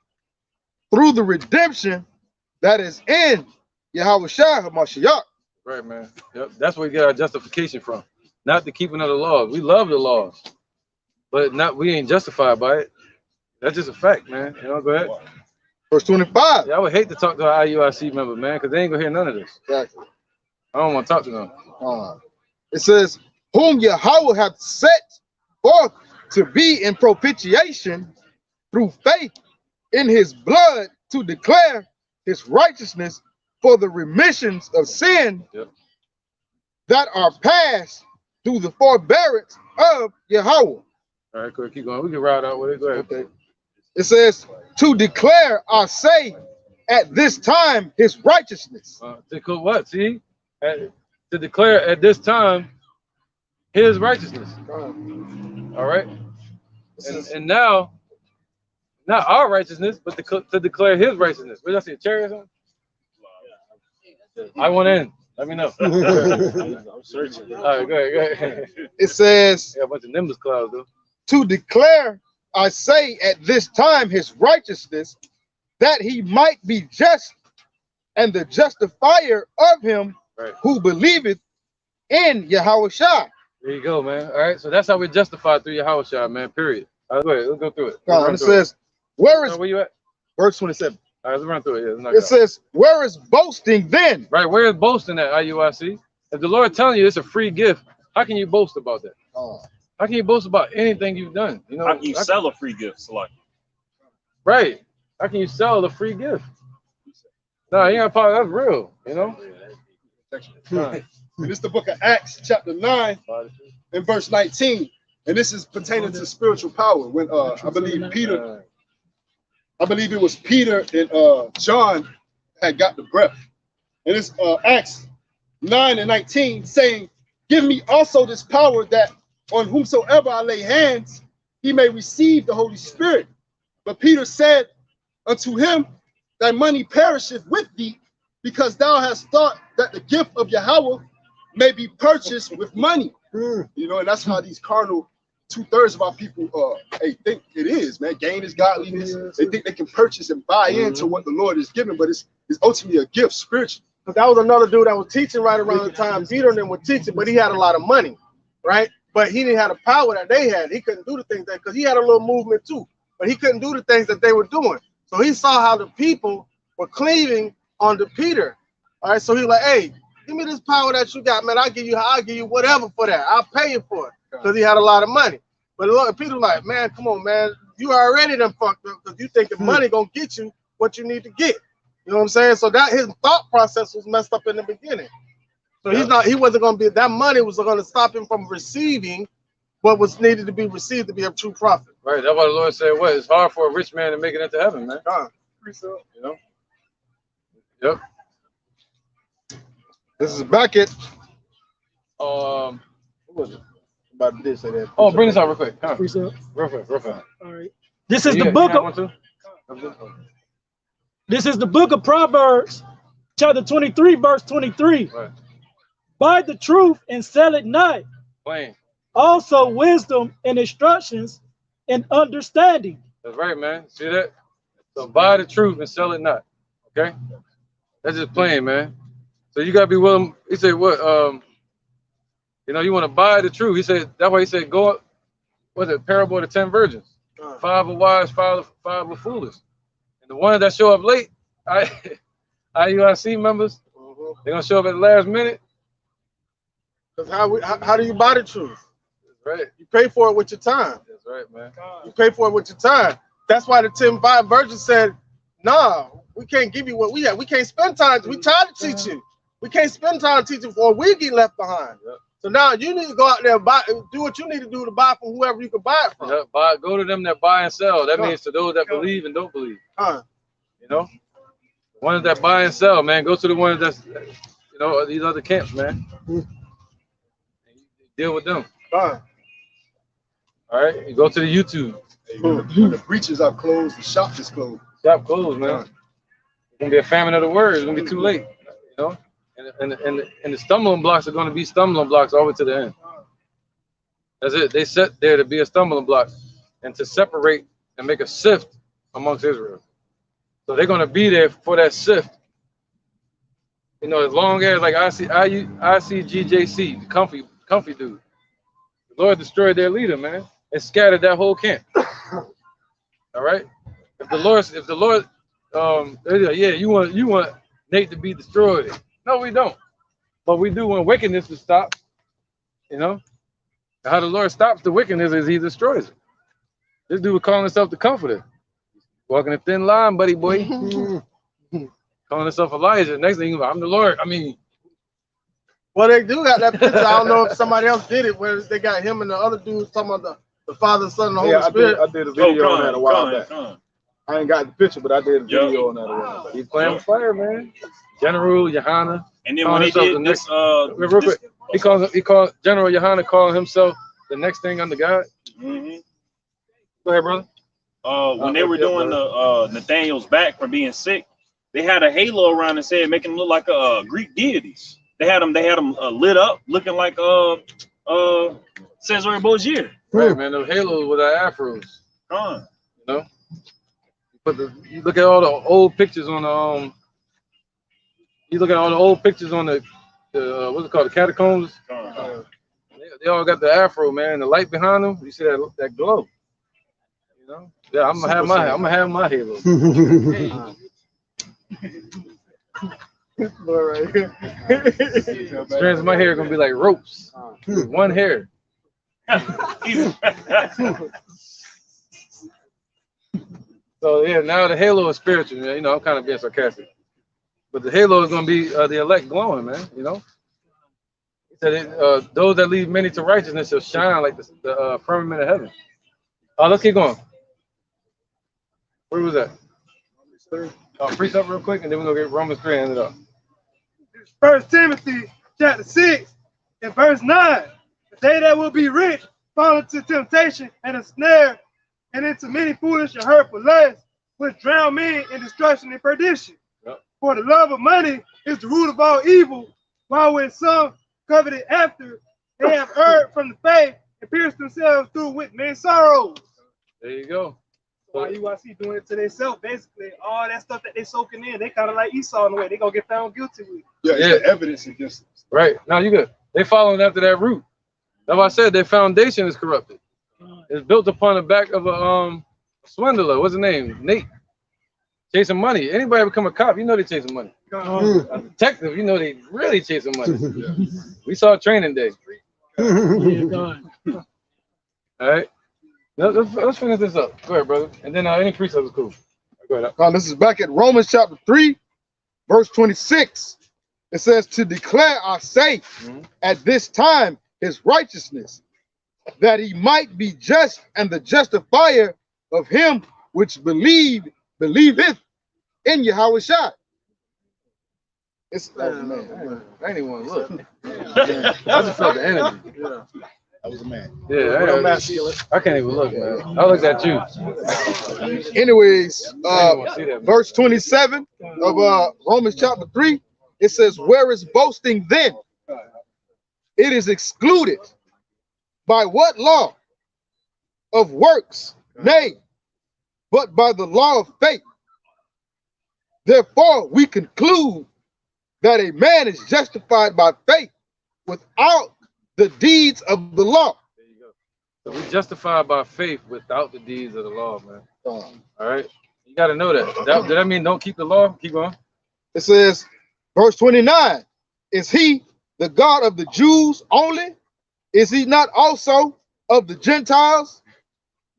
Through the redemption that is in Yahweh Shai HaMashiach. Right, man. Yep. That's where we get our justification from. Not the keeping of the laws. We love the laws, but we ain't justified by it. That's just a fact, man. You know, go ahead. Verse 25. Yeah, I would hate to talk to an IUIC member, man, because they ain't gonna hear none of this. Exactly. I don't want to talk to them. It says, whom Yahweh hath set forth to be in propitiation through faith in his blood, to declare his righteousness for the remissions of sin that are passed through the forbearance of Yahweh. All right, cool. Keep going. We can ride out with it. Go ahead. Okay. It says, to declare, I say, at this time, his righteousness. What? See? To declare at this time his righteousness. All right? And now, not our righteousness, but to declare his righteousness. What did I say? A cherry or something? I want in. Let me know. I'm searching. All right, go ahead. It says, yeah, a bunch of Nimbus clouds, though. To declare, I say, at this time his righteousness, that he might be just and the justifier of him who believeth in Yahweh Shai. There you go, man. All right, so that's how we're justified through Yahweh Shai, man, period. All right, go ahead. Let's go through it. God, it says, where is... Where you at? Verse 27. All right, let's run through it. Yeah, it says, where is boasting then? Right, where is boasting at, IUIC? If the Lord telling you it's a free gift, how can you boast about that? How can you boast about anything you've done? You know, how can you sell a free gift, Salaki? Right. How can you sell a free gift? No, you ain't that's real, you know? And it's the book of Acts, chapter 9, and verse 19. And this is pertaining to spiritual power. When I believe it was Peter and John had got the breath. And it's Acts 9 and 19 saying, give me also this power that on whomsoever I lay hands, he may receive the Holy Spirit. But Peter said unto him, thy money perisheth with thee, because thou hast thought that the gift of Yahweh may be purchased with money. You know, and that's how these carnal 2/3 of our people think it is, man. Gain is godliness. They think they can purchase and buy into what the Lord is giving, but it's ultimately a gift spiritually. But that was another dude that was teaching right around the time Peter and them were teaching, but he had a lot of money, right? But he didn't have the power that they had. He couldn't do the things that, because he had a little movement too, but he couldn't do the things that they were doing. So he saw how the people were cleaving onto Peter. All right, so he's like, hey, give me this power that you got, man. I'll give you whatever for that. I'll pay you for it, because he had a lot of money. But Peter like, man, come on, man. You already done fucked up because you think the money gonna get you what you need to get. You know what I'm saying? So that his thought process was messed up in the beginning. So he wasn't gonna be, that money was gonna stop him from receiving what was needed to be received to be a true prophet. Right. That's why the Lord said, what? It's hard for a rich man to make it into heaven, man. You know? Yep. This is Beckett. What was it? About this, say that. Oh, bring this out real quick. Real quick. All right. This is the book of... This is the book of Proverbs, chapter 23, verse 23. Right. Buy the truth and sell it not. Plain. Also wisdom and instructions and understanding. That's right, man. See that? So buy the truth and sell it not. Okay? That's just plain, man. So you gotta be willing. He said, what? You know, you want to buy the truth. He said, that's why he said, go up. What's it? Parable of the 10 virgins. 5 are wise, 5 are foolish. And the ones that show up late, IUIC members, they're gonna show up at the last minute. Because how do you buy the truth? That's right. You pay for it with your time. That's right, man. You pay for it with your time. That's why the 10 virgins said, Nah, we can't give you what we have. We can't spend time. We try to teach you. We can't spend time teaching before we get left behind. Yep. So now you need to go out there and buy, do what you need to do to buy from whoever you can buy it from. Yep, go to them that buy and sell. That means to those that believe and don't believe. You know, the ones that buy and sell, man. Go to the ones that's, you know, these other camps, man. Deal with them. All right, you go to the YouTube. When the breaches are closed, the shop is closed. Shop closed, man. It's gonna be a famine of the word. It's gonna be too late, you know. And the stumbling blocks are gonna be stumbling blocks all the way to the end. That's it. They set there to be a stumbling block and to separate and make a sift amongst Israel. So they're gonna be there for that sift. You know, as long as like ICGJC, the comfy dude. The Lord destroyed their leader, man, and scattered that whole camp. All right. If the Lord, yeah, you want Nate to be destroyed. No, we don't. But we do want wickedness to stop. You know, how the Lord stops the wickedness is He destroys it. This dude was calling himself the Comforter, walking a thin line, buddy boy. Calling himself Elijah. Next thing, I'm the Lord. I mean, well, they do got that picture. I don't know if somebody else did it, where they got him and the other dudes talking about the Father, Son, and the Holy Spirit. I did a video on that a while back. I ain't got the picture, but I did a video on that a while back. He's playing with fire, man. General Yohana. And then when he did this, real quick, he called General Yohana calling himself the next thing under God. Mm-hmm. Go ahead, brother. When they were doing the Nathaniel's back for being sick, they had a halo around and said making him look like Greek deities. They had them lit up, looking like Cesare Borgia. Right, man. Those halos with our afros. You know, you look at all the old pictures on the you look at all the old pictures on the what's it called, the catacombs. They all got the afro, man. The light behind them, you see that glow. You know, yeah, I'm gonna have my halo. Strands of my hair are gonna be like ropes. One hair. So yeah, now the halo is spiritual. You know, I'm kind of being sarcastic, but the halo is gonna be the elect glowing, man. You know, he said those that lead many to righteousness shall shine like the firmament of heaven. Let's keep going. Where was that? Precept real quick, and then we're gonna get Romans 3 and end it up. 1 Timothy chapter 6 and verse 9. They that will be rich fall into temptation and a snare, and into many foolish and hurtful lusts, which drown men in destruction and perdition. Yep. For the love of money is the root of all evil, while when some coveted after, they have erred from the faith and pierced themselves through with many sorrows. There you go. Why UIC doing it to themselves? Basically, all that stuff that they soaking in, they kind of like Esau in the way. They gonna get found guilty with. Yeah, evidence against them. Right. Now you good. They following after that root. That's why I said their foundation is corrupted. It's built upon the back of a swindler. What's his name? Nate. Chasing money. Anybody become a cop, you know they chasing money. A detective, you know they really chasing money. We saw Training Day. All right. Let's finish this up. Go ahead, brother. And then any precept is cool. Go ahead. This is back at Romans chapter 3, verse 26. It says, to declare our say at this time his righteousness, that he might be just and the justifier of him which believeth in Yahushua. It's man. I ain't even want to look. I just felt the energy. Yeah. That was a man. Yeah, I can't even look, man. I looked at you. Anyways, verse 27 of Romans chapter 3, it says, where is boasting then? It is excluded. By what law? Of works? Nay, but by the law of faith. Therefore, we conclude that a man is justified by faith without the deeds of the law. There you go. So we justified by faith without the deeds of the law, man. All right. You got to know that. Does that mean don't keep the law? Keep going. It says, verse 29, is he the God of the Jews only? Is he not also of the Gentiles?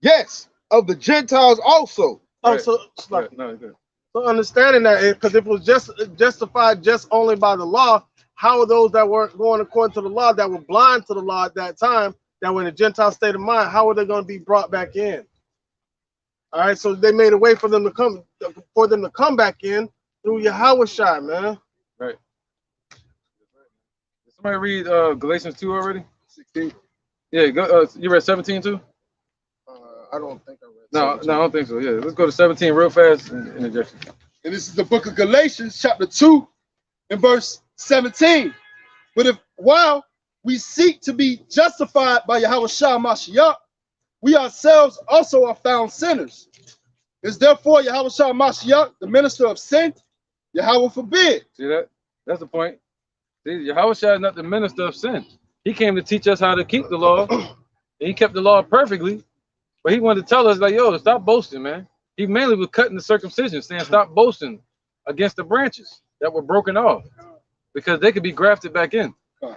Yes, of the Gentiles also. Oh, so right. No, good. So understanding that, because if it was just justified just only by the law, how are those that weren't going according to the law, that were blind to the law at that time, that were in a Gentile state of mind, how are they going to be brought back in? All right, so they made a way for them to come back in through Yahweh Shai, man. Right. Did somebody read Galatians 2 already? 16. Yeah, go, you read 17 too? I don't think I read. No, 17. no, I don't think so. Yeah, let's go to 17 real fast and interjection. And this is the book of Galatians, chapter 2, and verse 17. But if while we seek to be justified by Yahweh Shah Mashiach, we ourselves also are found sinners. Is therefore Yahweh Shah Mashiach the minister of sin? Yahweh forbid. See that? That's the point. See, Yahweh Shah is not the minister of sin. He came to teach us how to keep the law. And he kept the law perfectly. But he wanted to tell us, like, yo, stop boasting, man. He mainly was cutting the circumcision, saying stop boasting against the branches that were broken off, because they could be grafted back in. You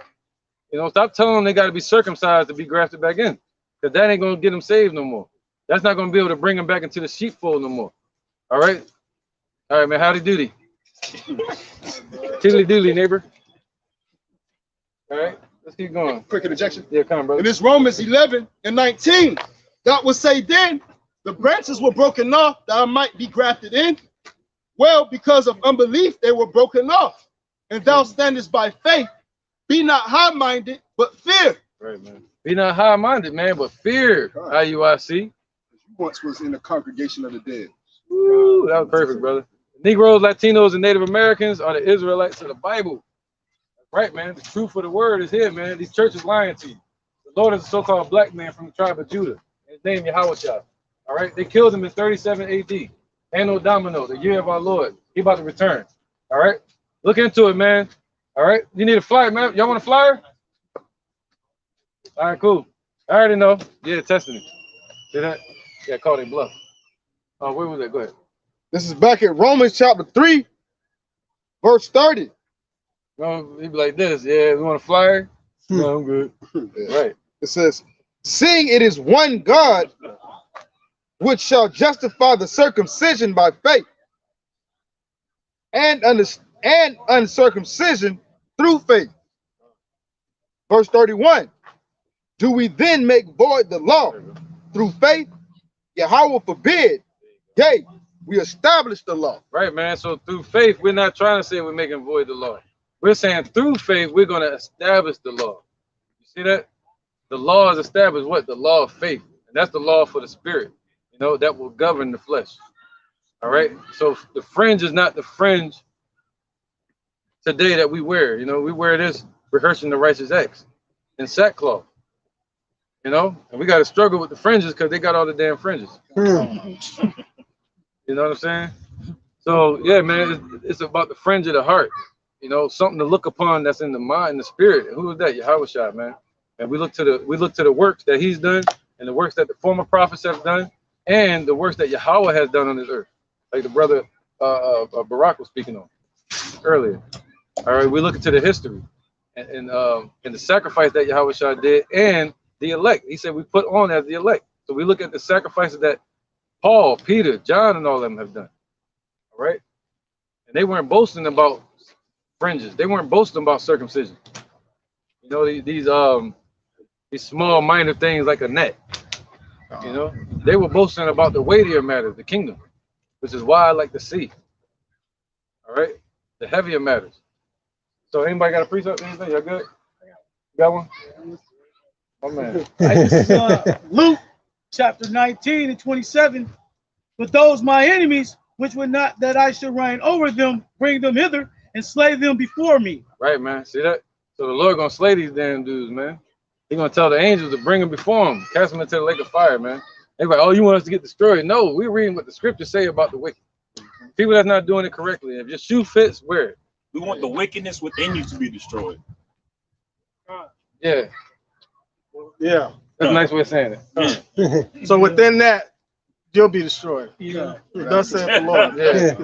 know, stop telling them they got to be circumcised to be grafted back in, because that ain't going to get them saved no more. That's not going to be able to bring them back into the sheepfold no more. All right? All right, man. Howdy doody. Tiddly doodly, neighbor. All right, let's keep going. Quick interjection. Yeah, come on, brother. And it's Romans 11 and 19. God would say then, the branches were broken off that I might be grafted in. Well, because of unbelief, they were broken off. And thou standest by faith. Be not high-minded, but fear. Right, man. Be not high-minded, man, but fear. Iuic. You once was in the congregation of the dead. Woo, that was perfect, brother. Negroes, Latinos, and Native Americans are the Israelites of the Bible. Right, man. The truth of the word is here, man. These churches lying to you. The Lord is a so-called black man from the tribe of Judah. His name Yahweh Shah. All right. They killed him in 37 AD. Anno Domino, the year of our Lord. He about to return. All right. Look into it, man. All right. You need a flyer, man. Y'all want a flyer? All right, cool. I already know. Yeah, testing it. See that? Yeah, called it bluff. Oh, where was that? Go ahead. This is back at Romans chapter 3, verse 30. No, he'd be like this. Yeah, we want a flyer? No, I'm good. Right. It says, seeing it is one God which shall justify the circumcision by faith and uncircumcision through faith. Verse 31. Do we then make void the law through faith? Yahweh forbid. Yea, we establish the law. Right, man. So through faith, we're not trying to say we're making void the law. We're saying through faith, we're going to establish the law. You see that? The law is established, what? The law of faith. And that's the law for the spirit, you know, that will govern the flesh. All right? So the fringe is not the fringe today that we wear. You know, we wear this rehearsing the righteous acts in sackcloth. You know, and we got to struggle with the fringes because they got all the damn fringes. You know what I'm saying? So, yeah, man, it's about the fringe of the heart. You know, something to look upon that's in the mind, the spirit. And who is that? Yahweh Shah, man. And we look to the works that he's done, and the works that the former prophets have done, and the works that Yahweh has done on this earth, like the brother Barak was speaking on earlier. All right, we look into the history and the sacrifice that Yahweh Shah did, and the elect. He said we put on as the elect. So we look at the sacrifices that Paul, Peter, John, and all of them have done. All right, and they weren't boasting about fringes. They weren't boasting about circumcision. You know, these small minor things like a gnat. You know, they were boasting about the weightier matters, the kingdom, which is why I like to see. All right, the heavier matters. So anybody got a precept? Anything? Y'all good? Got one? Oh man. This is Luke chapter 19 and 27. But those my enemies, which would not that I should reign over them, bring them hither and slay them before me. Right, man. See that? So the Lord gonna slay these damn dudes, man. He gonna tell the angels to bring them before him, cast them into the lake of fire, man. They're like, oh, you want us to get destroyed? No, we're reading what the scriptures say about the wicked. People that's not doing it correctly. If your shoe fits, wear it. We want the wickedness within you to be destroyed. Yeah. Yeah. That's a nice way of saying it. So within that, you'll be destroyed. Yeah. Thus saith the Lord. Yeah.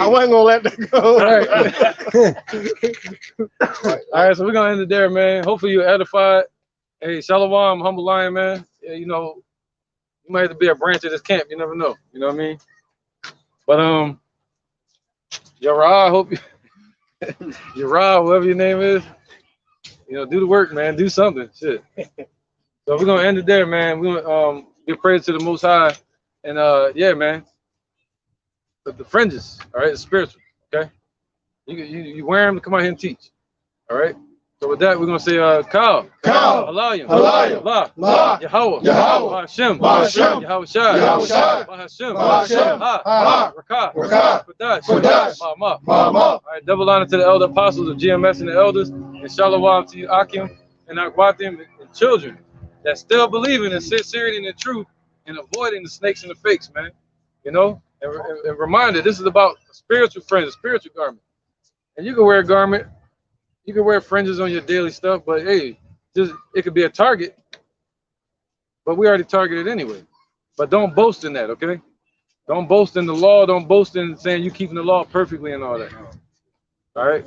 I wasn't gonna let that go. All right, so we're gonna end it there, man. Hopefully you're edified. Hey, Shalom, humble lion, man. Yeah, you know, you might have to be a branch of this camp. You never know. You know what I mean? But Yara, I hope you, Yara, whoever your name is, you know, do the work, man. Do something. Shit. So we're gonna end it there, man. We're gonna give praise to the Most High, and yeah, man. The fringes, all right, it's spiritual, okay. You wear them to come out here and teach, all right. So with that, we're gonna say, Kal, Alayim, La, Yahweh, Hashem, Yahweh Shai, Hashem, Ha, Rakah, Kodash, Ma. All right, double honor to the elder apostles of GMS and the elders, and shalom to you, Akim and Akwatim and children that still believing in sincerity and the truth and avoiding the snakes and the fakes, man. You know, and reminder, this is about spiritual friends, a spiritual garment, and you can wear a garment. You can wear fringes on your daily stuff, but hey, it could be a target. But we already targeted anyway. But don't boast in that, okay? Don't boast in the law. Don't boast in saying you keeping the law perfectly and all that. All right?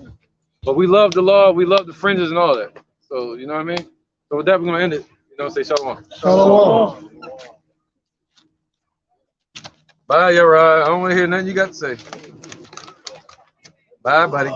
But we love the law. We love the fringes and all that. So, you know what I mean? So with that, we're going to end it. You know, say shalom. Shalom. Bye, Yara. I don't want to hear nothing you got to say. Bye, buddy.